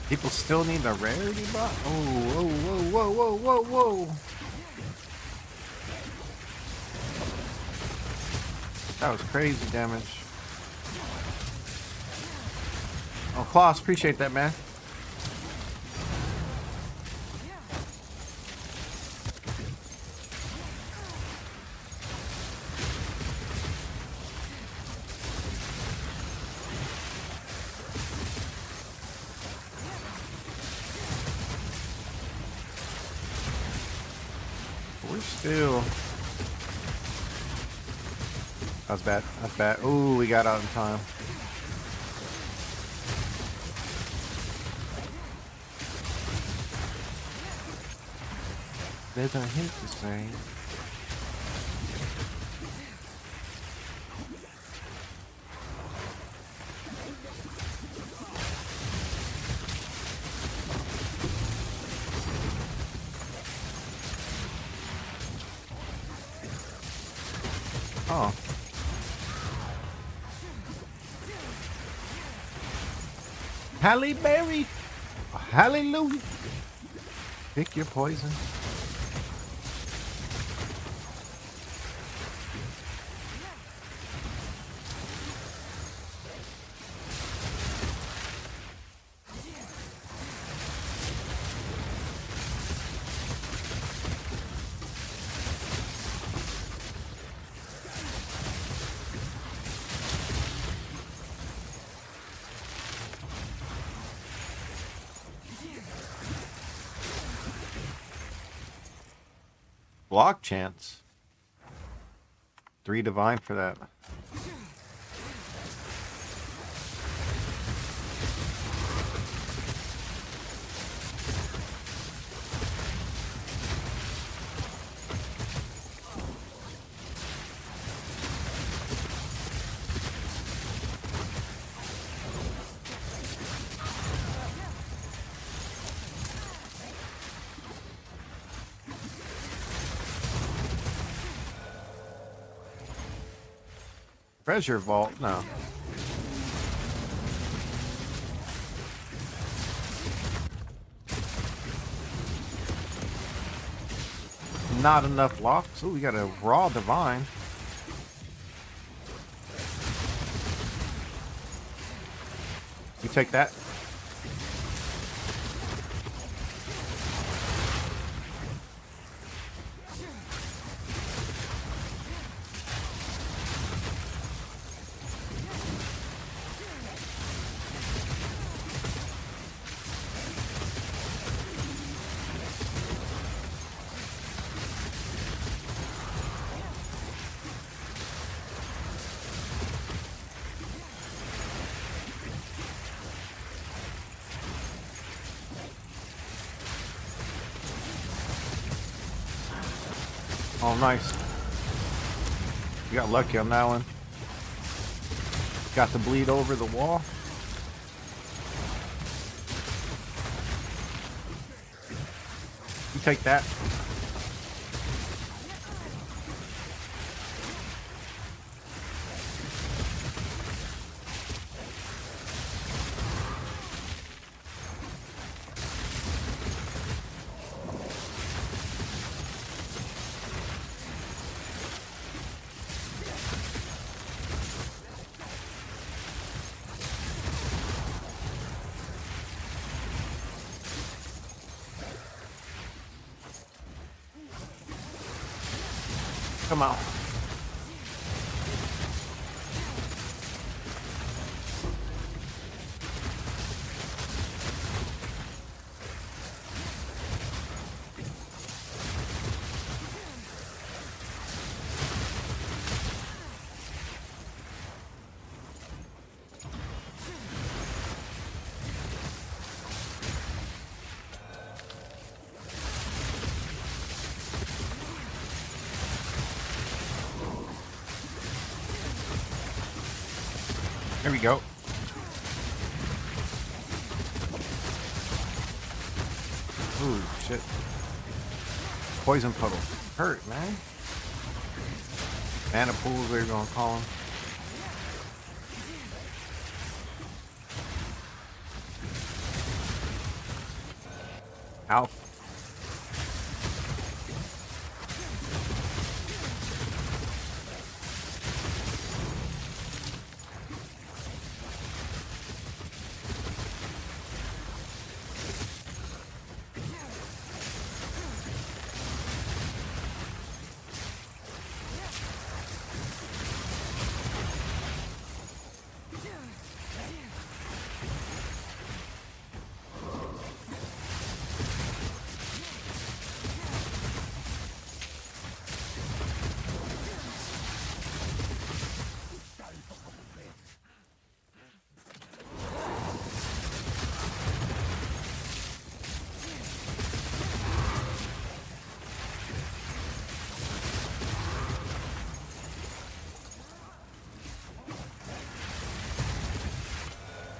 People still need a rarity bot? Oh, whoa, whoa, whoa, whoa, whoa, whoa. That was crazy damage. Oh, Klaus, appreciate that, man. We're still... That's bad. That's bad. Ooh, we got out in time. They don't hit the same. Oh. Halle Berry. Hallelujah. Pick your poison. Block chance. 3 divine for that. Treasure vault? No. Not enough locks. Oh, we got a raw divine. You take that. Oh, nice. You got lucky on that one. Got the bleed over the wall. You take that. Come on. There we go. Ooh, shit. Poison puddle. Hurt, man. Mana pools, we're gonna call them. Ow.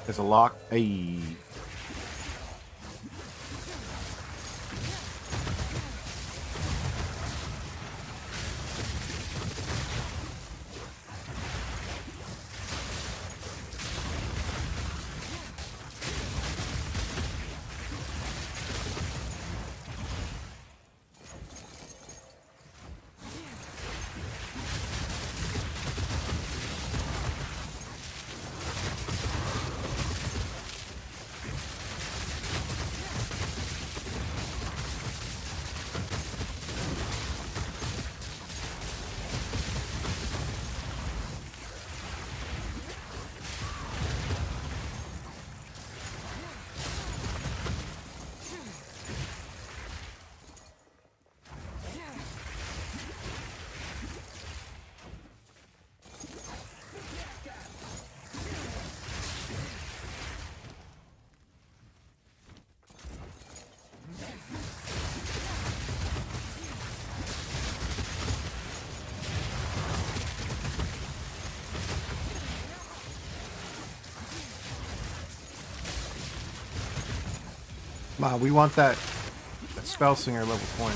There's a lock. Hey. Come we want that spell singer level 20.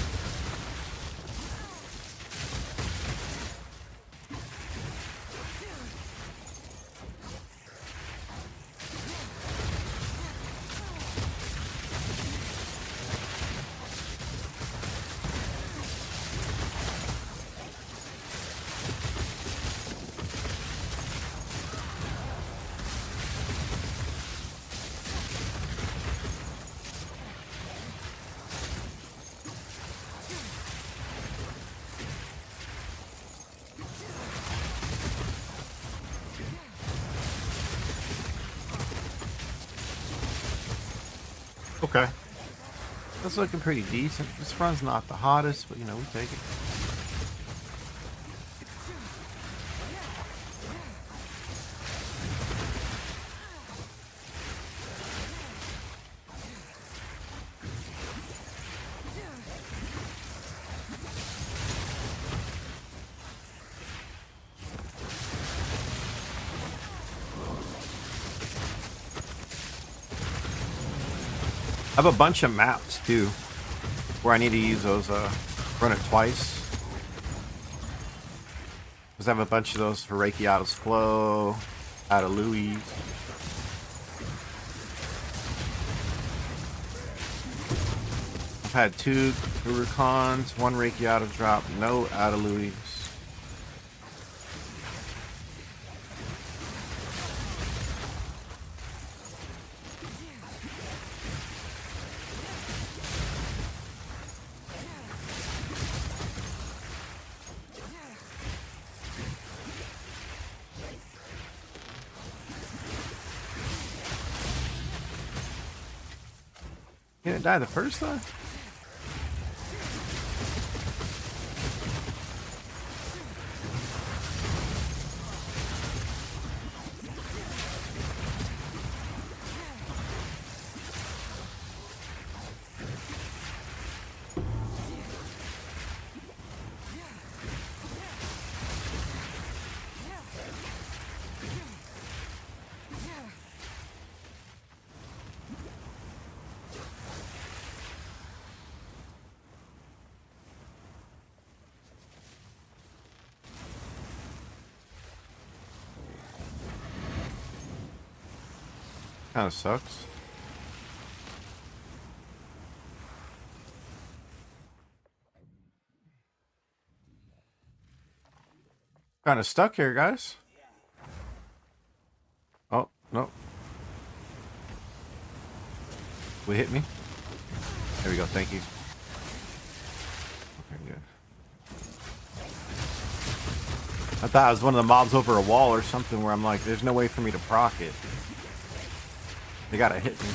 Okay. That's looking pretty decent. This run's not the hottest, but you know, we take it. I have a bunch of maps too, where I need to use those, run it twice. Because I have a bunch of those for Reiki Flow, out of Louis. I've had 2 Huracans, 1 Reiki drop, no out of Louis. He didn't die the first time? Kind of sucks. Kind of stuck here, guys. Oh, no. Will hit me? There we go, thank you. Okay, good. I thought it was one of the mobs over a wall or something where I'm like, there's no way for me to proc it. They gotta hit me.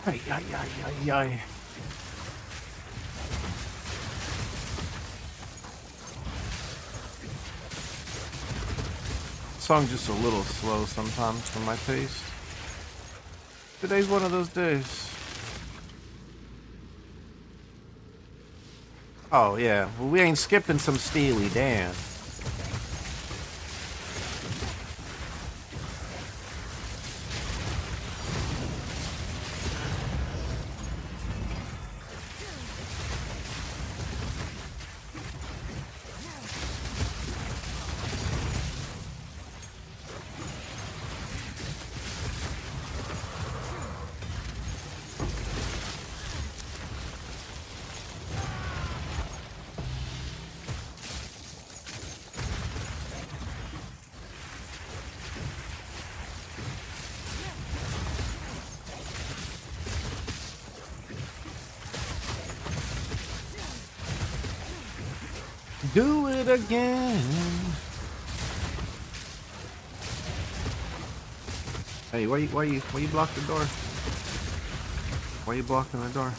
Ay, ay, ay, ay, ay. Song's just a little slow sometimes for my taste. Today's one of those days. Oh yeah, well we ain't skipping some Steely Dan. Do it again. Hey, why you block the door? Why you blocking the door?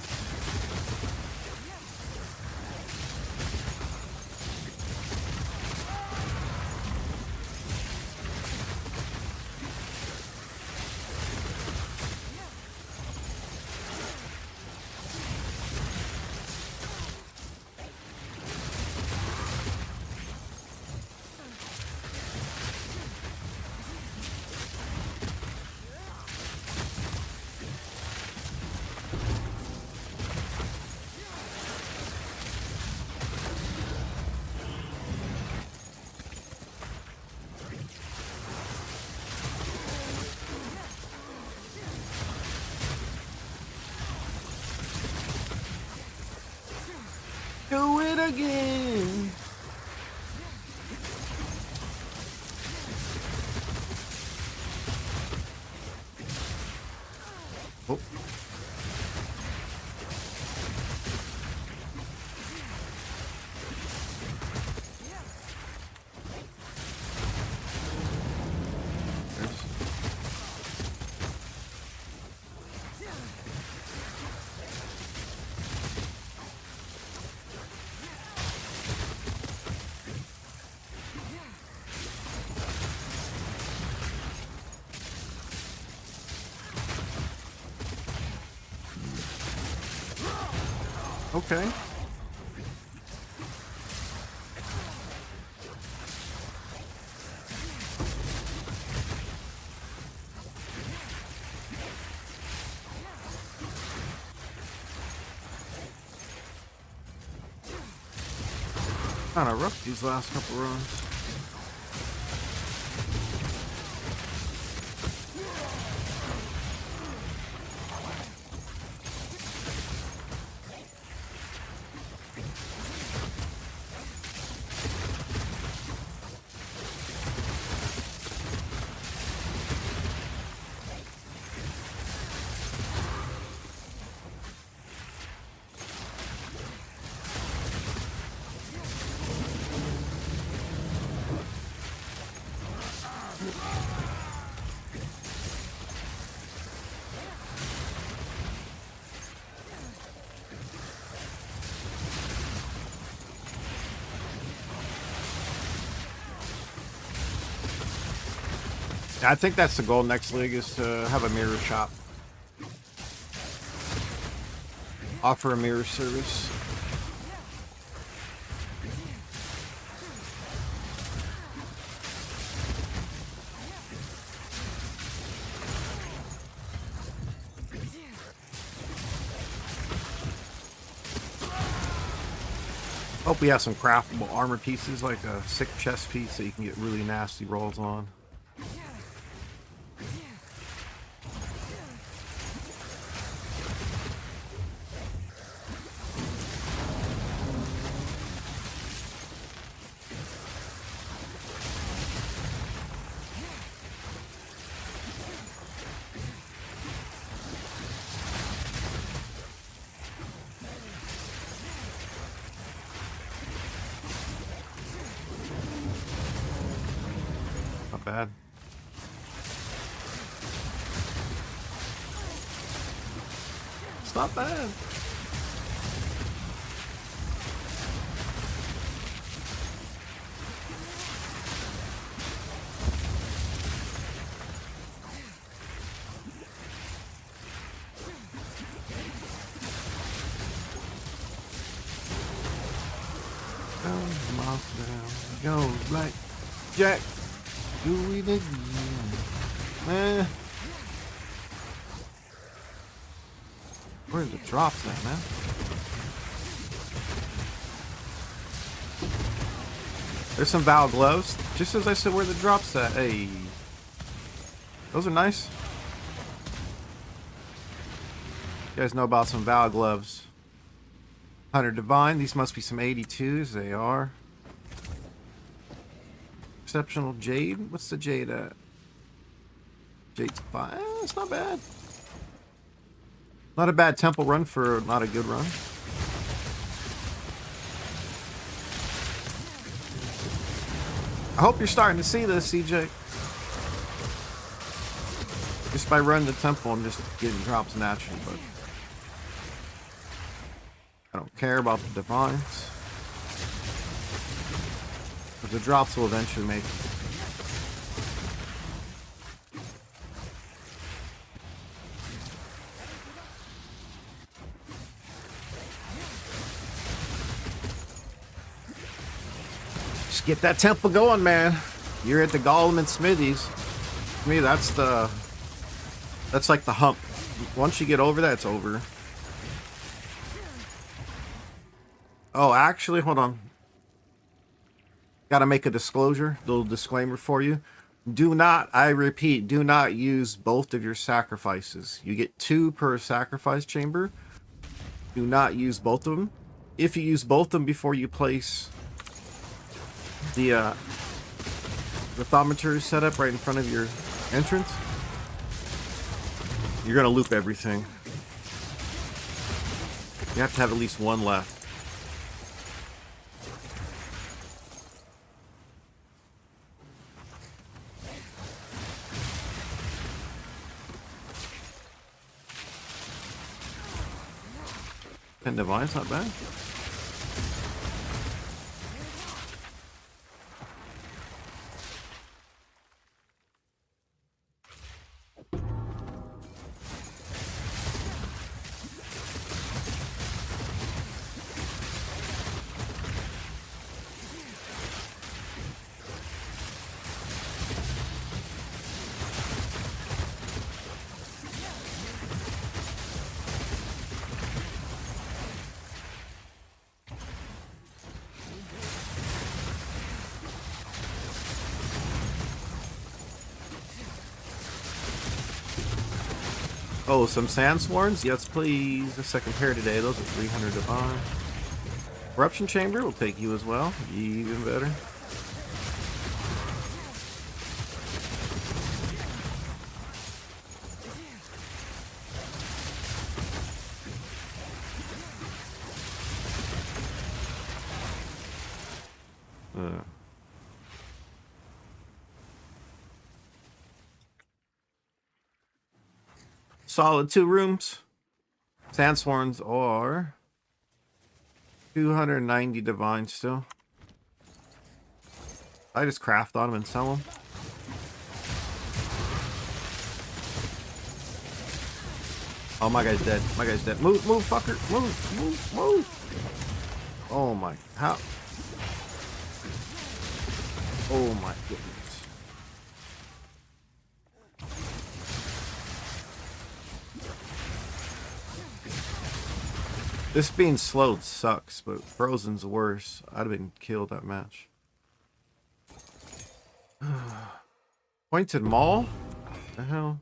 Do it again. Oh. Okay. Kind of rough these last couple runs. I think that's the goal next league, is to have a mirror shop. Offer a mirror service. Hope we have some craftable armor pieces, like a sick chest piece that you can get really nasty rolls on. Not bad. not bad. Go, Black Jack. Do it again. Where's the drops at, man? There's some Val gloves. Just as I said, where the drops at. Hey. Those are nice. You guys know about some Val gloves. 100 Divine. These must be some 82s. They are. Exceptional Jade. What's the Jade at? Jade's 5. It's not bad. Not a bad temple run for not a good run. I hope you're starting to see this, CJ. Just by running the temple, I'm just getting drops naturally, but I don't care about the divines. But the drops will eventually make it. Just get that temple going, man. You're at the Golem and Smithies. To me, that's like the hump. Once you get over that, it's over. Oh, actually, hold on. Gotta make a disclosure, little disclaimer for you. Do not, I repeat, do not use both of your sacrifices. You get 2 per sacrifice chamber. Do not use both of them. If you use both of them before you place the thaumaturge setup right in front of your entrance, you're gonna loop everything. You have to have at least 1 left. And Divine's not bad. Oh, some Sandsworns? Yes, please. The second pair today. Those are 300 Divine. Corruption Chamber will take you as well. Even better. Solid 2 rooms. Sandsworns are 290 Divine still. I just craft on them and sell them. Oh, my guy's dead. My guy's dead. Move, move, fucker. Move, move, move. Oh my, how? Oh my goodness. This being slowed sucks, but Frozen's worse. I'd have been killed that match. Pointed Maul? What the hell?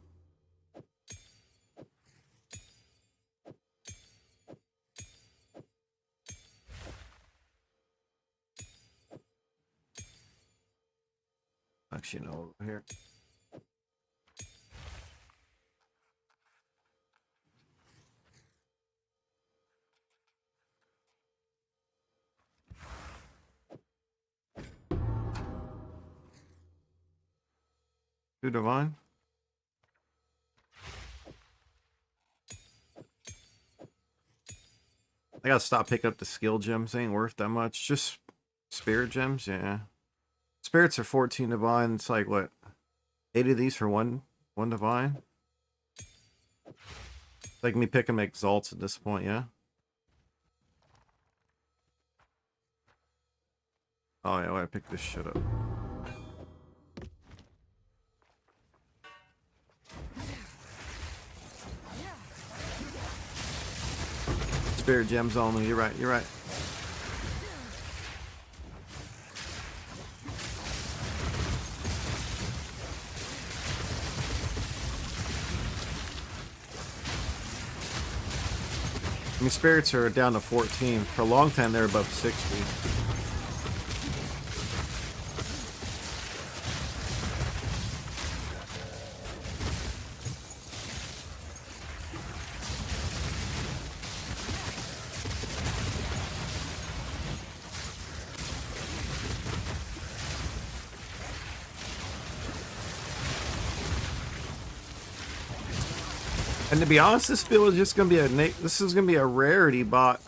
Actually, no, over here. Two Divine. I gotta stop picking up the skill gems. They ain't worth that much. Just spirit gems, yeah. Spirits are 14 divine. It's like what? 8 of these for one divine? It's like me picking exalts at this point, yeah? Oh yeah, I pick this shit up. Spirit gems only, you're right, you're right. I mean, spirits are down to 14. For a long time, they're above 60. And to be honest, this build is just gonna be this is gonna be a rarity bot.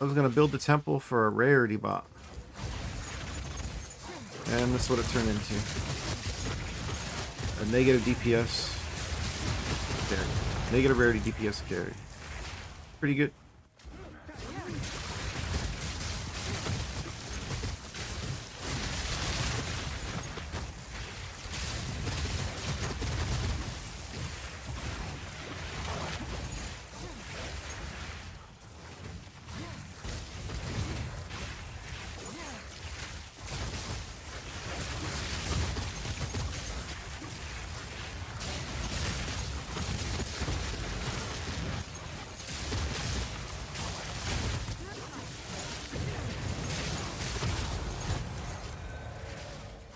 I was gonna build the temple for a rarity bot, and that's what it turned into. A negative DPS carry, negative rarity DPS carry. Pretty good.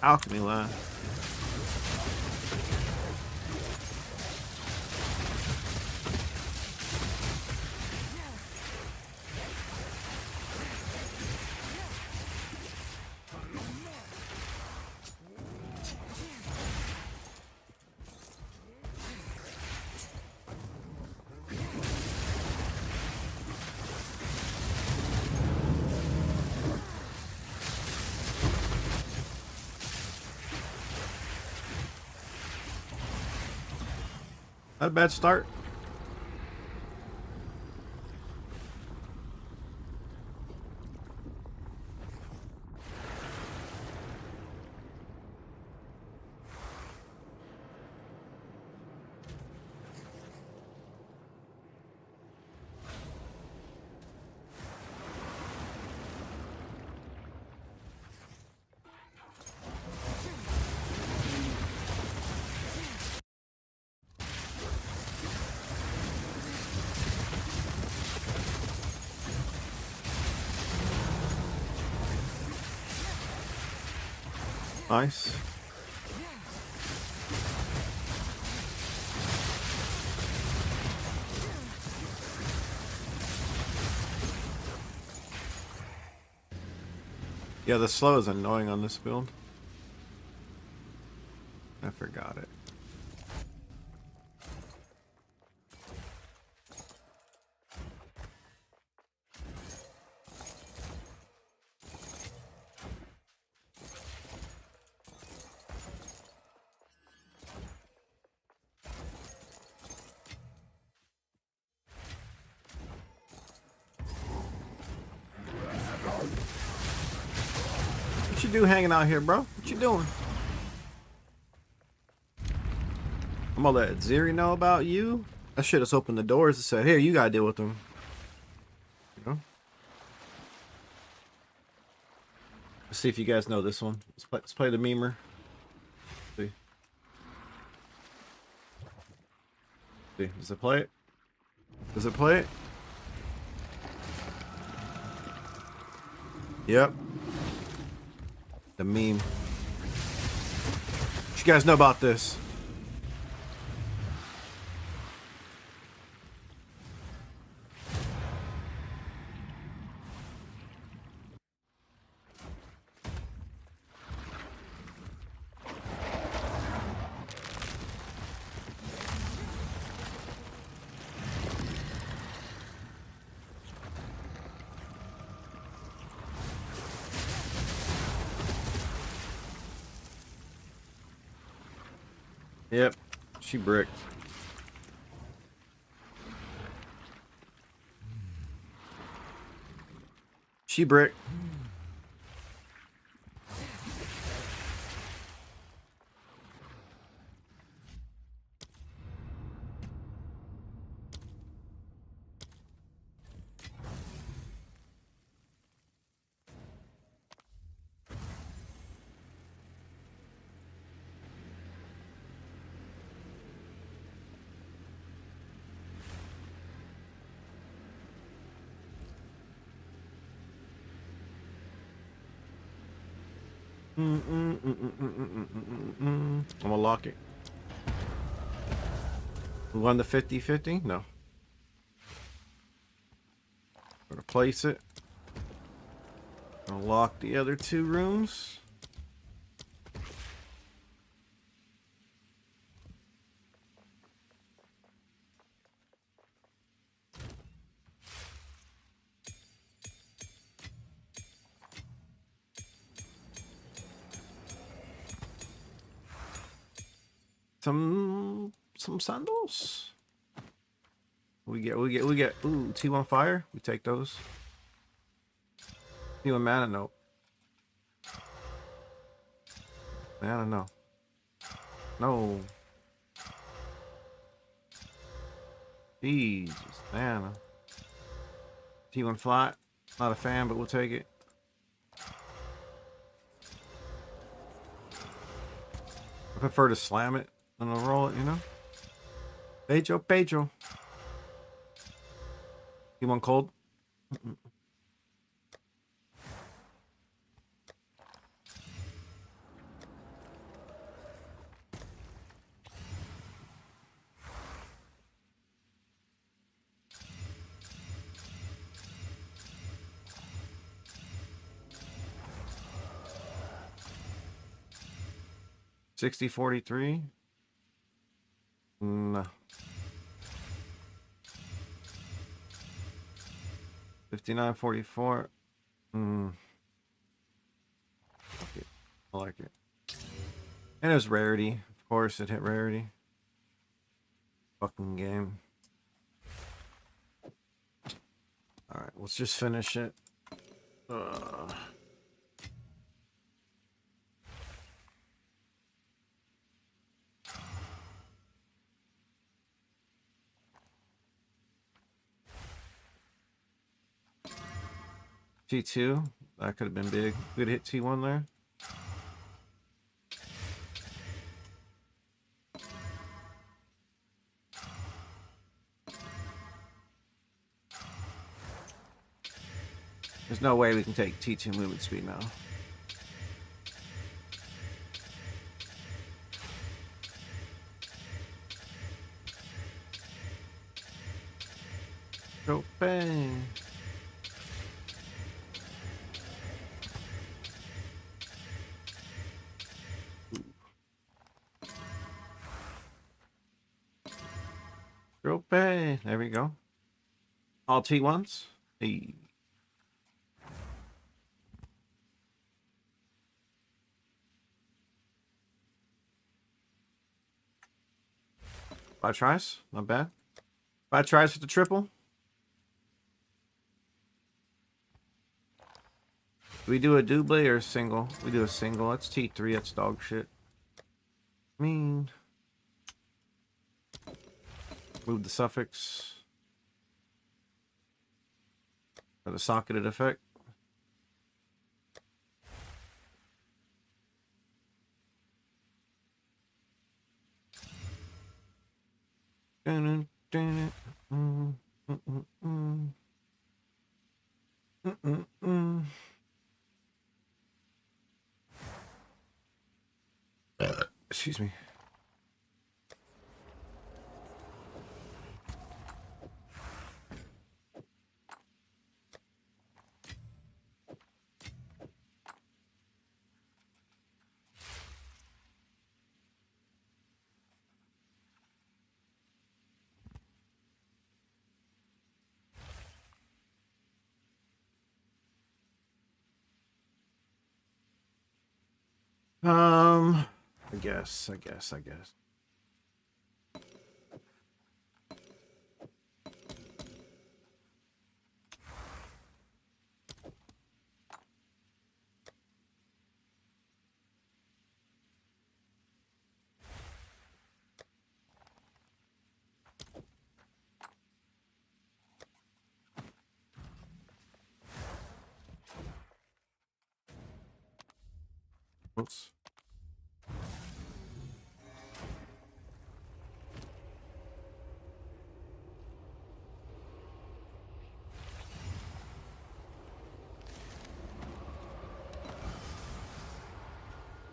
Alchemy line. Not a bad start. Nice. Yeah, the slow is annoying on this build. I forgot it. What you do hanging out here, bro? What you doing? I'm gonna let Ziri know about you. I should have opened the doors and said, "Here, you gotta deal with them." You know. Let's see if you guys know this one. Let's play the memer. See. See, does it play it? Does it play it? Yep. The meme. What you guys know about this? Yep, she bricked. She bricked. I'm gonna lock it. We won the 50-50? No. Gonna place it. Gonna lock the other two rooms. Some sandals. We get ooh, T1 fire. We take those. T1 mana, no. Mana, no. No. Jesus, mana. T1 flat. Not a fan, but we'll take it. I prefer to slam it than to roll it, you know? Pedro. T1 cold. 60-43. No. 59-44. I like it. And it was rarity. Of course, it hit rarity. Fucking game. Alright, let's just finish it. T2. That could have been big. Good hit T1 there. There's no way we can take T2 movement speed now. Go bang. Go bang. There we go. All T1s. Hey. Five tries, not bad. 5 tries for the triple. We do a double or a single? We do a single. That's T3. That's dog shit. Move the suffix. For the socketed effect. Excuse me. I guess. Oops.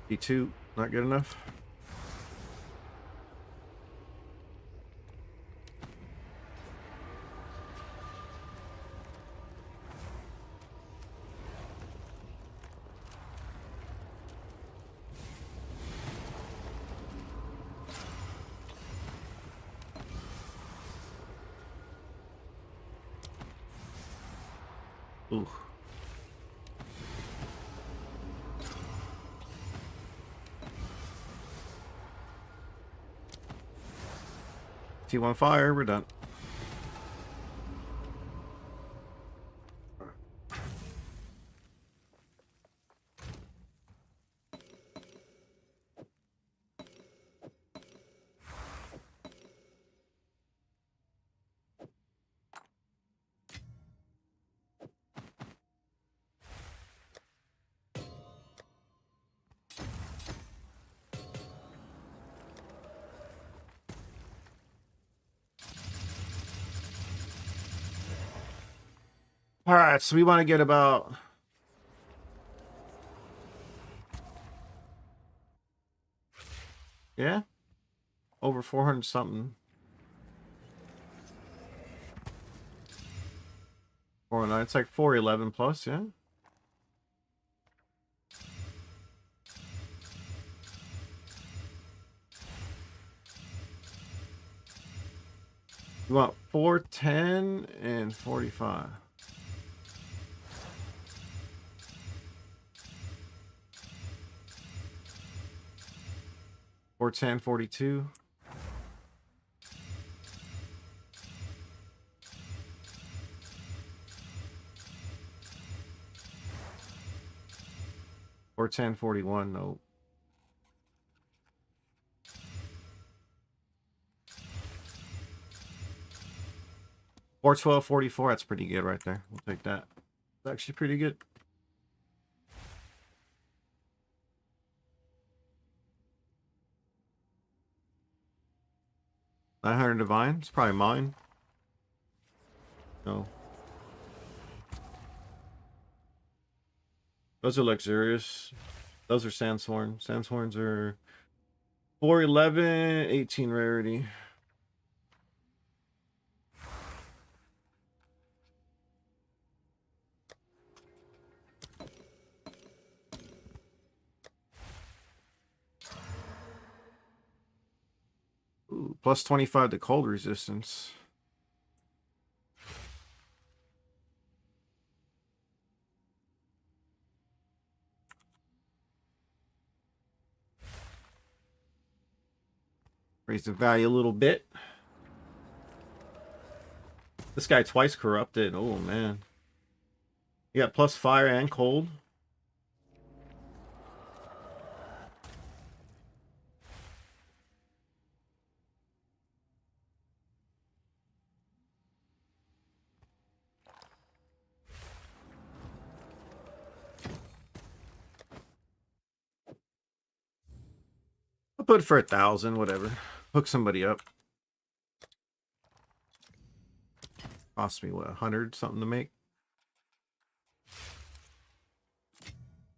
D2, not good enough. Ooh. T1 fire, we're done. All right, so we want to get about over 400 something. 409. It's like 411 plus, yeah. You want 410 and 45. 410, 42. Or 1041, no. 412, 44, that's pretty good right there. We'll take that. It's actually pretty good. $900 divine. It's probably mine. No. Those are luxurious. Those are Sandshorn. Sandshorns are 411, 18 rarity. Ooh, plus 25 to cold resistance. Raise the value a little bit. This guy twice corrupted. Oh, man. You got plus fire and cold. I'll put it for 1,000, whatever. Hook somebody up. Cost me, what, 100 something to make?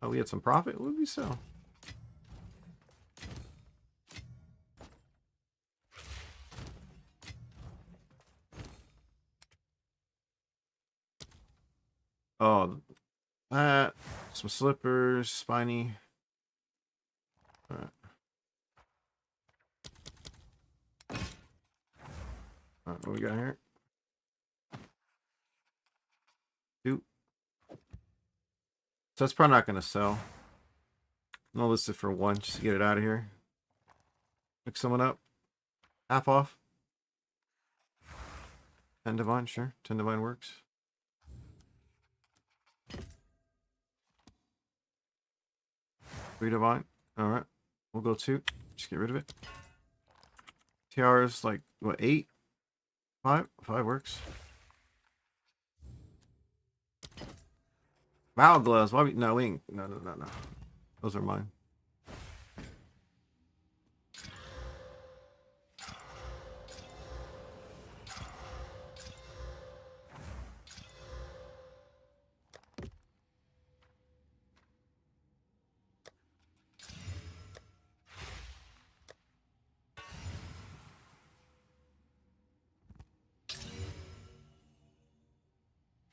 Oh, we had some profit? What did we sell? Oh, that. Some slippers, spiny. All right. All right, what we got here? 2. So that's probably not going to sell. I'm going to list it for 1 just to get it out of here. Pick someone up. Half off. 10 divine, sure. 10 divine works. Three divine. Alright. We'll go 2. Just get rid of it. Tiara's like, what, 8? 5? 5 works. Valor gloves. Why we no. Those are mine.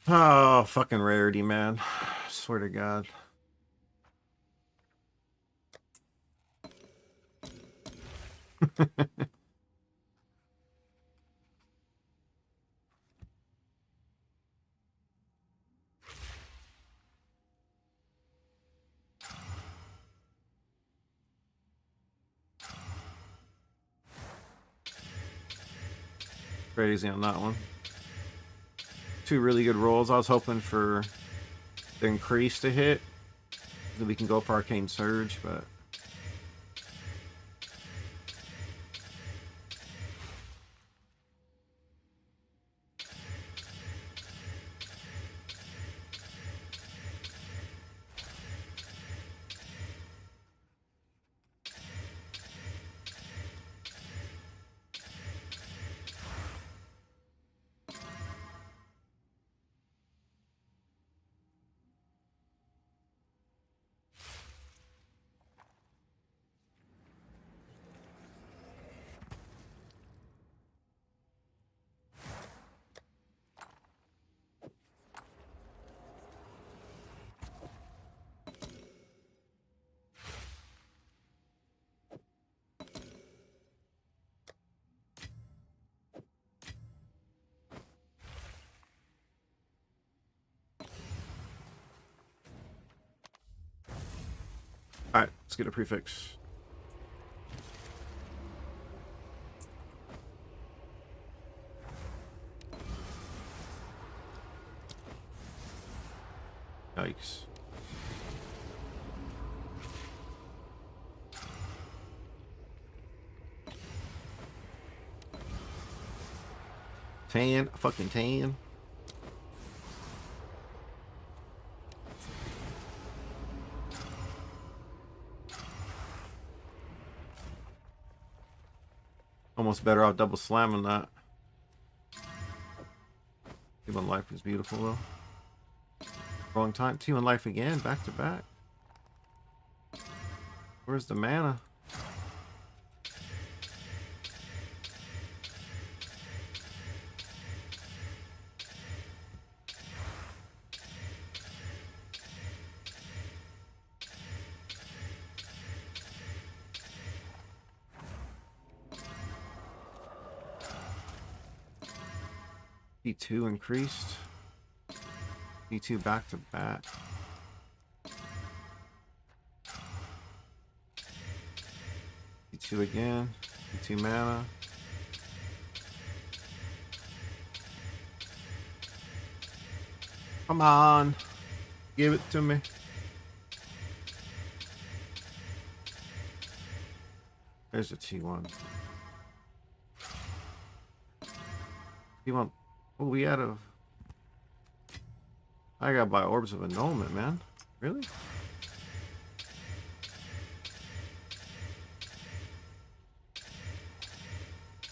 Oh, fucking rarity, man. Swear to God. Crazy on that one. Two really good rolls. I was hoping for the increase to hit, so we can go for Arcane Surge, but all right, let's get a prefix. Yikes. Tan, fucking tan. Almost better off double slamming that. Human Life is beautiful though. Wrong time. Human Life again, back to back. Where's the mana? D2 increased. D2 back to back. D2 again. D2 mana. Come on. Give it to me. There's a T1. T1. Oh, we out of... I gotta buy Orbs of Annulment, man. Really?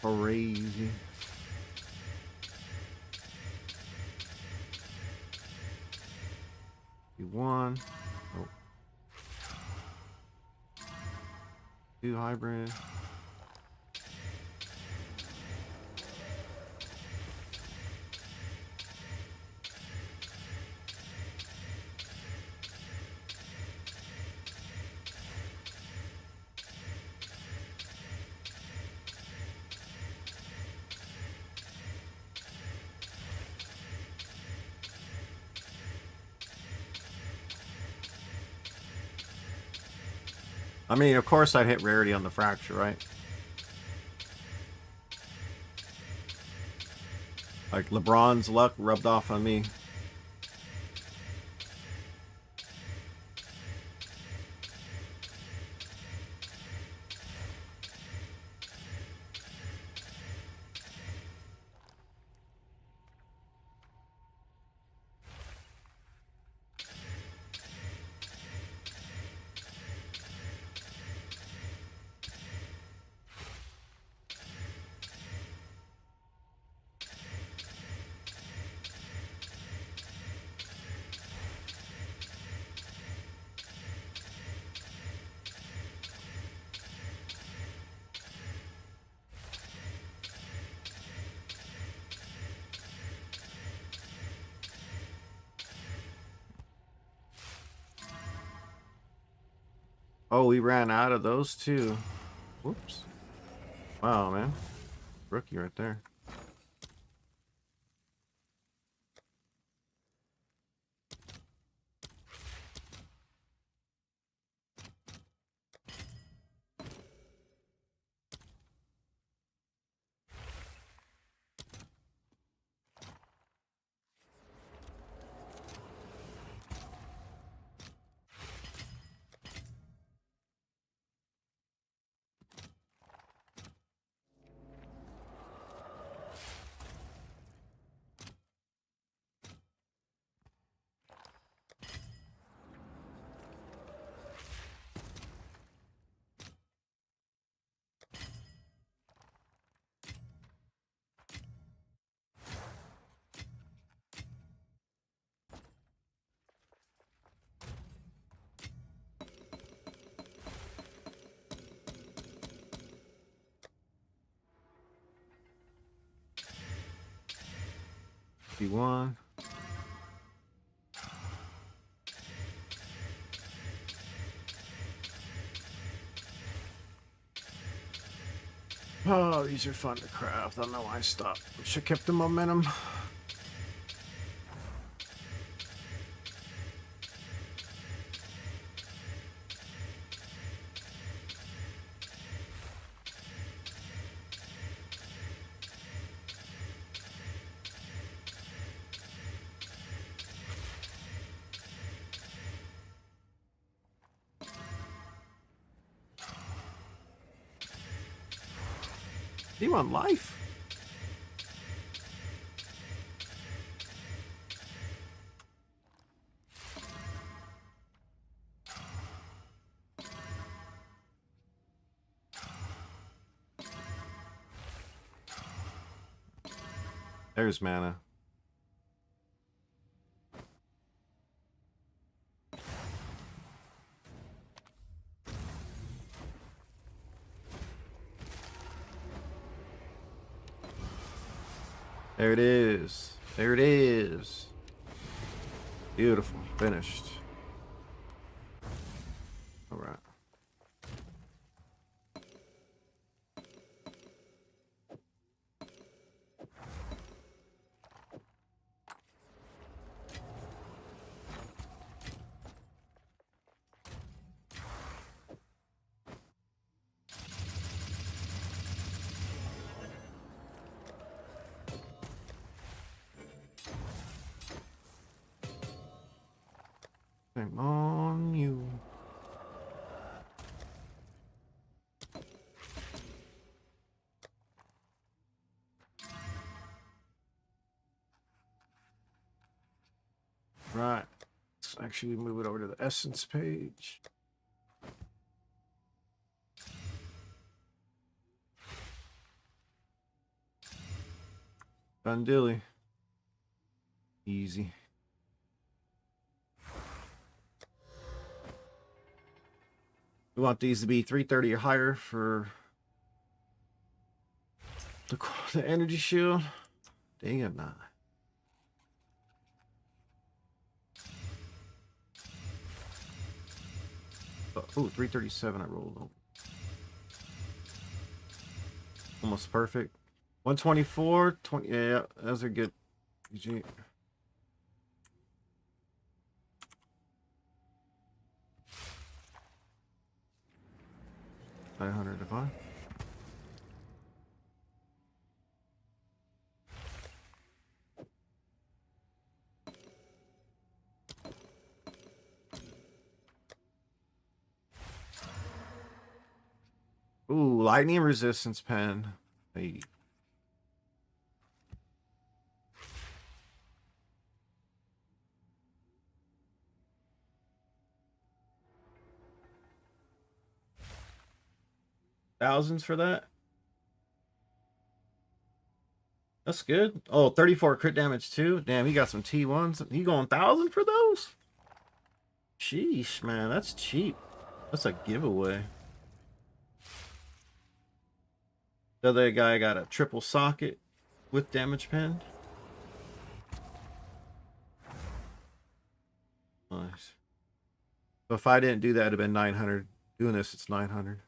Crazy. T1. Oh. 2 hybrid. I mean, of course I'd hit rarity on the fracture, right? Like LeBron's luck rubbed off on me. Oh, we ran out of those too. Whoops. Wow, man. Rookie right there. One. Oh, these are fun to craft. I don't know why I stopped. Wish I kept the momentum. You want life? There's mana. There it is. There it is. Beautiful. Finished. All right. Shame on you. Right. Let's actually move it over to the essence page. Done dilly. Easy. We want these to be 330 or higher for the energy shield. Dang it, not. Oh, 337 I rolled over. Almost perfect. 124, 20. Yeah, those are good. GG. $500 to buy. Ooh, lightning resistance pen. Hey. Thousands for that? That's good. Oh, 34 crit damage too. Damn, he got some T1s. He going 1,000 for those? Sheesh, man, that's cheap. That's a giveaway. The other guy got a triple socket with damage pen. Nice. So if I didn't do that, it'd have been 900 Doing this, it's 900.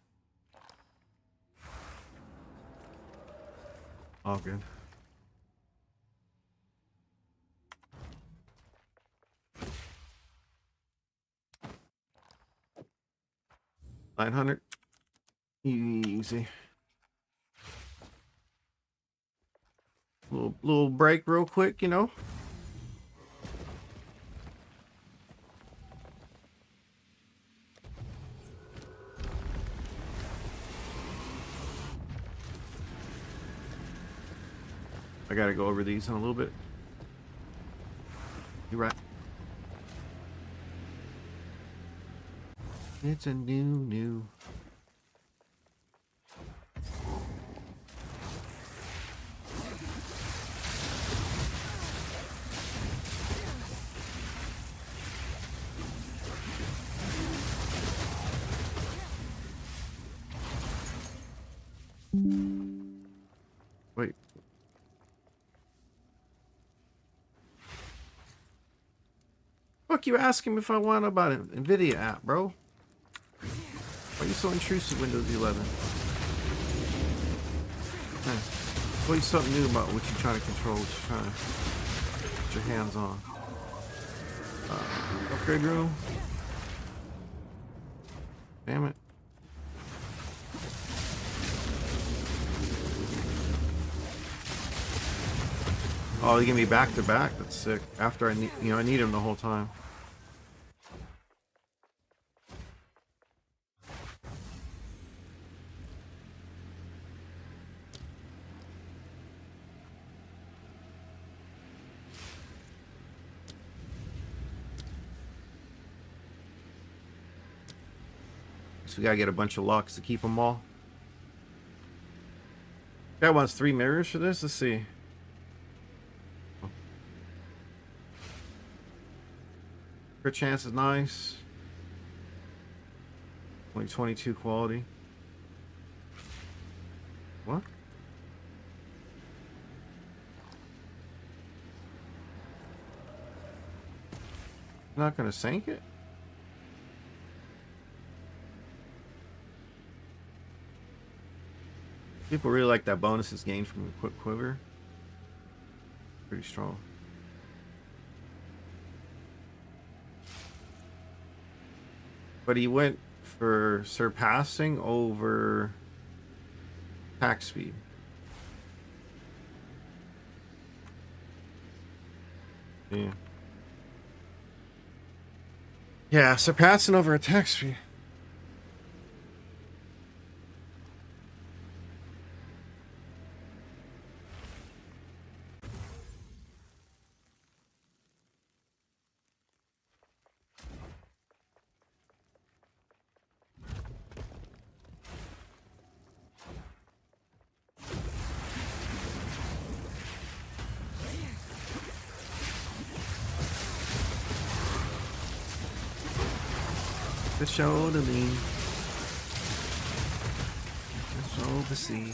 All good. $900. Easy. Little break real quick, you know. I gotta go over these in a little bit. You're right. It's a new. Wait. Fuck you asking me if I want about an NVIDIA app, bro? Why are you so intrusive, Windows 11? Tell you something new about what you're trying to control, what you're trying to put your hands on. Upgrade room. Damn it. Oh, they give me back to back. That's sick. After I need, I need him the whole time. So we gotta get a bunch of locks to keep them all. That wants 3 mirrors for this. Let's see. Crit chance is nice. Only 22 quality. What? Not gonna sink it? People really like that bonuses gained from the quick quiver. Pretty strong. But he went for surpassing over attack speed. Yeah. Yeah, surpassing over attack speed. The show to me. The show to see.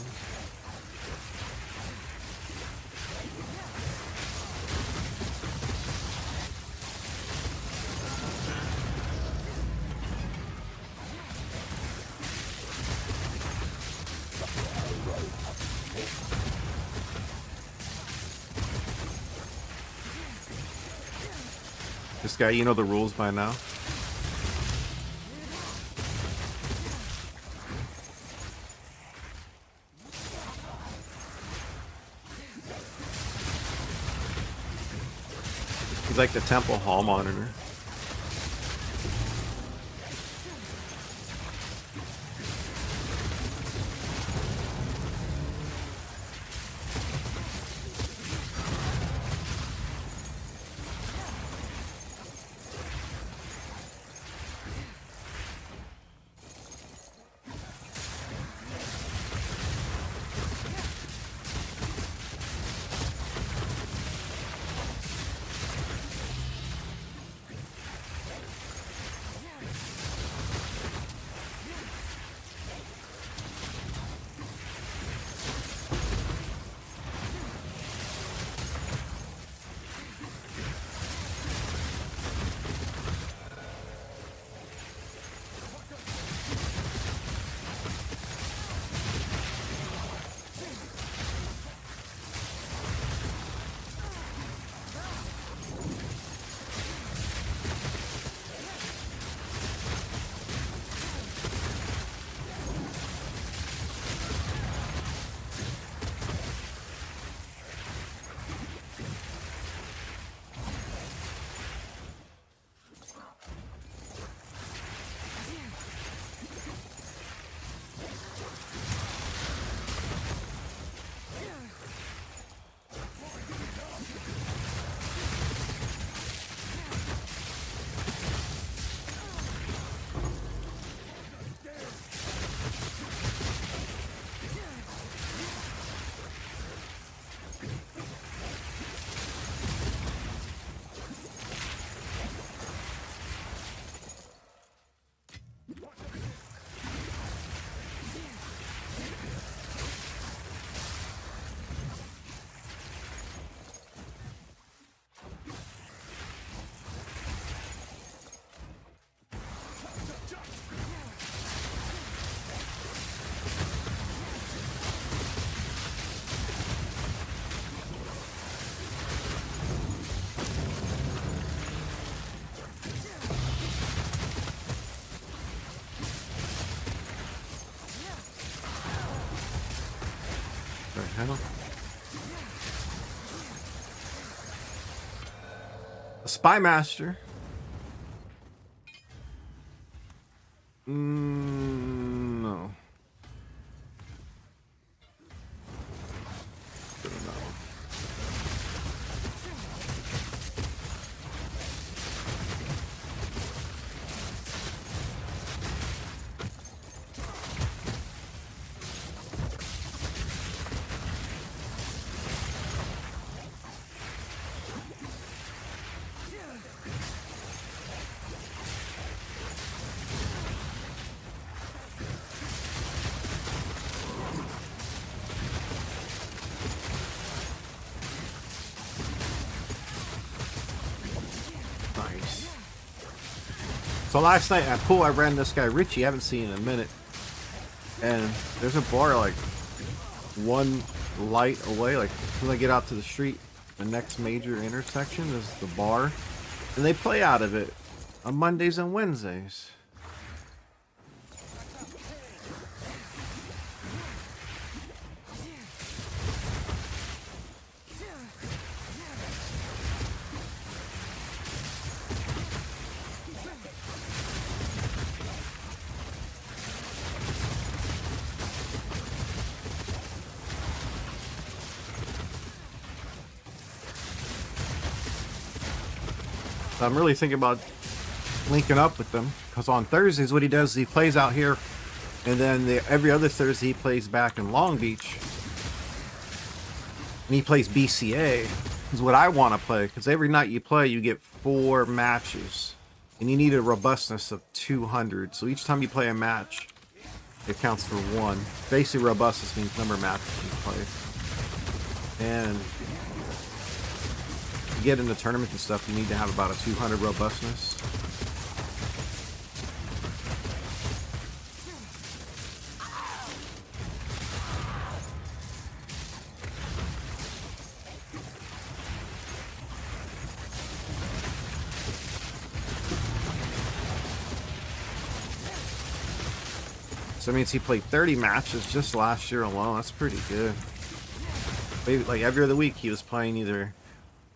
This guy, you know the rules by now. He's like the temple hall monitor. hell? A Spy Master. No. Don't know. Nice. So last night at pool, I ran this guy Richie. I haven't seen in a minute, and there's a bar like one light away. Like when I get out to the street, the next major intersection is the bar, and they play out of it on Mondays and Wednesdays. I'm really thinking about linking up with them, because on Thursdays what he does is he plays out here, and then every other Thursday he plays back in Long Beach, and he plays BCA is what I want to play, because every night you play you get 4 matches, and you need a robustness of 200, so each time you play a match it counts for 1. Basically robustness means number of matches you play, and to get into tournaments and stuff, you need to have about a 200 robustness. So that means he played 30 matches just last year alone. That's pretty good. Maybe like every other week he was playing either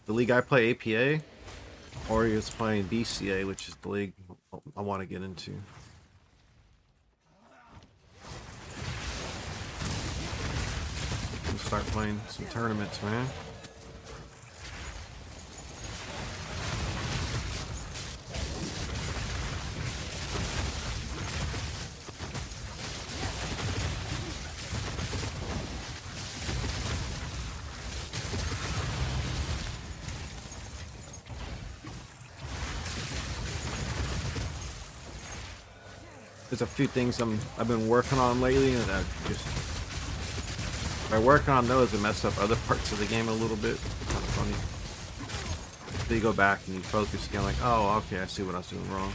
the league I play, APA, or he was playing BCA, which is the league I want to get into. Let's start playing some tournaments, man. There's a few things I've been working on lately, and I just by working on those, it messed up other parts of the game a little bit. Kind of funny. So you go back and you focus again, like, oh, okay, I see what I was doing wrong.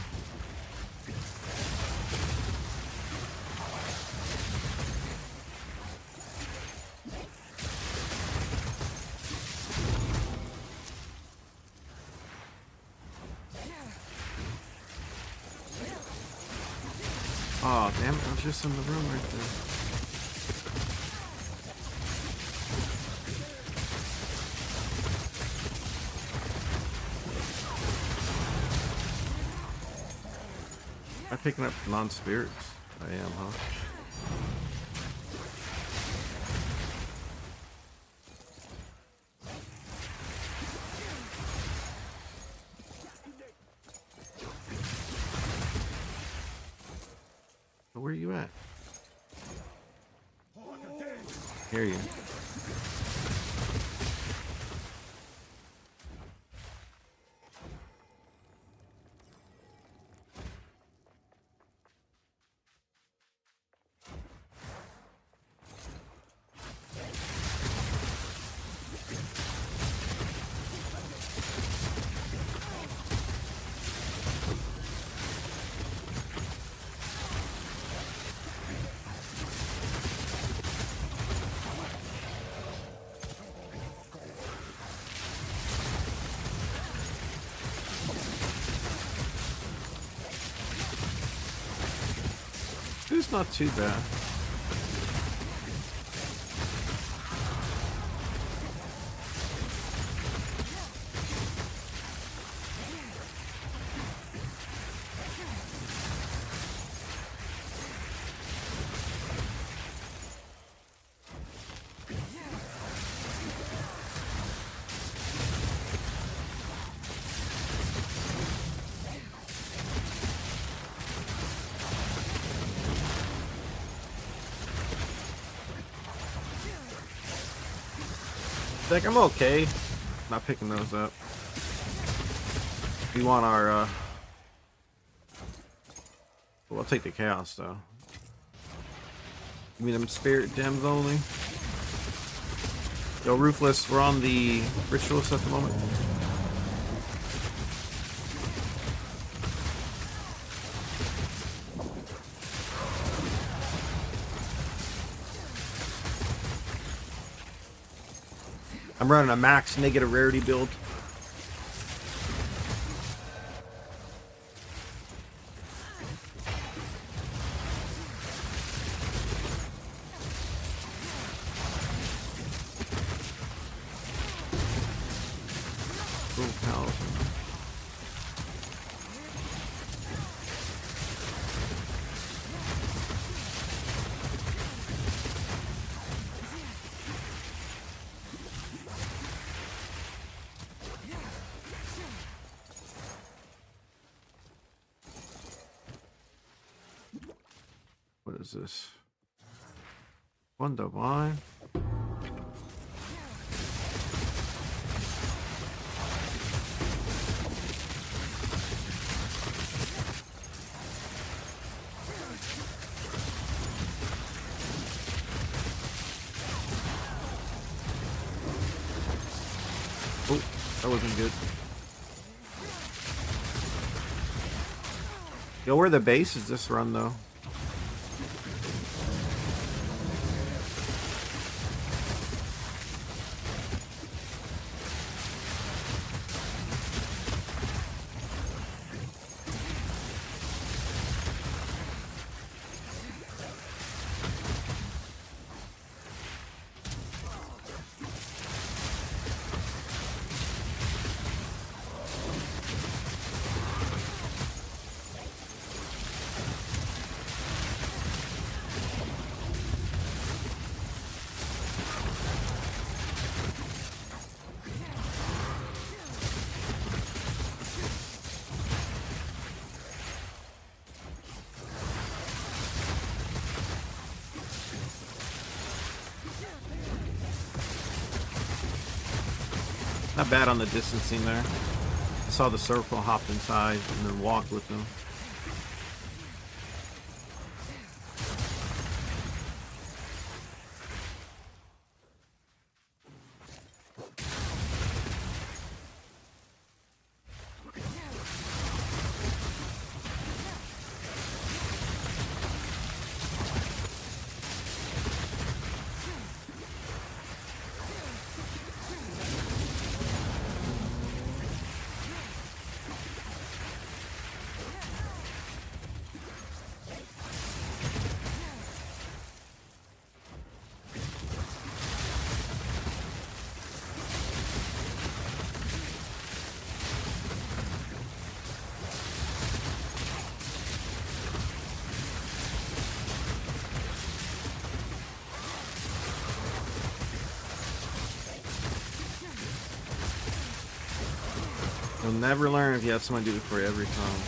Oh, damn it, I was just in the room right there. Am I picking up non-spirits? I am, huh? Where are you at? Hear you. It's not too bad. Like, I'm okay. Not picking those up. We want our, well, I'll take the chaos, though. Give me them spirit gems only. Yo, Ruthless, we're on the ritualist at the moment. I'm running a max negative rarity build. What is this? One divine. Oh, that wasn't good. Yo, where the base is this run though? Not bad on the distancing there. I saw the circle, hopped inside, and then walked with them. You'll never learn if you have someone do it for you every time.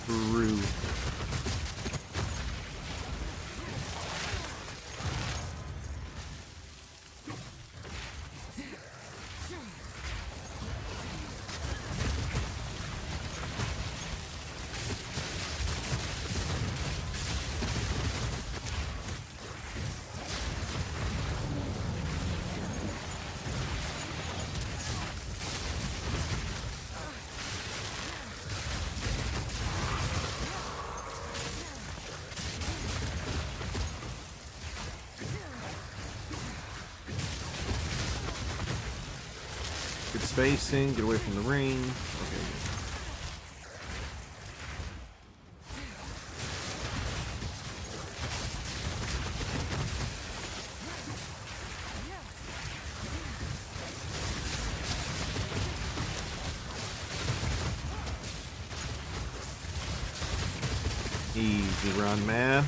True. Good spacing, get away from the ring. Okay. Easy run, man.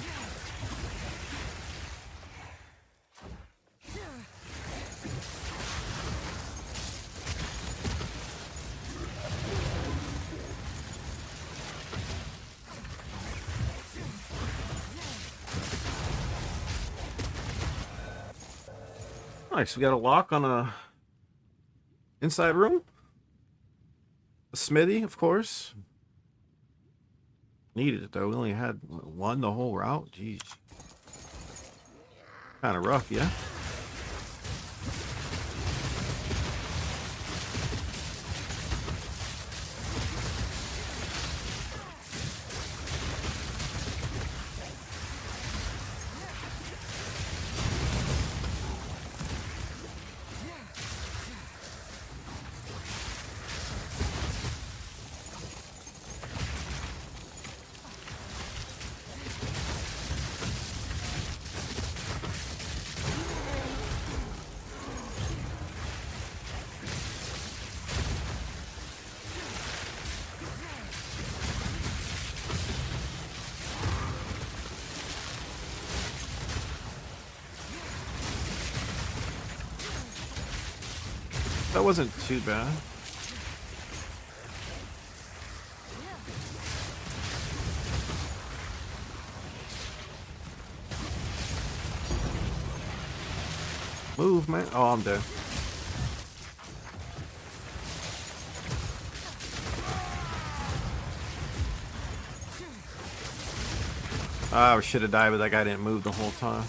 Nice. We got a lock on a inside room. A smithy, of course. Needed it though. We only had one the whole route. Jeez. Kind of rough, yeah. That wasn't too bad. Move, man. Oh, I'm dead. I should have died, but that guy didn't move the whole time.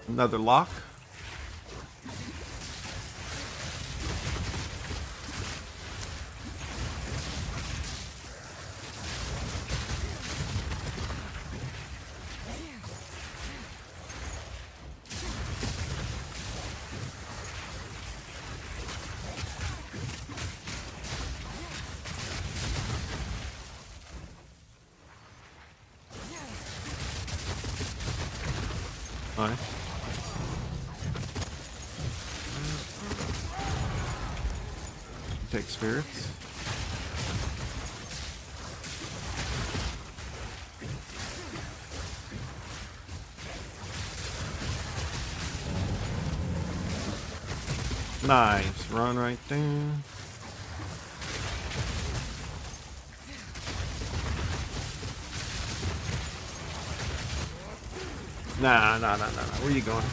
Another lock. Nice. Take spirits. Nice. Run right there. Nah. Where you going?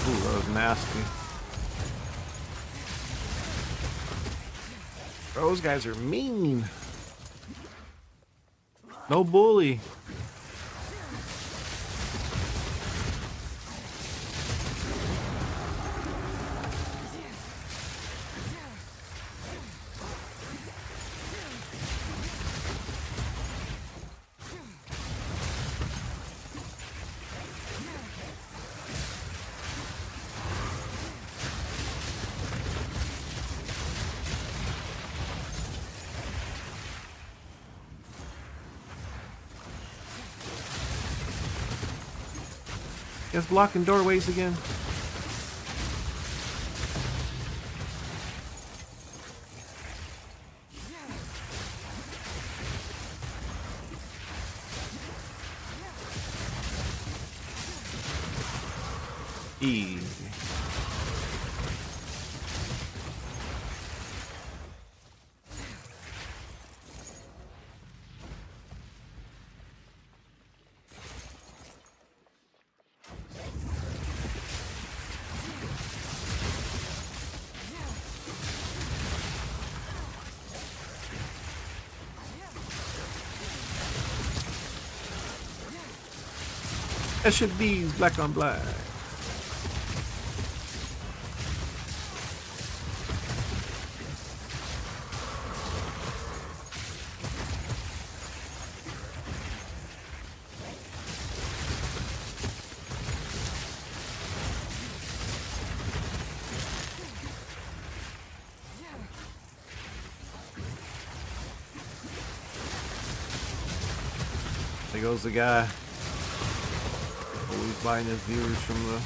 Ooh, that was nasty. Those guys are mean. No bully. It's blocking doorways again. Easy. That should be black on black. There goes the guy. Always buying his viewers from the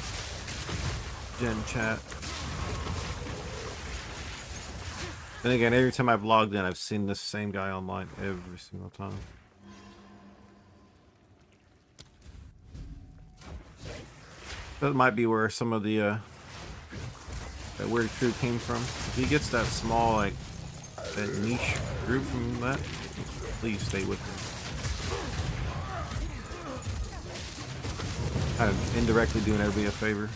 Gen chat. Then again, every time I've logged in, I've seen this same guy online every single time. That might be where some of the that weird crew came from. If he gets that small, like, that niche group from that, please stay with him. Kind of indirectly doing everybody a favor.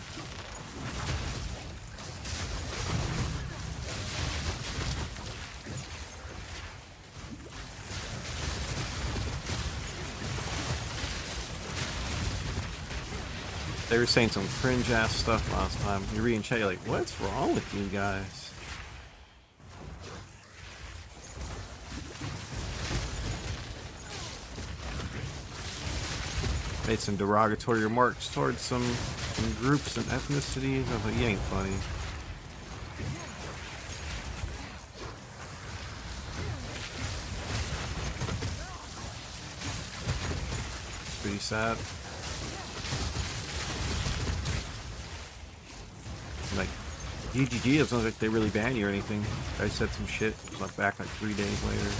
They were saying some cringe ass stuff last time. You're reading chat, you're like, what's wrong with you guys? Made some derogatory remarks towards some groups and ethnicities. I was like, you ain't funny. It's pretty sad. Like, GGG, it sounds like they really ban you or anything. I said some shit, so I'm back like 3 days later.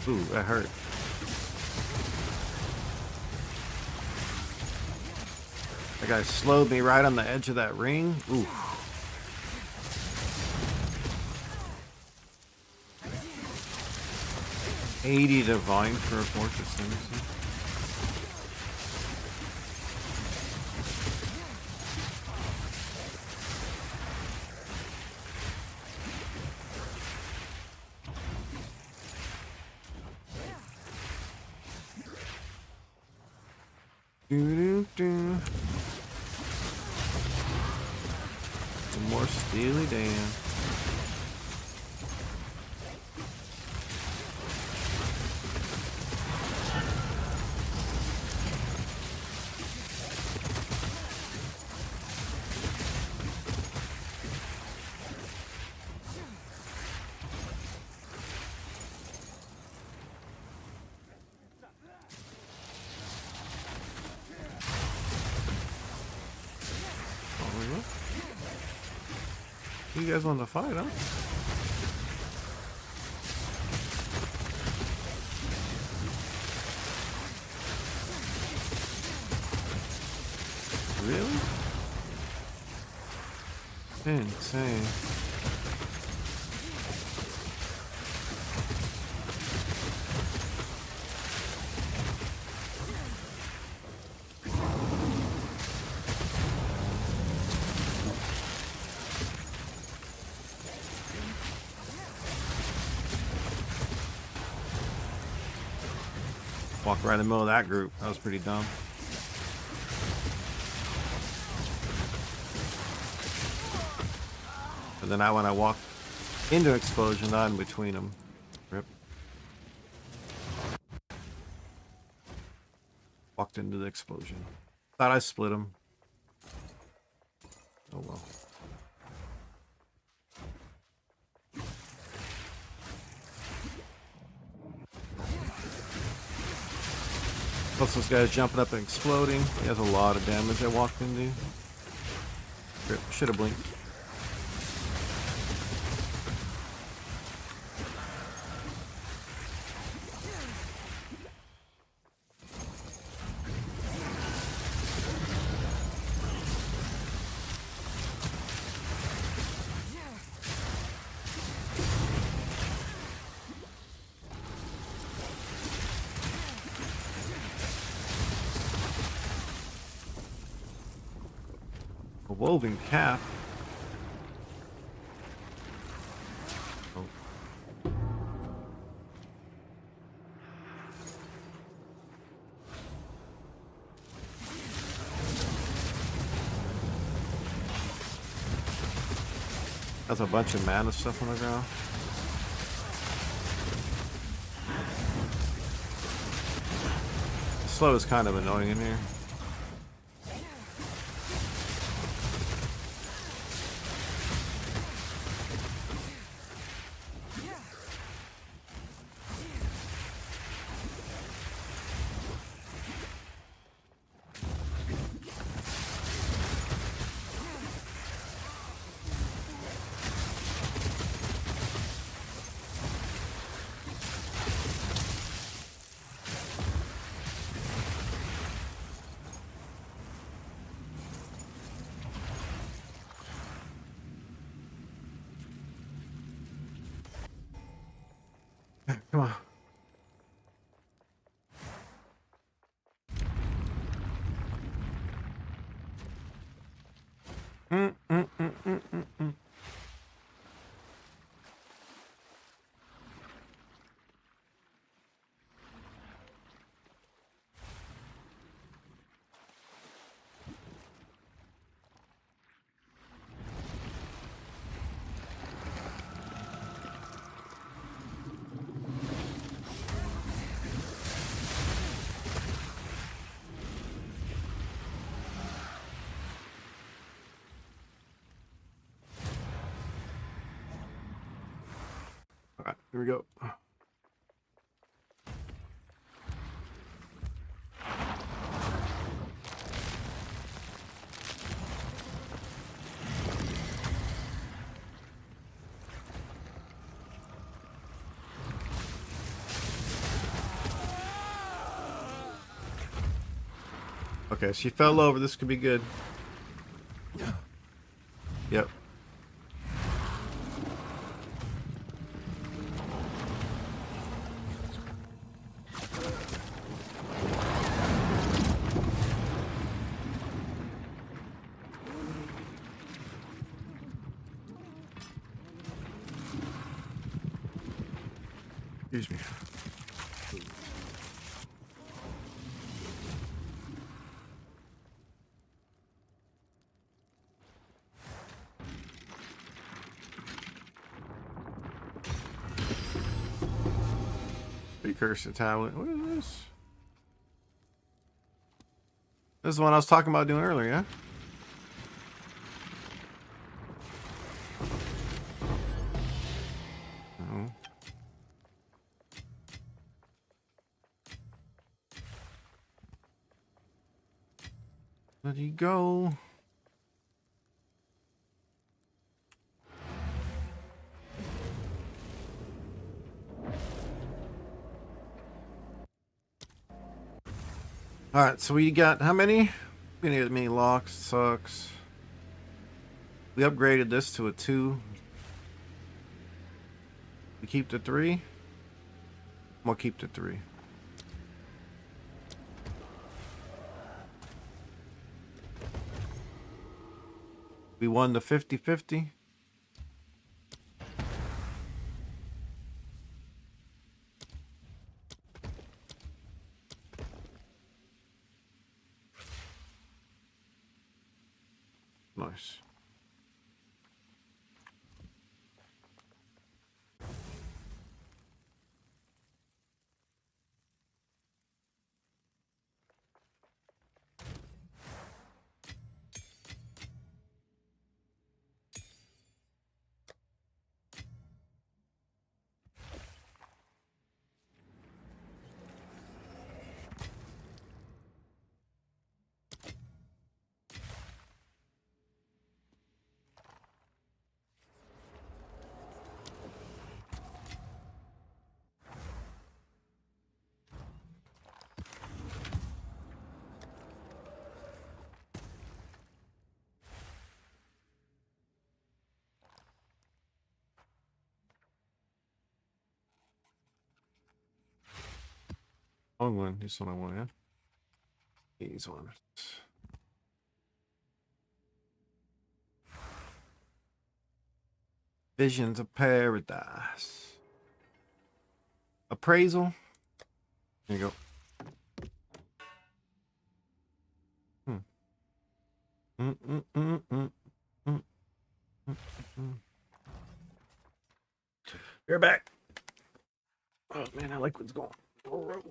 Ooh, that hurt. That guy slowed me right on the edge of that ring. Ooh. $80 divine for a fortress. Let me see. Do. Some more Steely Dan. You guys want to fight, huh? Really? Insane. Walked right in the middle of that group. That was pretty dumb. But then when I walked into explosion, not in between them. Rip. Walked into the explosion. Thought I split them. Oh well. Plus this guy's jumping up and exploding. He has a lot of damage I walked into. Should have blinked. A woven cap. Oh. That's a bunch of mana stuff on the ground. The slow is kind of annoying in here. Come on. Mm, mm, mm, mm, mm, mm. All right, here we go. Okay, she fell over. This could be good. Yep. Excuse me. Precursor tablet. What is this? This is the one I was talking about doing earlier, yeah? Oh. Let you go. All right, so we got how many? We need as many locks. Sucks. We upgraded this to a 2. We keep the 3. I'm gonna keep the 3. We won the 50-50. Nice. Long one. This one I want, yeah? These ones. Visions of Paradise. Appraisal. There you go. Mm, mm, mm, mm, mm, mm, mm. You're back. Oh man, I like what's going on.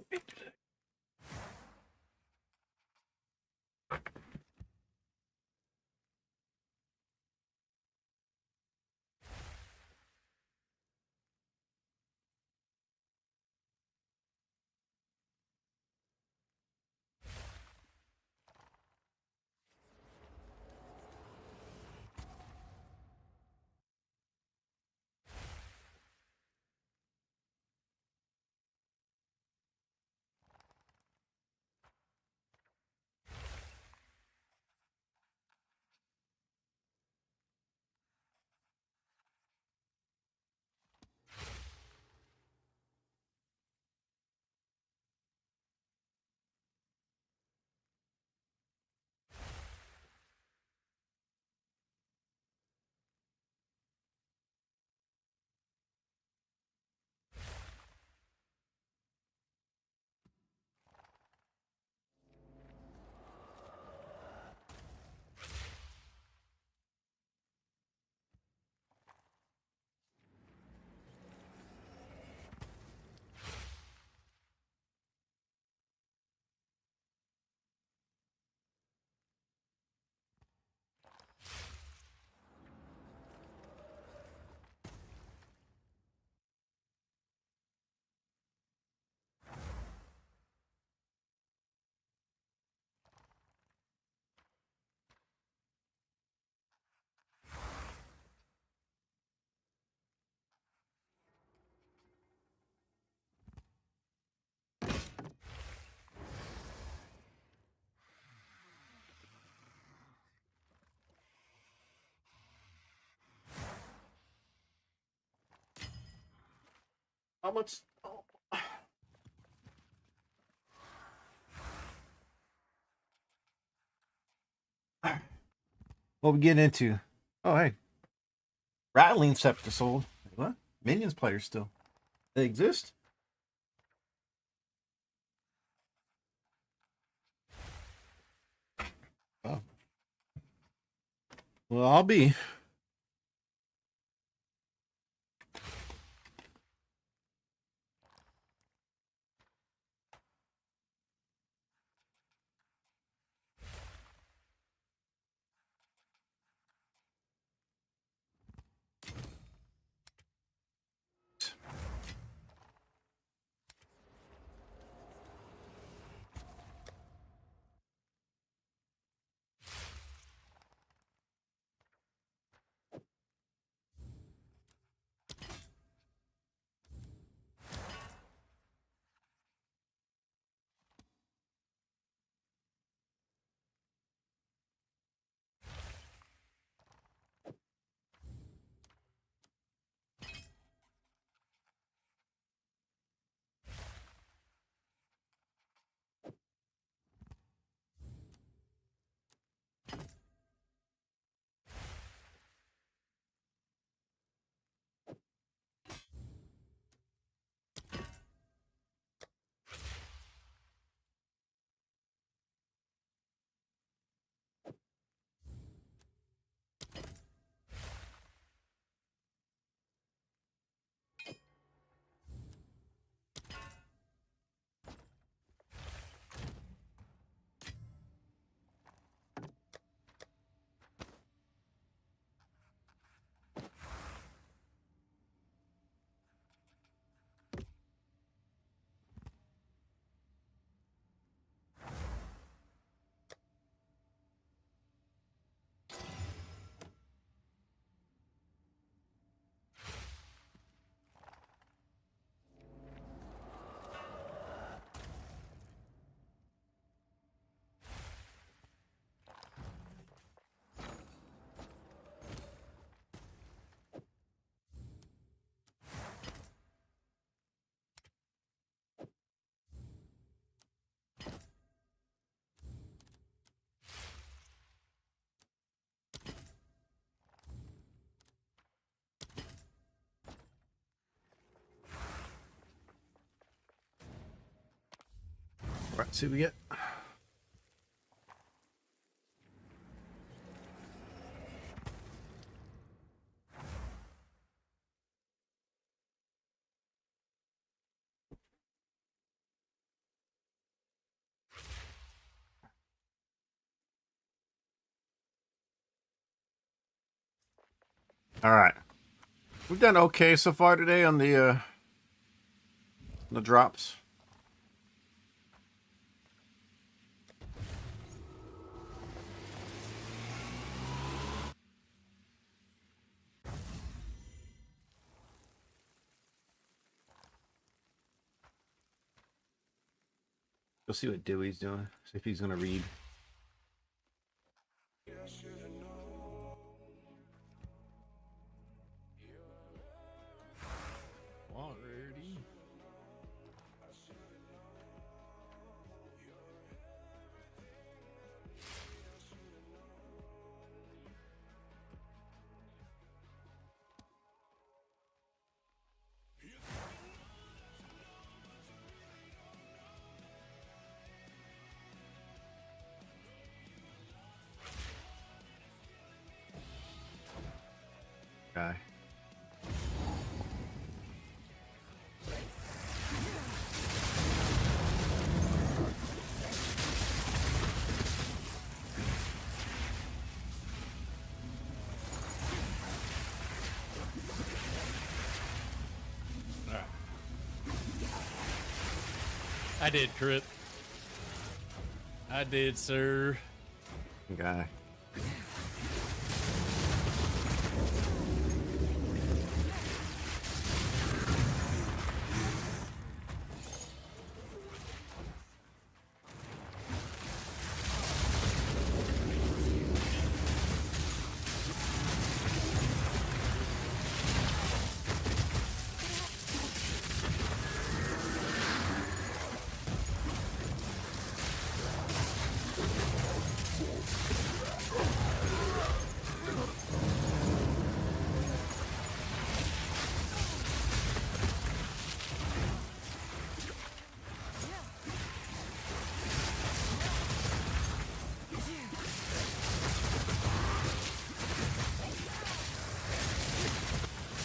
How much? Oh. What we getting into? Oh, hey. Rattling Scepter sold. What? Minions players still. They exist? Oh. Well, I'll be. All right, see what we get. All right. We've done okay so far today on the drops. We'll see what Dewey's doing. See if he's gonna read. Already. Guy. I did crit. I did, sir. Guy.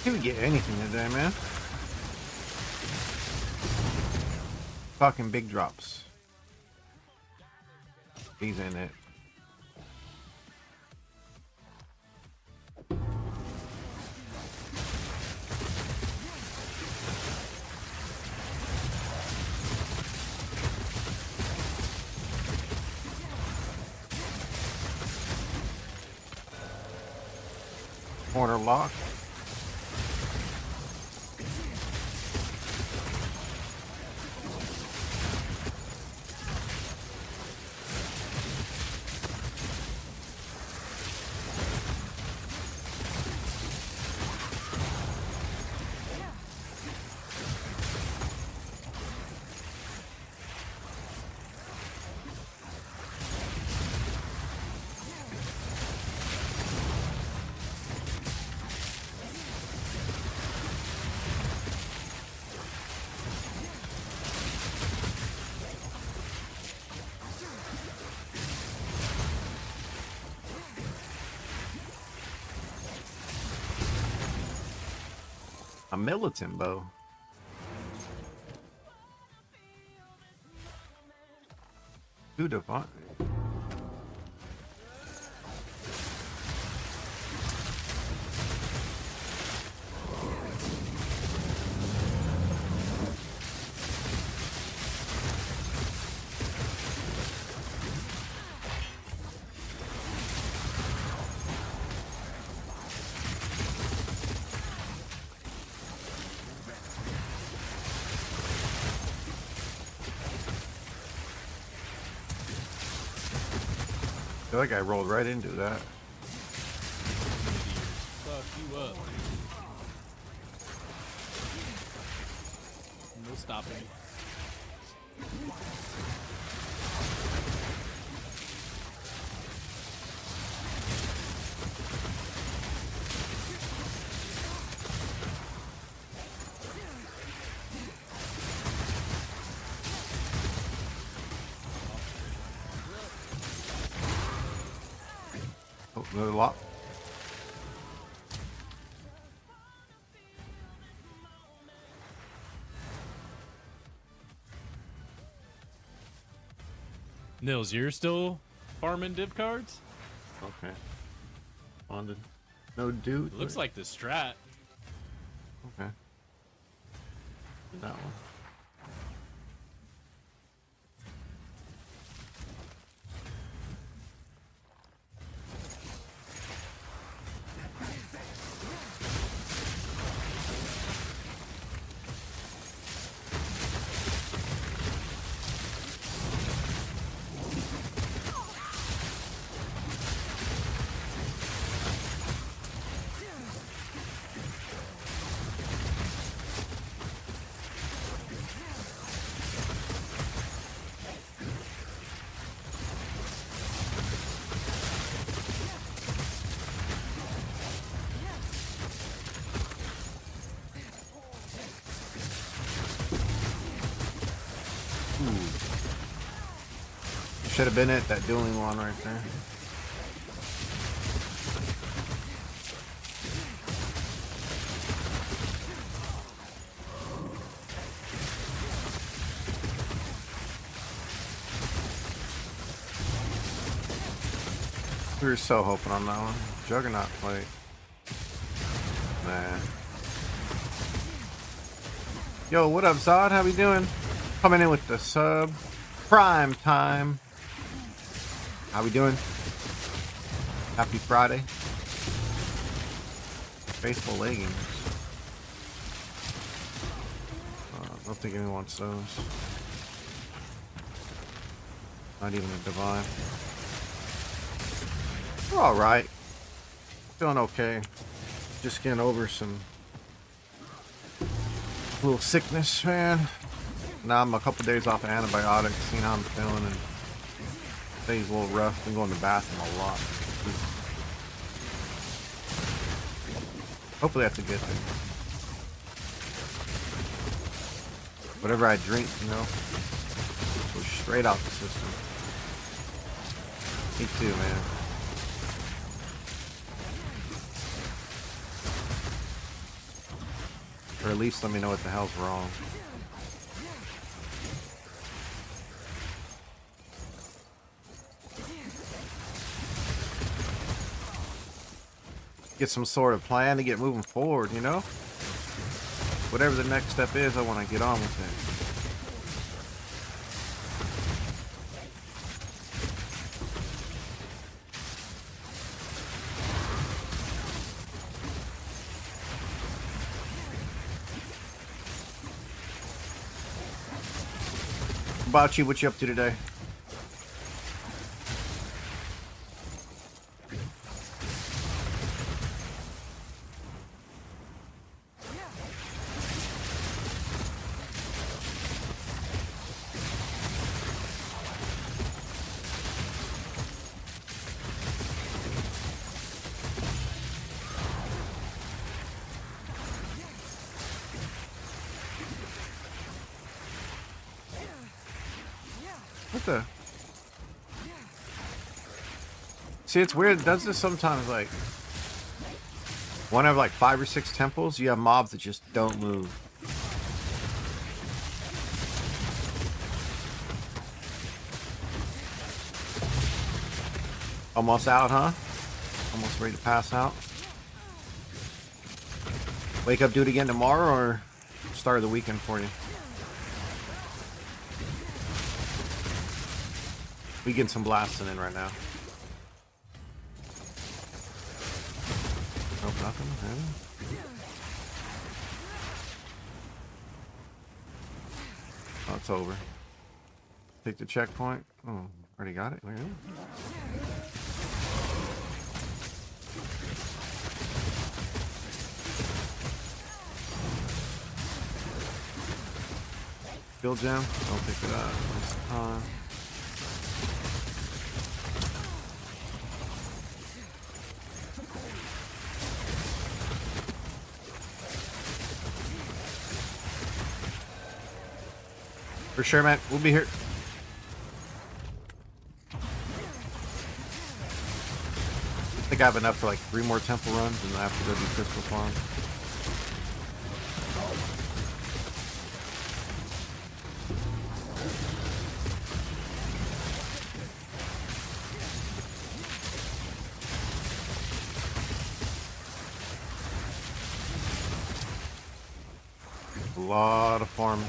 Can we get anything today, man? Fucking big drops. These ain't it. Corner lock. A militant bow. Two divine. I feel like I rolled right into that. Fuck you up. No stopping me. Oh, another lock. Nils, you're still farming div cards? Okay. Bonded. No dude. Looks like the strat. Okay. That one. Should have been it, that dueling one right there. We were so hoping on that one. Juggernaut plate. Nah. Yo, what up, Zod? How we doing? Coming in with the sub. Prime time. How we doing? Happy Friday. Faithful leggings. I don't think anyone wants those. Not even a divine. We're alright. Feeling okay. Just getting over some little sickness, man. Now I'm a couple days off of antibiotics, seeing how I'm feeling, and today's a little rough. Been going to the bathroom a lot. Hopefully that's a good thing. Whatever I drink, you know, goes straight out the system. Me too, man. Or at least let me know what the hell's wrong. Get some sort of plan to get moving forward, you know? Whatever the next step is, I want to get on with it. What about you? What you up to today? What the? See, it's weird. It does this sometimes, like, one of like 5 or 6 temples, you have mobs that just don't move. Almost out, huh? Almost ready to pass out. Wake up, do it again tomorrow, or start of the weekend for you? We getting some blasting in right now. Oh, nothing? Really? Oh, it's over. Take the checkpoint. Oh, already got it. Really? Skill gem. Don't pick it up. Waste of time. For sure, man. We'll be here. I think I have enough for like 3 more temple runs, and I have to go do Crystal Farm. A lot of farming.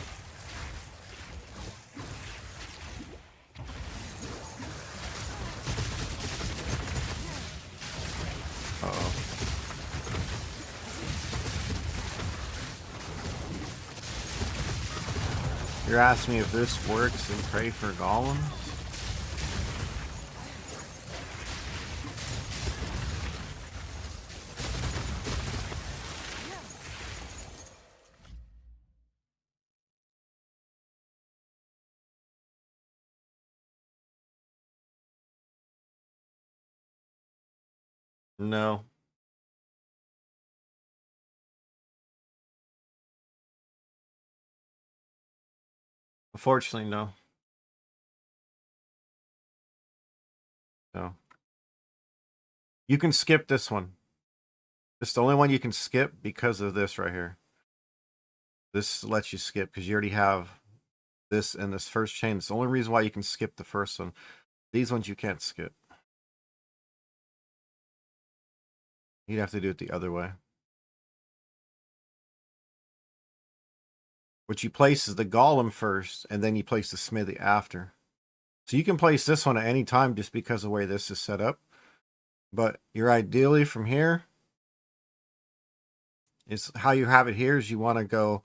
Uh-oh. You're asking me if this works in Pray for Golems? No. Unfortunately, no. No. You can skip this one. It's the only one you can skip because of this right here. This lets you skip because you already have this in this first chain. It's the only reason why you can skip the first one. These ones you can't skip. You'd have to do it the other way. What you place is the golem first, and then you place the smithy after. So you can place this one at any time just because of the way this is set up. But you're ideally from here, is how you have it here is you want to go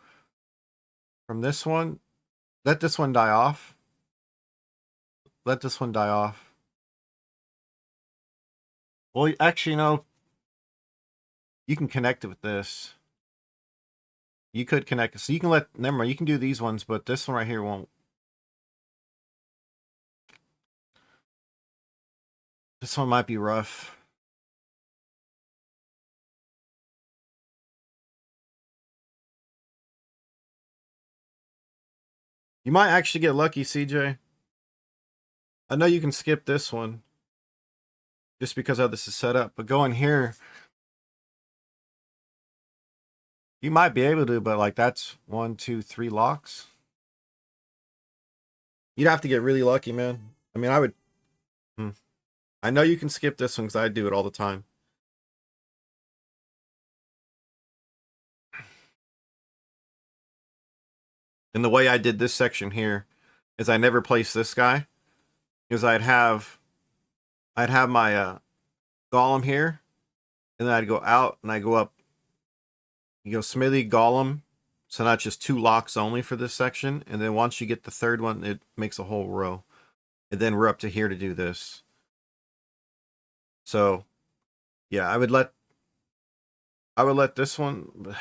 from this one. Let this one die off. Let this one die off. Well, actually, no. You can connect it with this. You could connect it. So you can let, never mind, you can do these ones, but this one right here won't. This one might be rough. You might actually get lucky, CJ. I know you can skip this one just because how this is set up, but go in here. You might be able to, but like that's 1, 2, 3 locks. You'd have to get really lucky, man. I mean, I would. I know you can skip this one because I do it all the time. And the way I did this section here is I never placed this guy because I'd have my golem here, and then I'd go out and I go up. You go Smithy, golem, so not just 2 locks only for this section. And then once you get the third one, it makes a whole row. And then we're up to here to do this. So, yeah, I would let this one.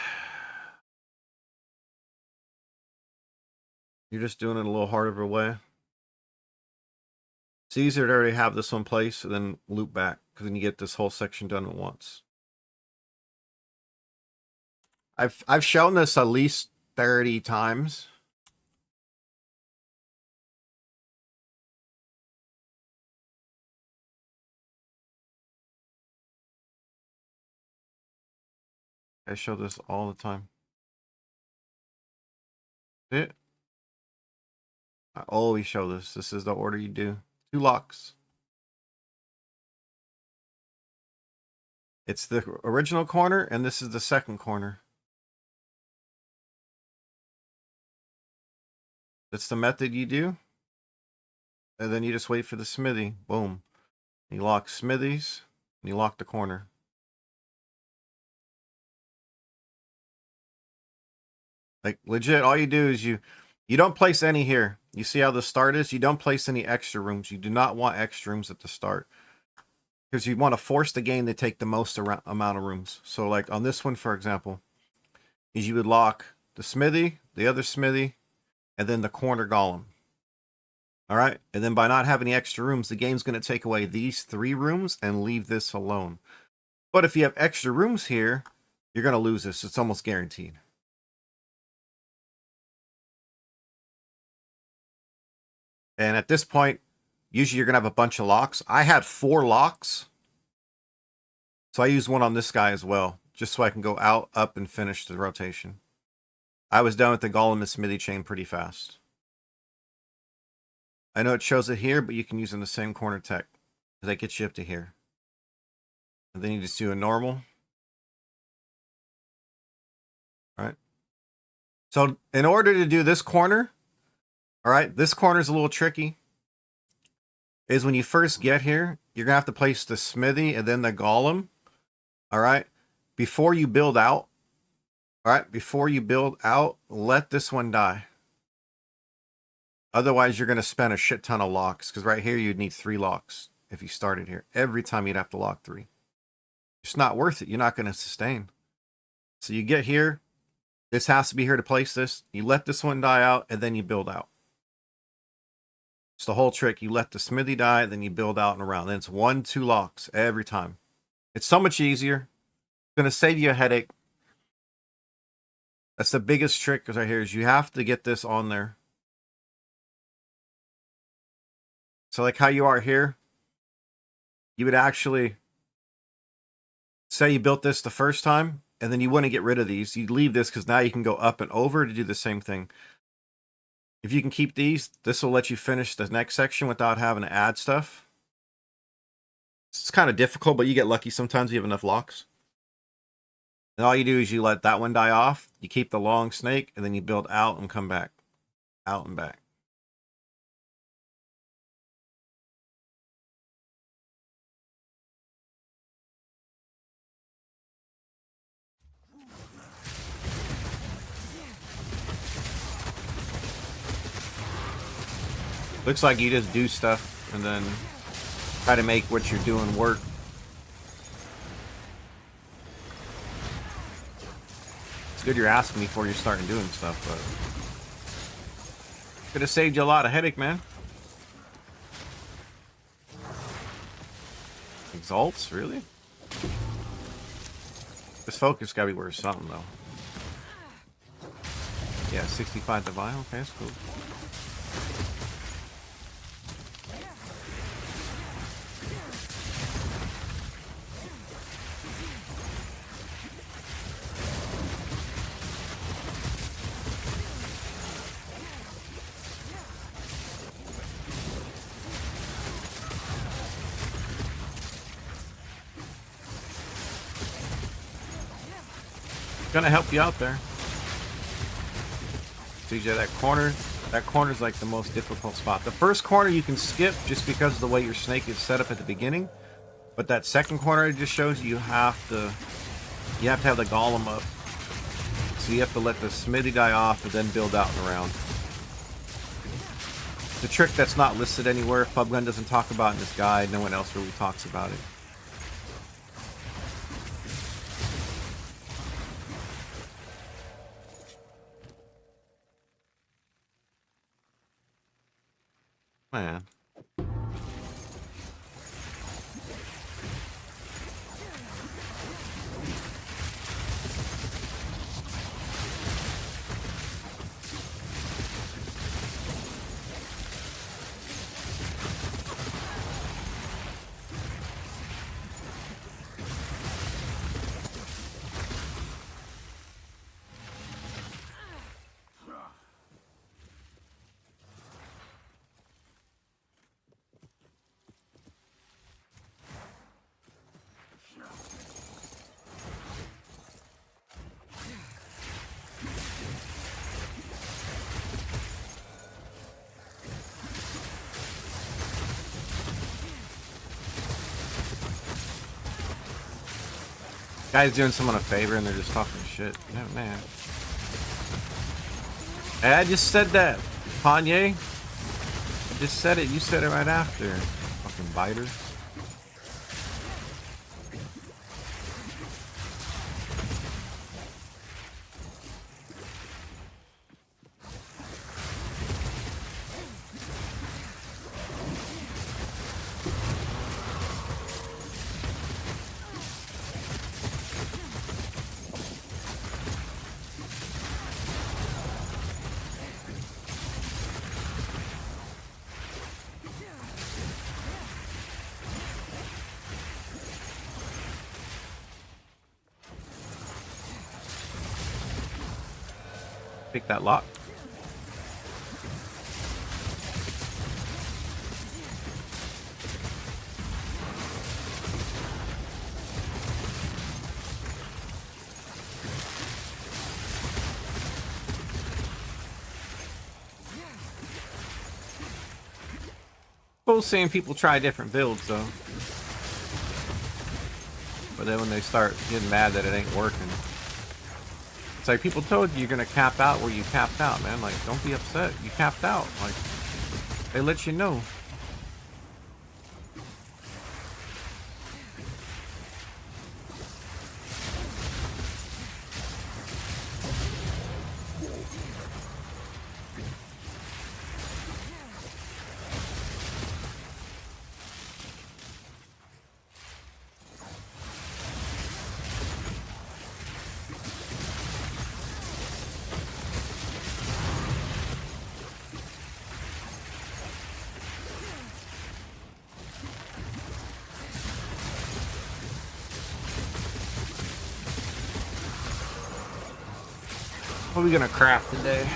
You're just doing it a little harder of a way. It's easier to already have this one placed and then loop back, because then you get this whole section done at once. I've shown this at least 30 times. I show this all the time. I always show this. This is the order you do. 2 locks. It's the original corner, and this is the second corner. That's the method you do. And then you just wait for the smithy. Boom. You lock smithies, and you lock the corner. Like, legit, all you do is you don't place any here. You see how the start is? You don't place any extra rooms. You do not want extra rooms at the start, because you want to force the game to take the most amount of rooms. So like on this one, for example, is you would lock the smithy, the other smithy, and then the corner golem. All right. And then by not having any extra rooms, the game's going to take away these 3 rooms and leave this alone. But if you have extra rooms here, you're going to lose this. It's almost guaranteed. And at this point, usually you're going to have a bunch of locks. I had 4 locks. So I used one on this guy as well, just so I can go out, up, and finish the rotation. I was done with the golem and smithy chain pretty fast. I know it shows it here, but you can use it in the same corner tech. That gets you up to here. And then you just do a normal. All right. So in order to do this corner, all right, this corner is a little tricky. Is when you first get here, you're going to have to place the smithy and then the golem. All right. Before you build out. All right. Before you build out, let this one die. Otherwise, you're going to spend a shit ton of locks. Because right here, you'd need 3 locks if you started here. Every time you'd have to lock 3. It's not worth it. You're not going to sustain. So you get here. This has to be here to place this. You let this one die out, and then you build out. It's the whole trick. You let the smithy die, then you build out and around. Then it's 1, 2 locks every time. It's so much easier. It's going to save you a headache. That's the biggest trick right here is you have to get this on there. So like how you are here, you would actually say you built this the first time, and then you wouldn't get rid of these. You'd leave this because now you can go up and over to do the same thing. If you can keep these, this will let you finish the next section without having to add stuff. It's kind of difficult, but you get lucky sometimes you have enough locks. And all you do is you let that one die off, you keep the long snake, and then you build out and come back. Out and back. Looks like you just do stuff and then try to make what you're doing work. It's good you're asking me before you're starting doing stuff, but could have saved you a lot of headache, man. Exalts, really? This focus gotta be worth something, though. Yeah, 65 divine. Okay, that's cool. Gonna help you out there. CJ, that corner's like the most difficult spot. The first corner you can skip just because of the way your snake is set up at the beginning. But that second corner it just shows you have to have the golem up. So you have to let the smithy guy off and then build out and around. The trick that's not listed anywhere, PubGun doesn't talk about in this guide, no one else really talks about it. Man. Guy's doing someone a favor and they're just talking shit. No, man. Hey, I just said that. Kanye. I just said it. You said it right after. Fucking biter. Pick that lock. Cool seeing people try different builds though. But then when they start getting mad that it ain't working. It's like people told you you're gonna cap out where you capped out, man. Like, don't be upset. You capped out. Like, they let you know. What are we gonna craft today?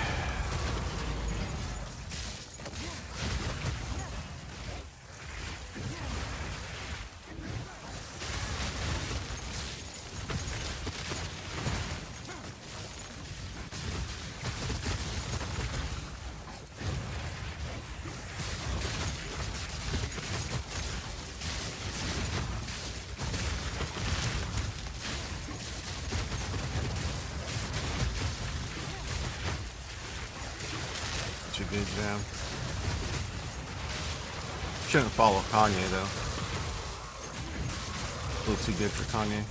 Good jam. Shouldn't follow Kanye though. A little too good for Kanye.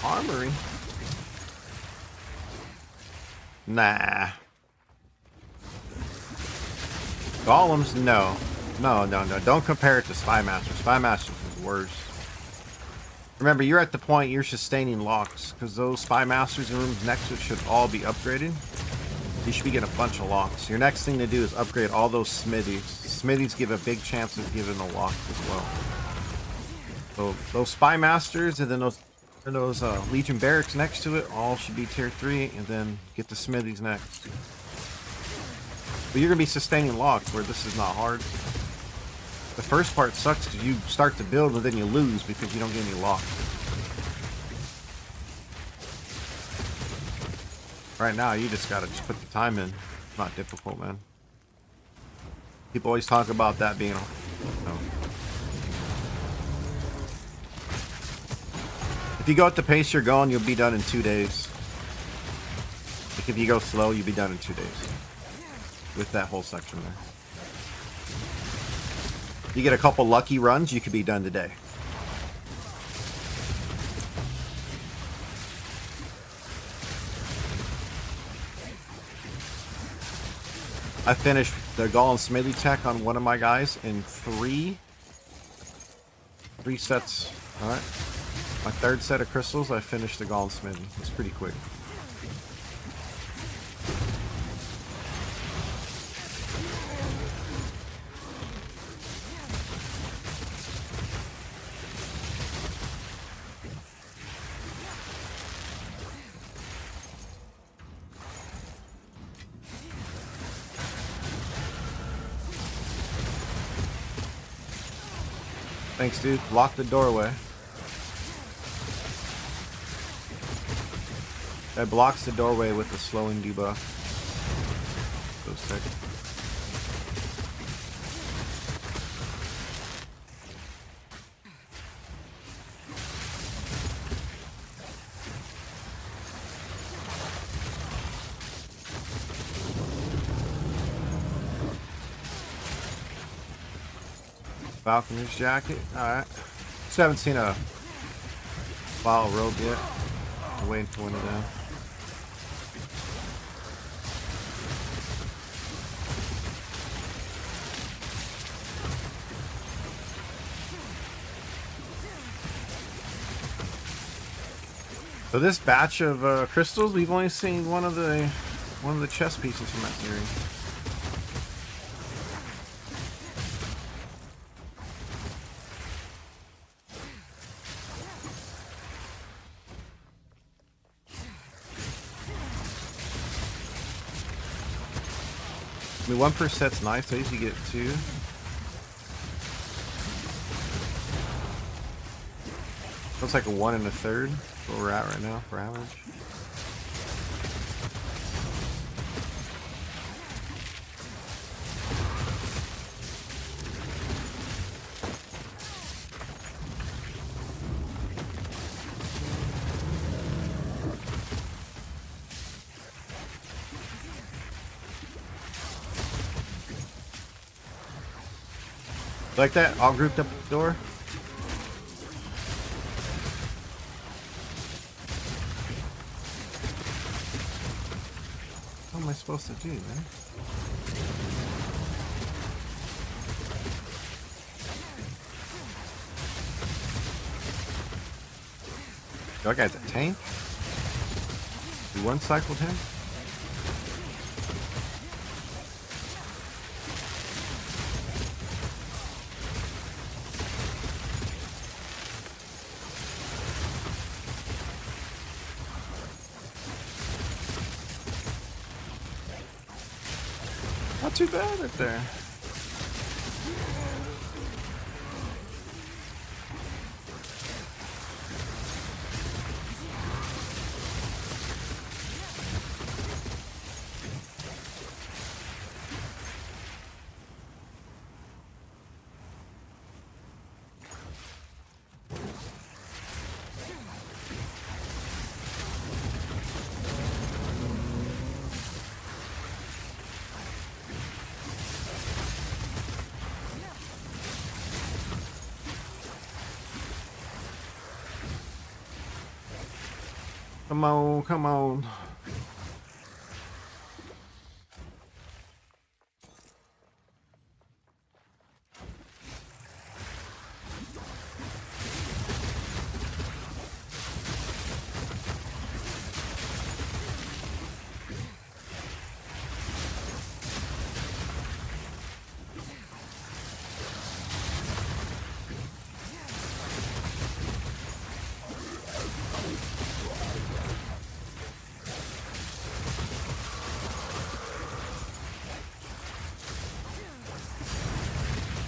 Armory? Nah. Golems? No. No. Don't compare it to Spy Masters. Spy Masters is worse. Remember, you're at the point you're sustaining locks, because those Spy Masters and rooms next to it should all be upgraded. You should be getting a bunch of locks. Your next thing to do is upgrade all those smithies. Smithies give a big chance of giving a lock as well. So those Spy Masters and then those Legion Barracks next to it all should be tier 3, and then get the smithies next. But you're going to be sustaining locks where this is not hard. The first part sucks because you start to build and then you lose because you don't get any locks. Right now, you just gotta put the time in. It's not difficult, man. People always talk about that being, no. If you go at the pace you're going, you'll be done in 2 days. Like if you go slow, you'll be done in 2 days. With that whole section there. You get a couple lucky runs, you could be done today. I finished the Golem Smithy tech on one of my guys in three sets. Alright. My third set of crystals, I finished the Golem Smithy. It's pretty quick. Thanks, dude. Lock the doorway. That blocks the doorway with the slowing debuff. So sick. Falconer's jacket. Alright. Just haven't seen a vile robe yet. I'm waiting for one of them. So this batch of crystals, we've only seen one of the chess pieces from that series. I mean, 1 per set's nice. I usually get 2. Looks like a 1 1/3. That's where we're at right now for average. Like that? All grouped up at the door? What am I supposed to do, man? That guy's a tank? We one cycled him? Not too bad right there. Come on, come on.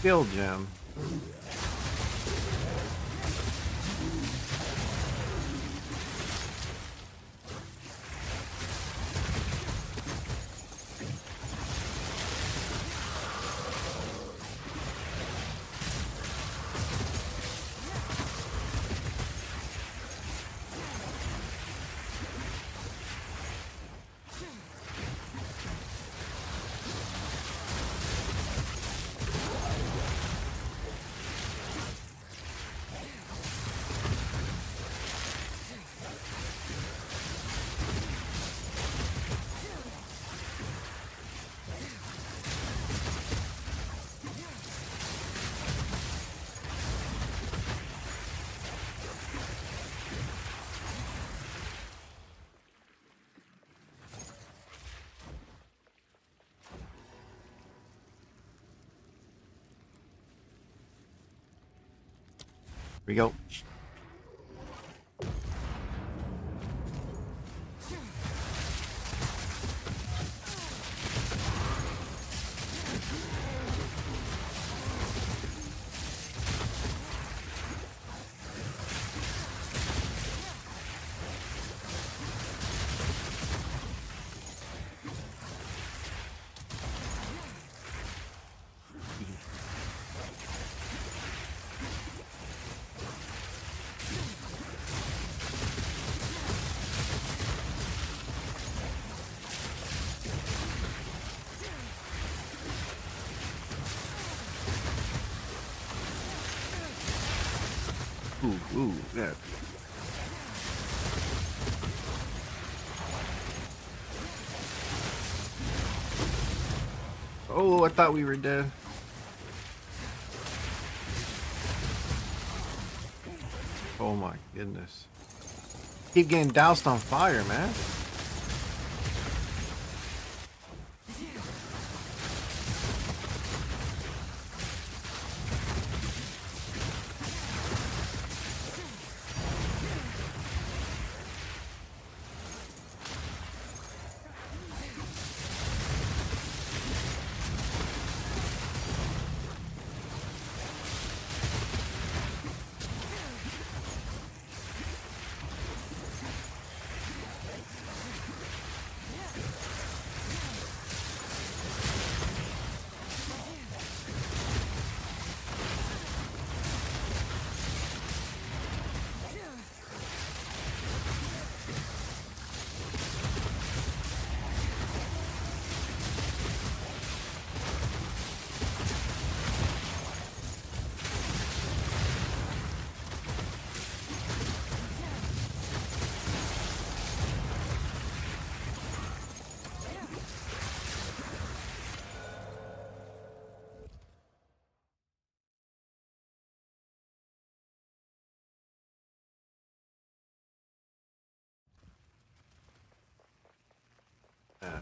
skill gem. Here we go. Ooh, yeah. Oh, I thought we were dead. Oh my goodness. Keep getting doused on fire, man.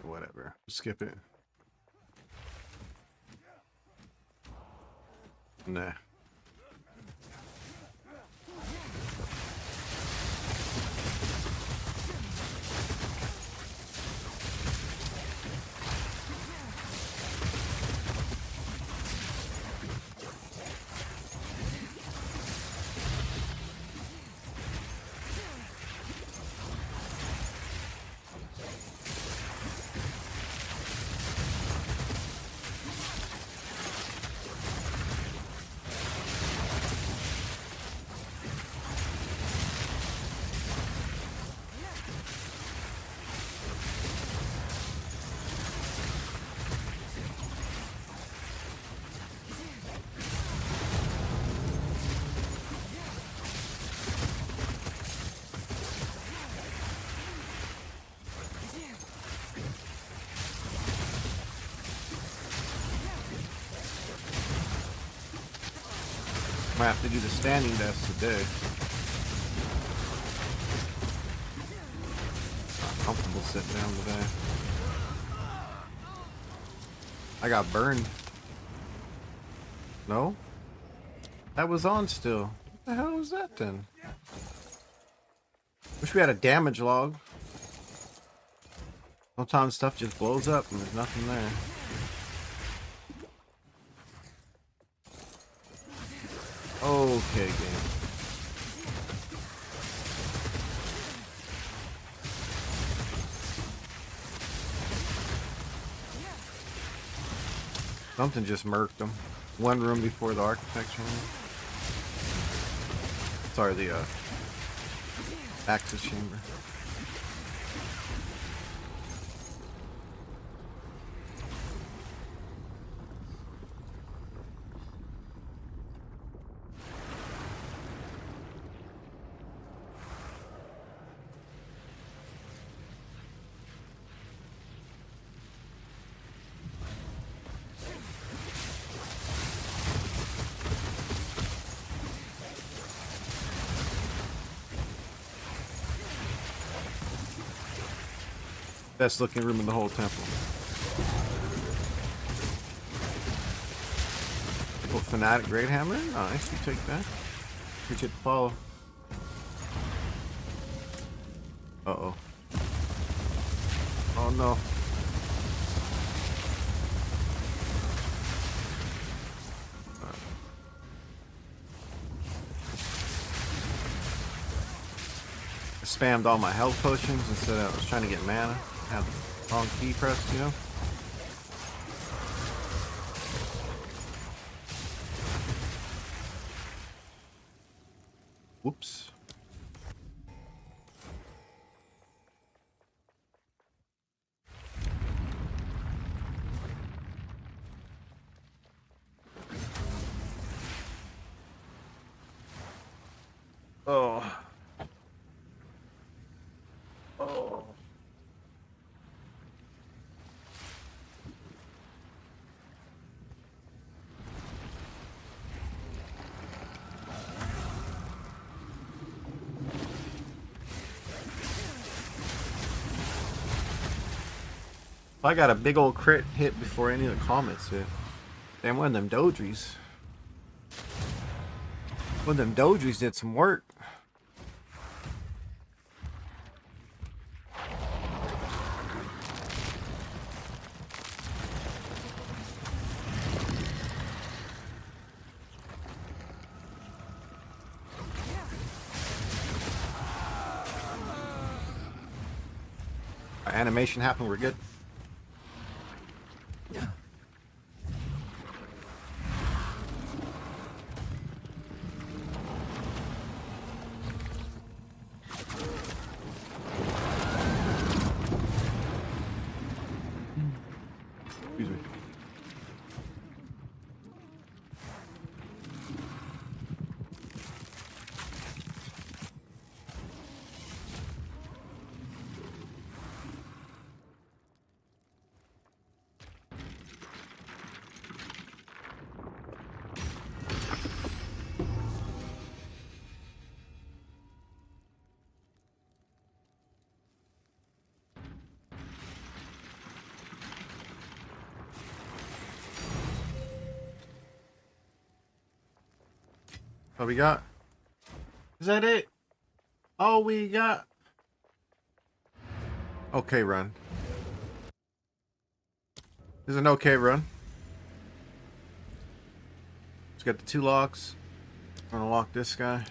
Whatever. Skip it. Nah. Might have to do the standing desk today. Not comfortable sitting down today. I got burned. No? That was on still. What the hell was that then? Wish we had a damage log. Sometimes stuff just blows up and there's nothing there. Okay, game. Something just murked them. One room before the architecture room. Sorry, the access chamber. Best looking room in the whole temple. Oh, Fanatic Great Hammer. Nice, you take that. Appreciate the follow. Uh-oh. Oh no. I spammed all my health potions instead of I was trying to get mana. Had the wrong key pressed, you know? Whoops. Oh. Oh. I got a big old crit hit before any of the comments hit. Damn, one of them Dodries. One of them Dodries did some work. Animation happened, we're good. Excuse me. What we got? Is that it? All we got? Okay, run. This is an okay run. Let's get the 2 locks. I'm gonna lock this guy.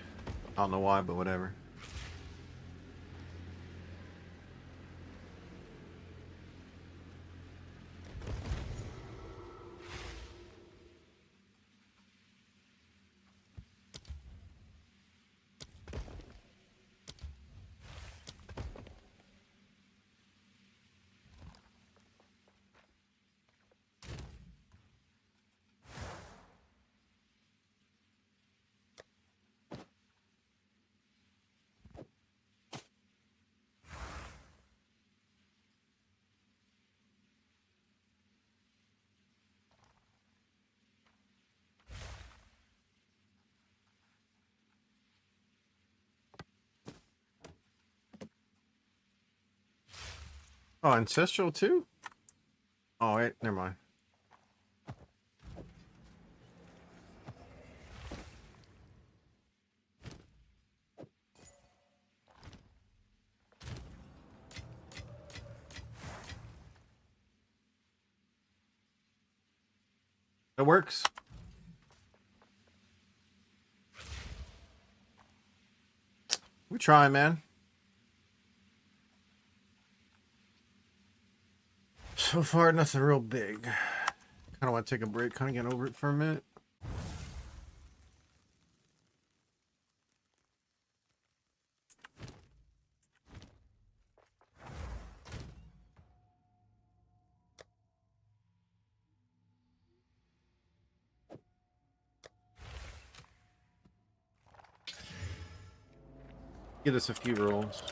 I don't know why, but whatever. Oh, Ancestral too? Oh, wait, never mind. It works. We try, man. So far, nothing real big. Kind of want to take a break, kind of get over it for a minute. Give us a few rolls.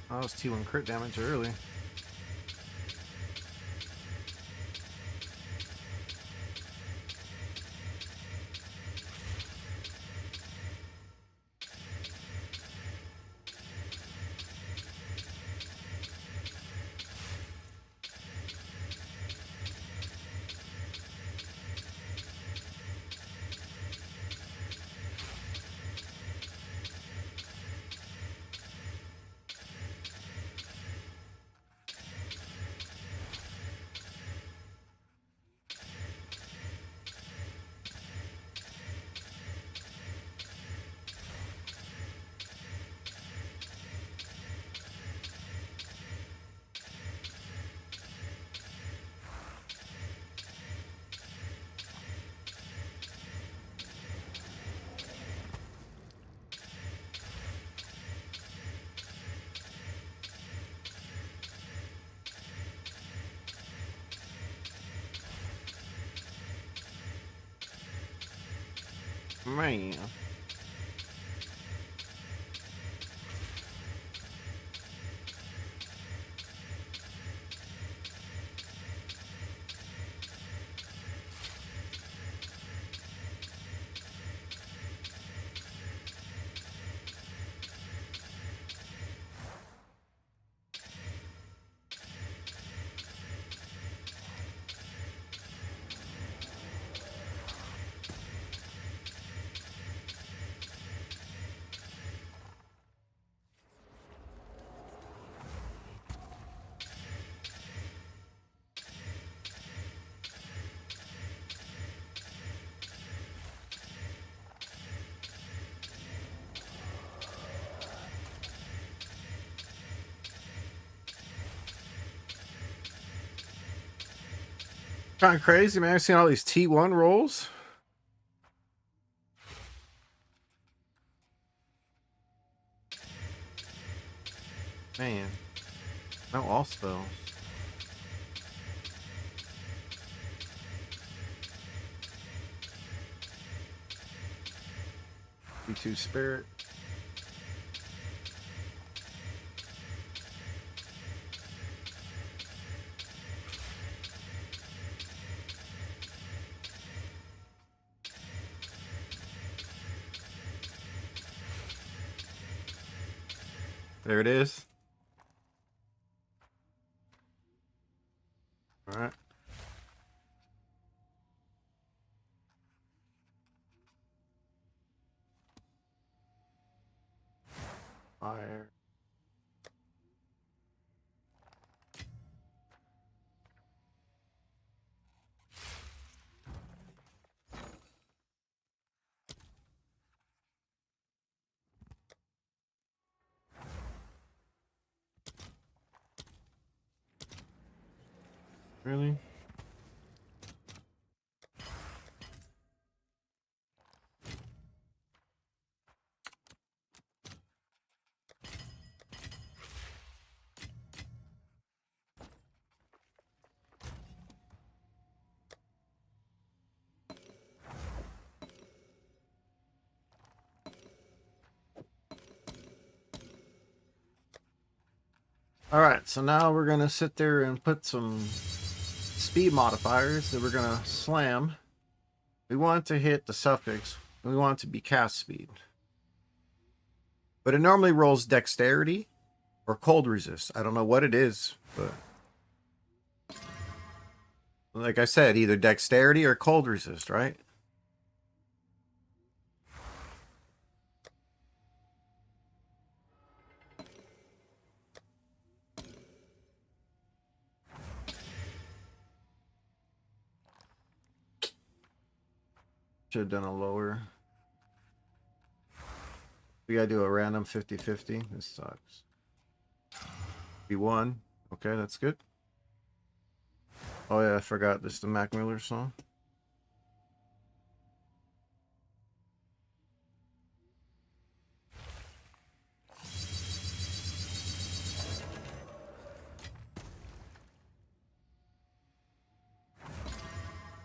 Oh, it's T1 crit damage early. Man. Kind of crazy, man. I've seen all these T1 rolls. Man. No all spells. B2 Spirit. There it is. All right. Fire. Really? All right, so now we're gonna sit there and put some speed modifiers that we're gonna slam. We want to hit the suffix. We want it to be cast speed. But it normally rolls dexterity or cold resist. I don't know what it is, but Like I said, either dexterity or cold resist, right? Should have done a lower. We gotta do a random 50-50. This sucks. B1. Okay, that's good. Oh yeah, I forgot this is the Mac Miller song.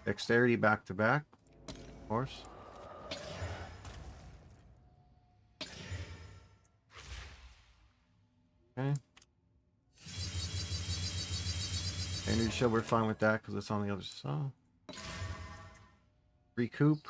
Dexterity back to back, of course. Okay. Energy shield, we're fine with that because it's on the other side. Recoup.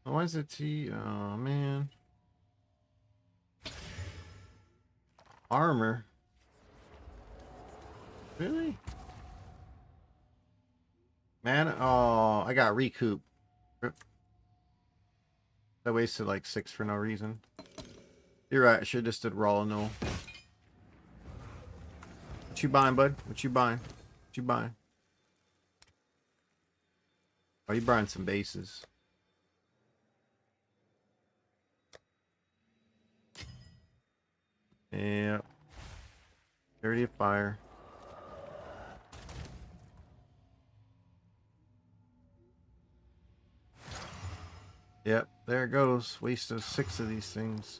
Why is it T? Oh man. Armor. Really? Man, oh, I got recoup. I wasted like 6 for no reason. You're right, I should have just did raw and null. What you buying, bud? What you buying? What you buying? Oh, you buying some bases. Yeah. 30 of fire. Yep, there it goes. Waste of 6 of these things.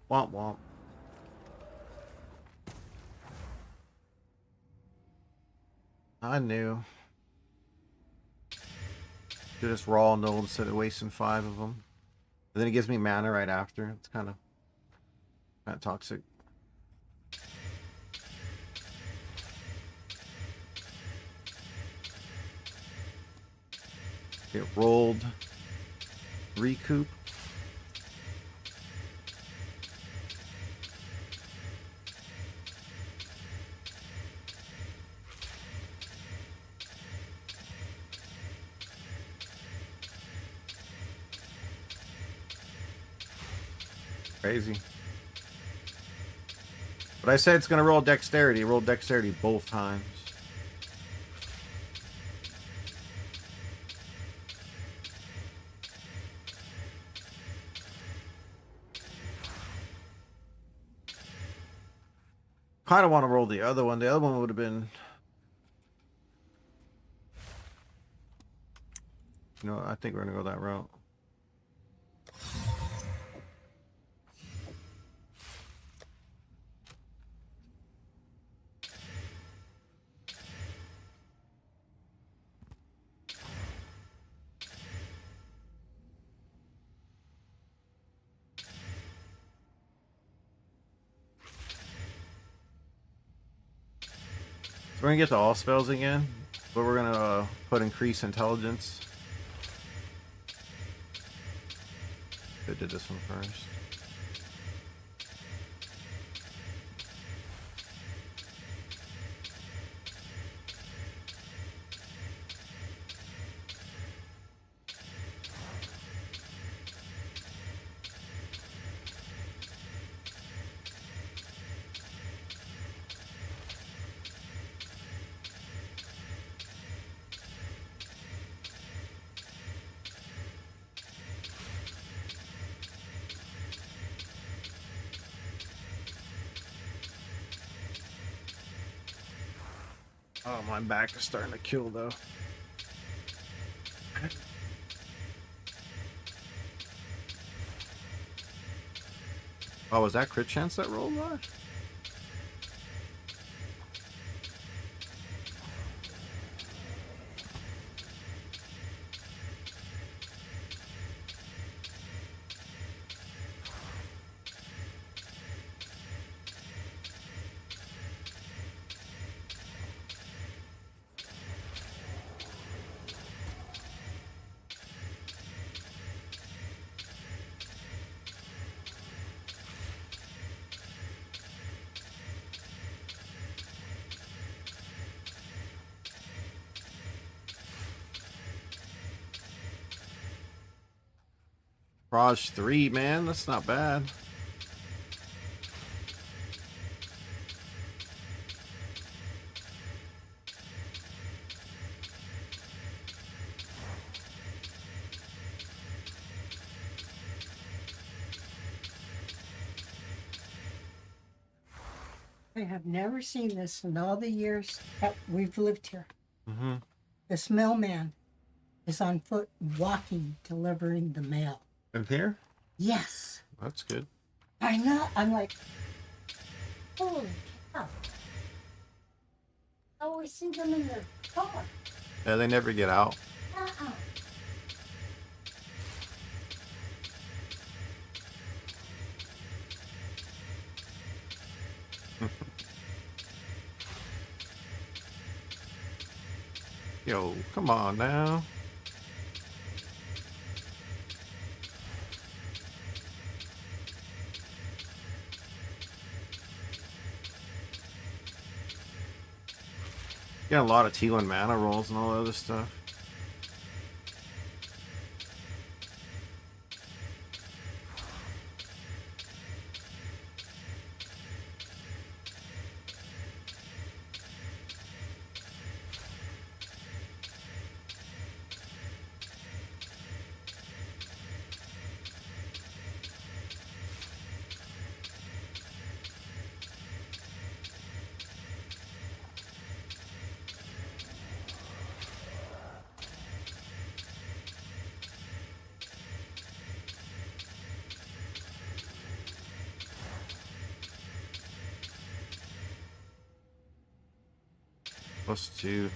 Womp womp. I knew. Just raw null instead of wasting 5 of them. And then it gives me mana right after. It's kind of toxic. Get rolled. Recoup. Crazy. But I said it's gonna roll dexterity. Roll dexterity both times. Kind of want to roll the other one. The other one would have been, you know, I think we're gonna go that route. So we're gonna get to all spells again, but we're gonna put increase intelligence. I did this one first. Oh, my back is starting to kill though. Oh, was that crit chance that rolled by? Raj 3, man. That's not bad. I have never seen this in all the years that we've lived here. Mm-hmm. This mailman is on foot walking, delivering the mail. In here? Yes. That's good. I know. I'm like, holy cow. I always see them in their car. Yeah, they never get out. Uh-uh. Yo, come on now. Got a lot of T1 mana rolls and all that other stuff. +2.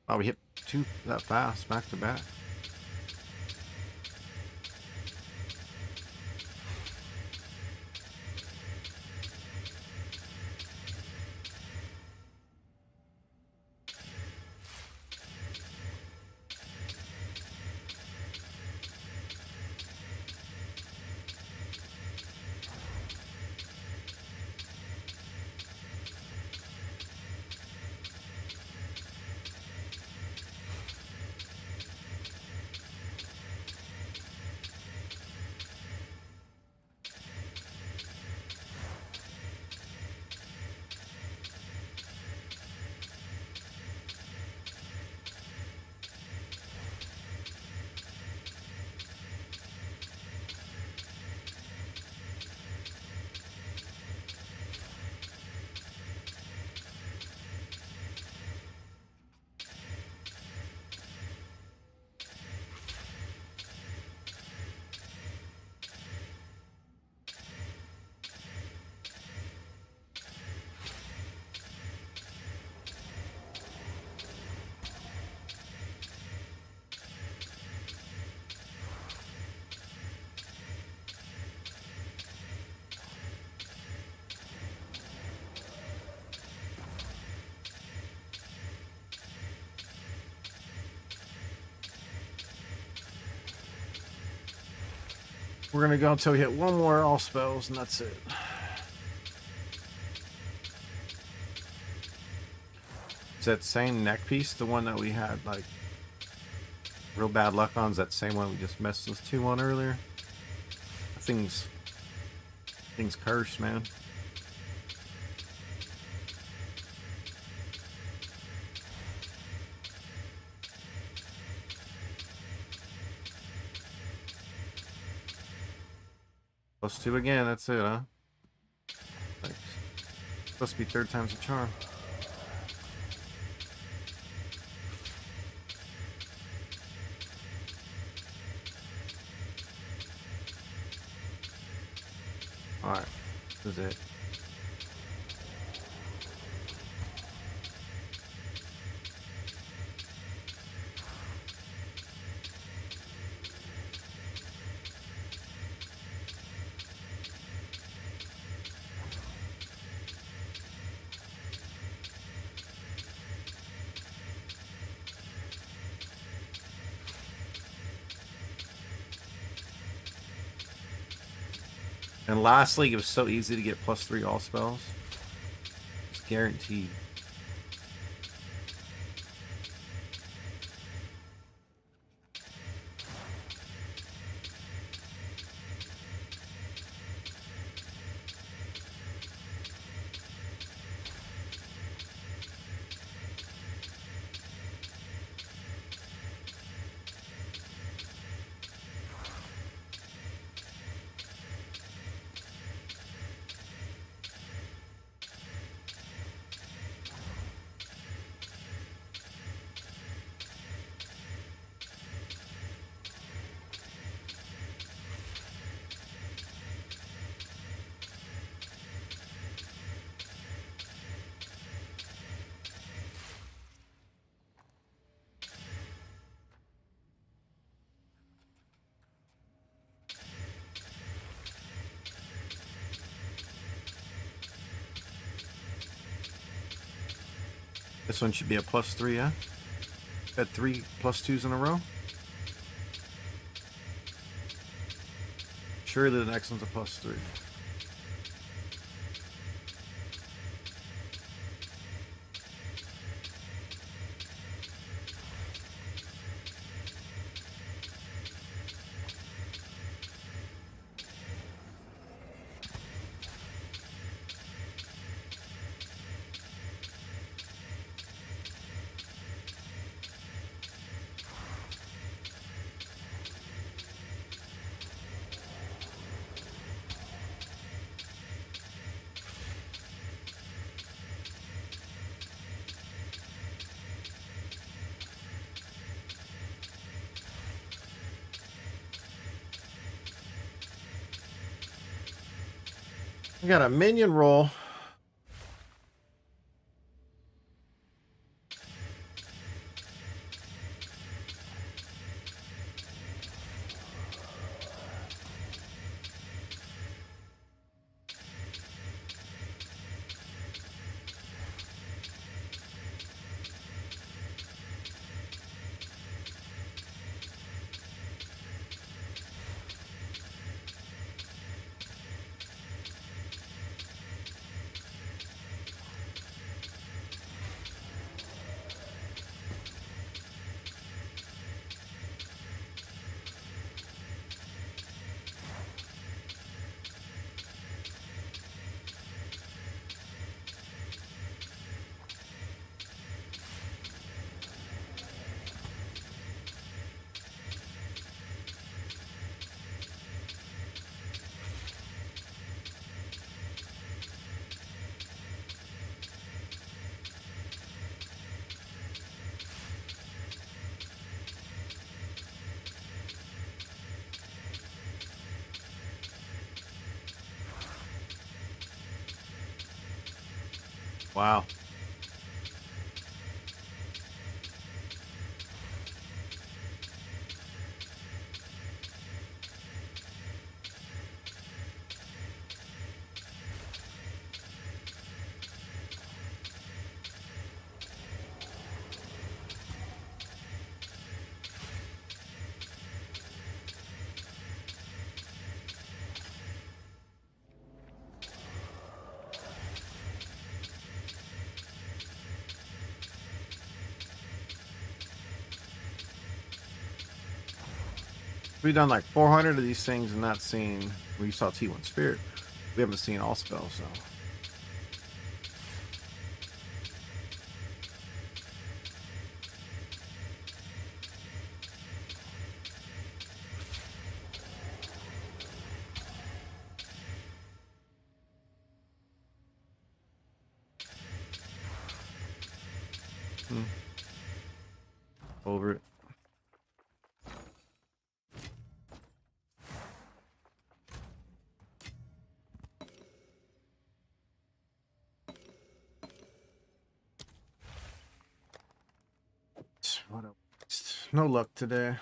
Oh, we hit 2 that fast, back to back. We're gonna go until we hit one more all spells, and that's it. Is that same neck piece the one that we had like real bad luck on? Is that same one we just messed those 2 on earlier? Things cursed, man. +2 again, that's it, huh? Thanks. Supposed to be 3rd time's a charm. Alright, this is it. And lastly, it was so easy to get +3 all spells. It's guaranteed. This one should be a +3, yeah? Got 3 +2s in a row. Surely the next one's a +3. We got a minion roll. Wow. We've done like 400 of these things and not seen. We saw T1 Spirit. We haven't seen all spells, so. Over it. What a waste. No luck today.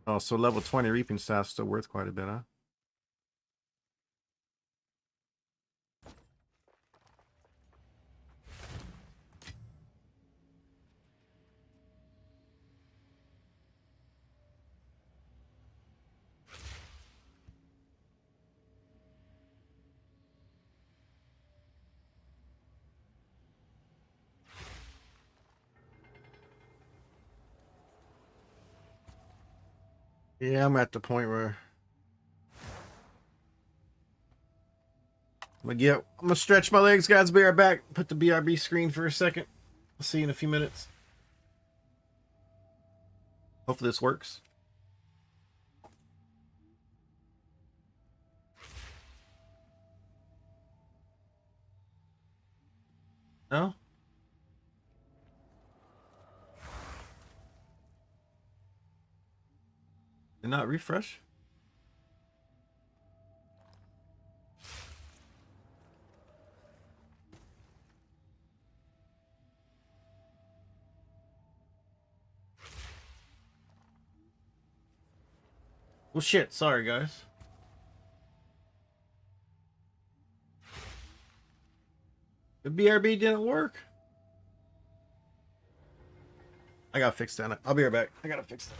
Oh, so level 20 reaping staff's still worth quite a bit, huh? Yeah, I'm at the point where I'm gonna stretch my legs, guys. Be right back. Put the BRB screen for a second. I'll see you in a few minutes. Hopefully this works. No? Did not refresh? Well, shit. Sorry, guys. The BRB didn't work. I gotta fix that. I'll be right back. I gotta fix that.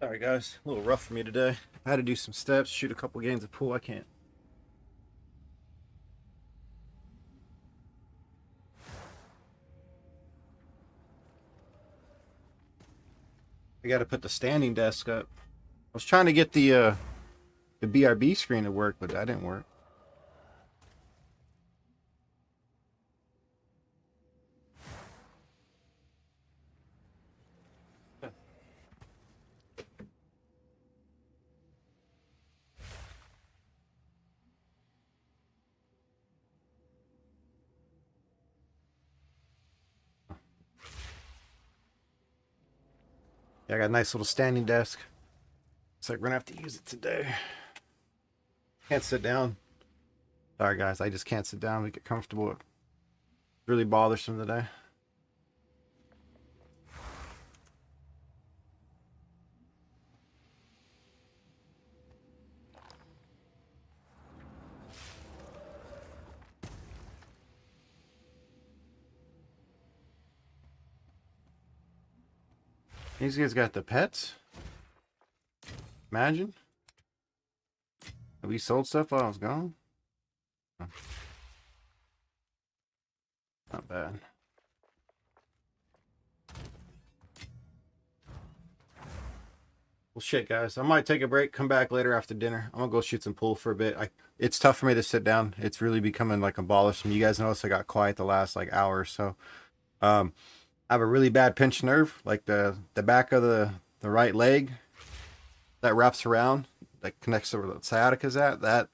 Sorry guys, a little rough for me today. I had to do some steps, shoot a couple games of pool. I can't. I got to put the standing desk up. I was trying to get the BRB screen to work, but that didn't work. Yeah, I got a nice little standing desk. Looks like we're gonna have to use it today. Can't sit down. Sorry guys, I just can't sit down and get comfortable. It's really bothersome today. These guys got the pets. Imagine. We sold stuff while I was gone. Not bad. Well, shit, guys. I might take a break, come back later after dinner. I'm gonna go shoot some pool for a bit. It's tough for me to sit down. It's really becoming like a bothersome. You guys notice I got quiet the last like hour or so. I have a really bad pinched nerve, like the back of the right leg that wraps around, that connects to where the sciatica's at. That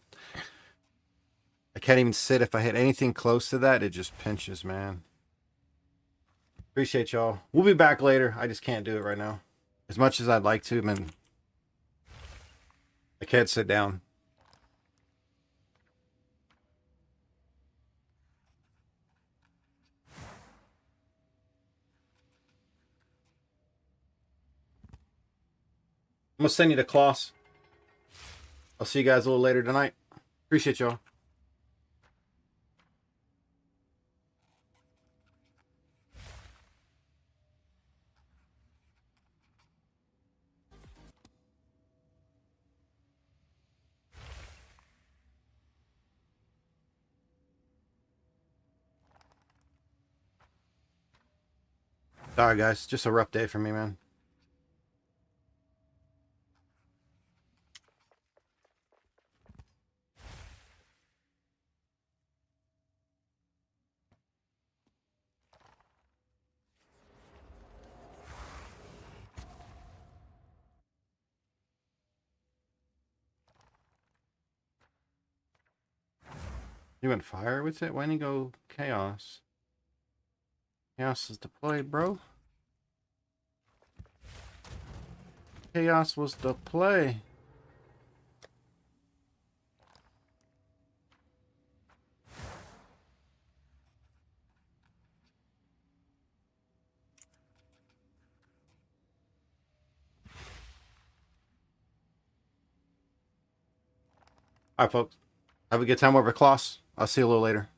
I can't even sit. If I hit anything close to that, it just pinches, man. Appreciate y'all. We'll be back later. I just can't do it right now. As much as I'd like to, man. I can't sit down. I'm gonna send you the cloths. I'll see you guys a little later tonight. Appreciate y'all. Sorry guys, just a rough day for me, man. You went fire with it? Why didn't you go chaos? Chaos is the play, bro. Chaos was the play. Alright, folks. Have a good time over at Kloss. I'll see you a little later.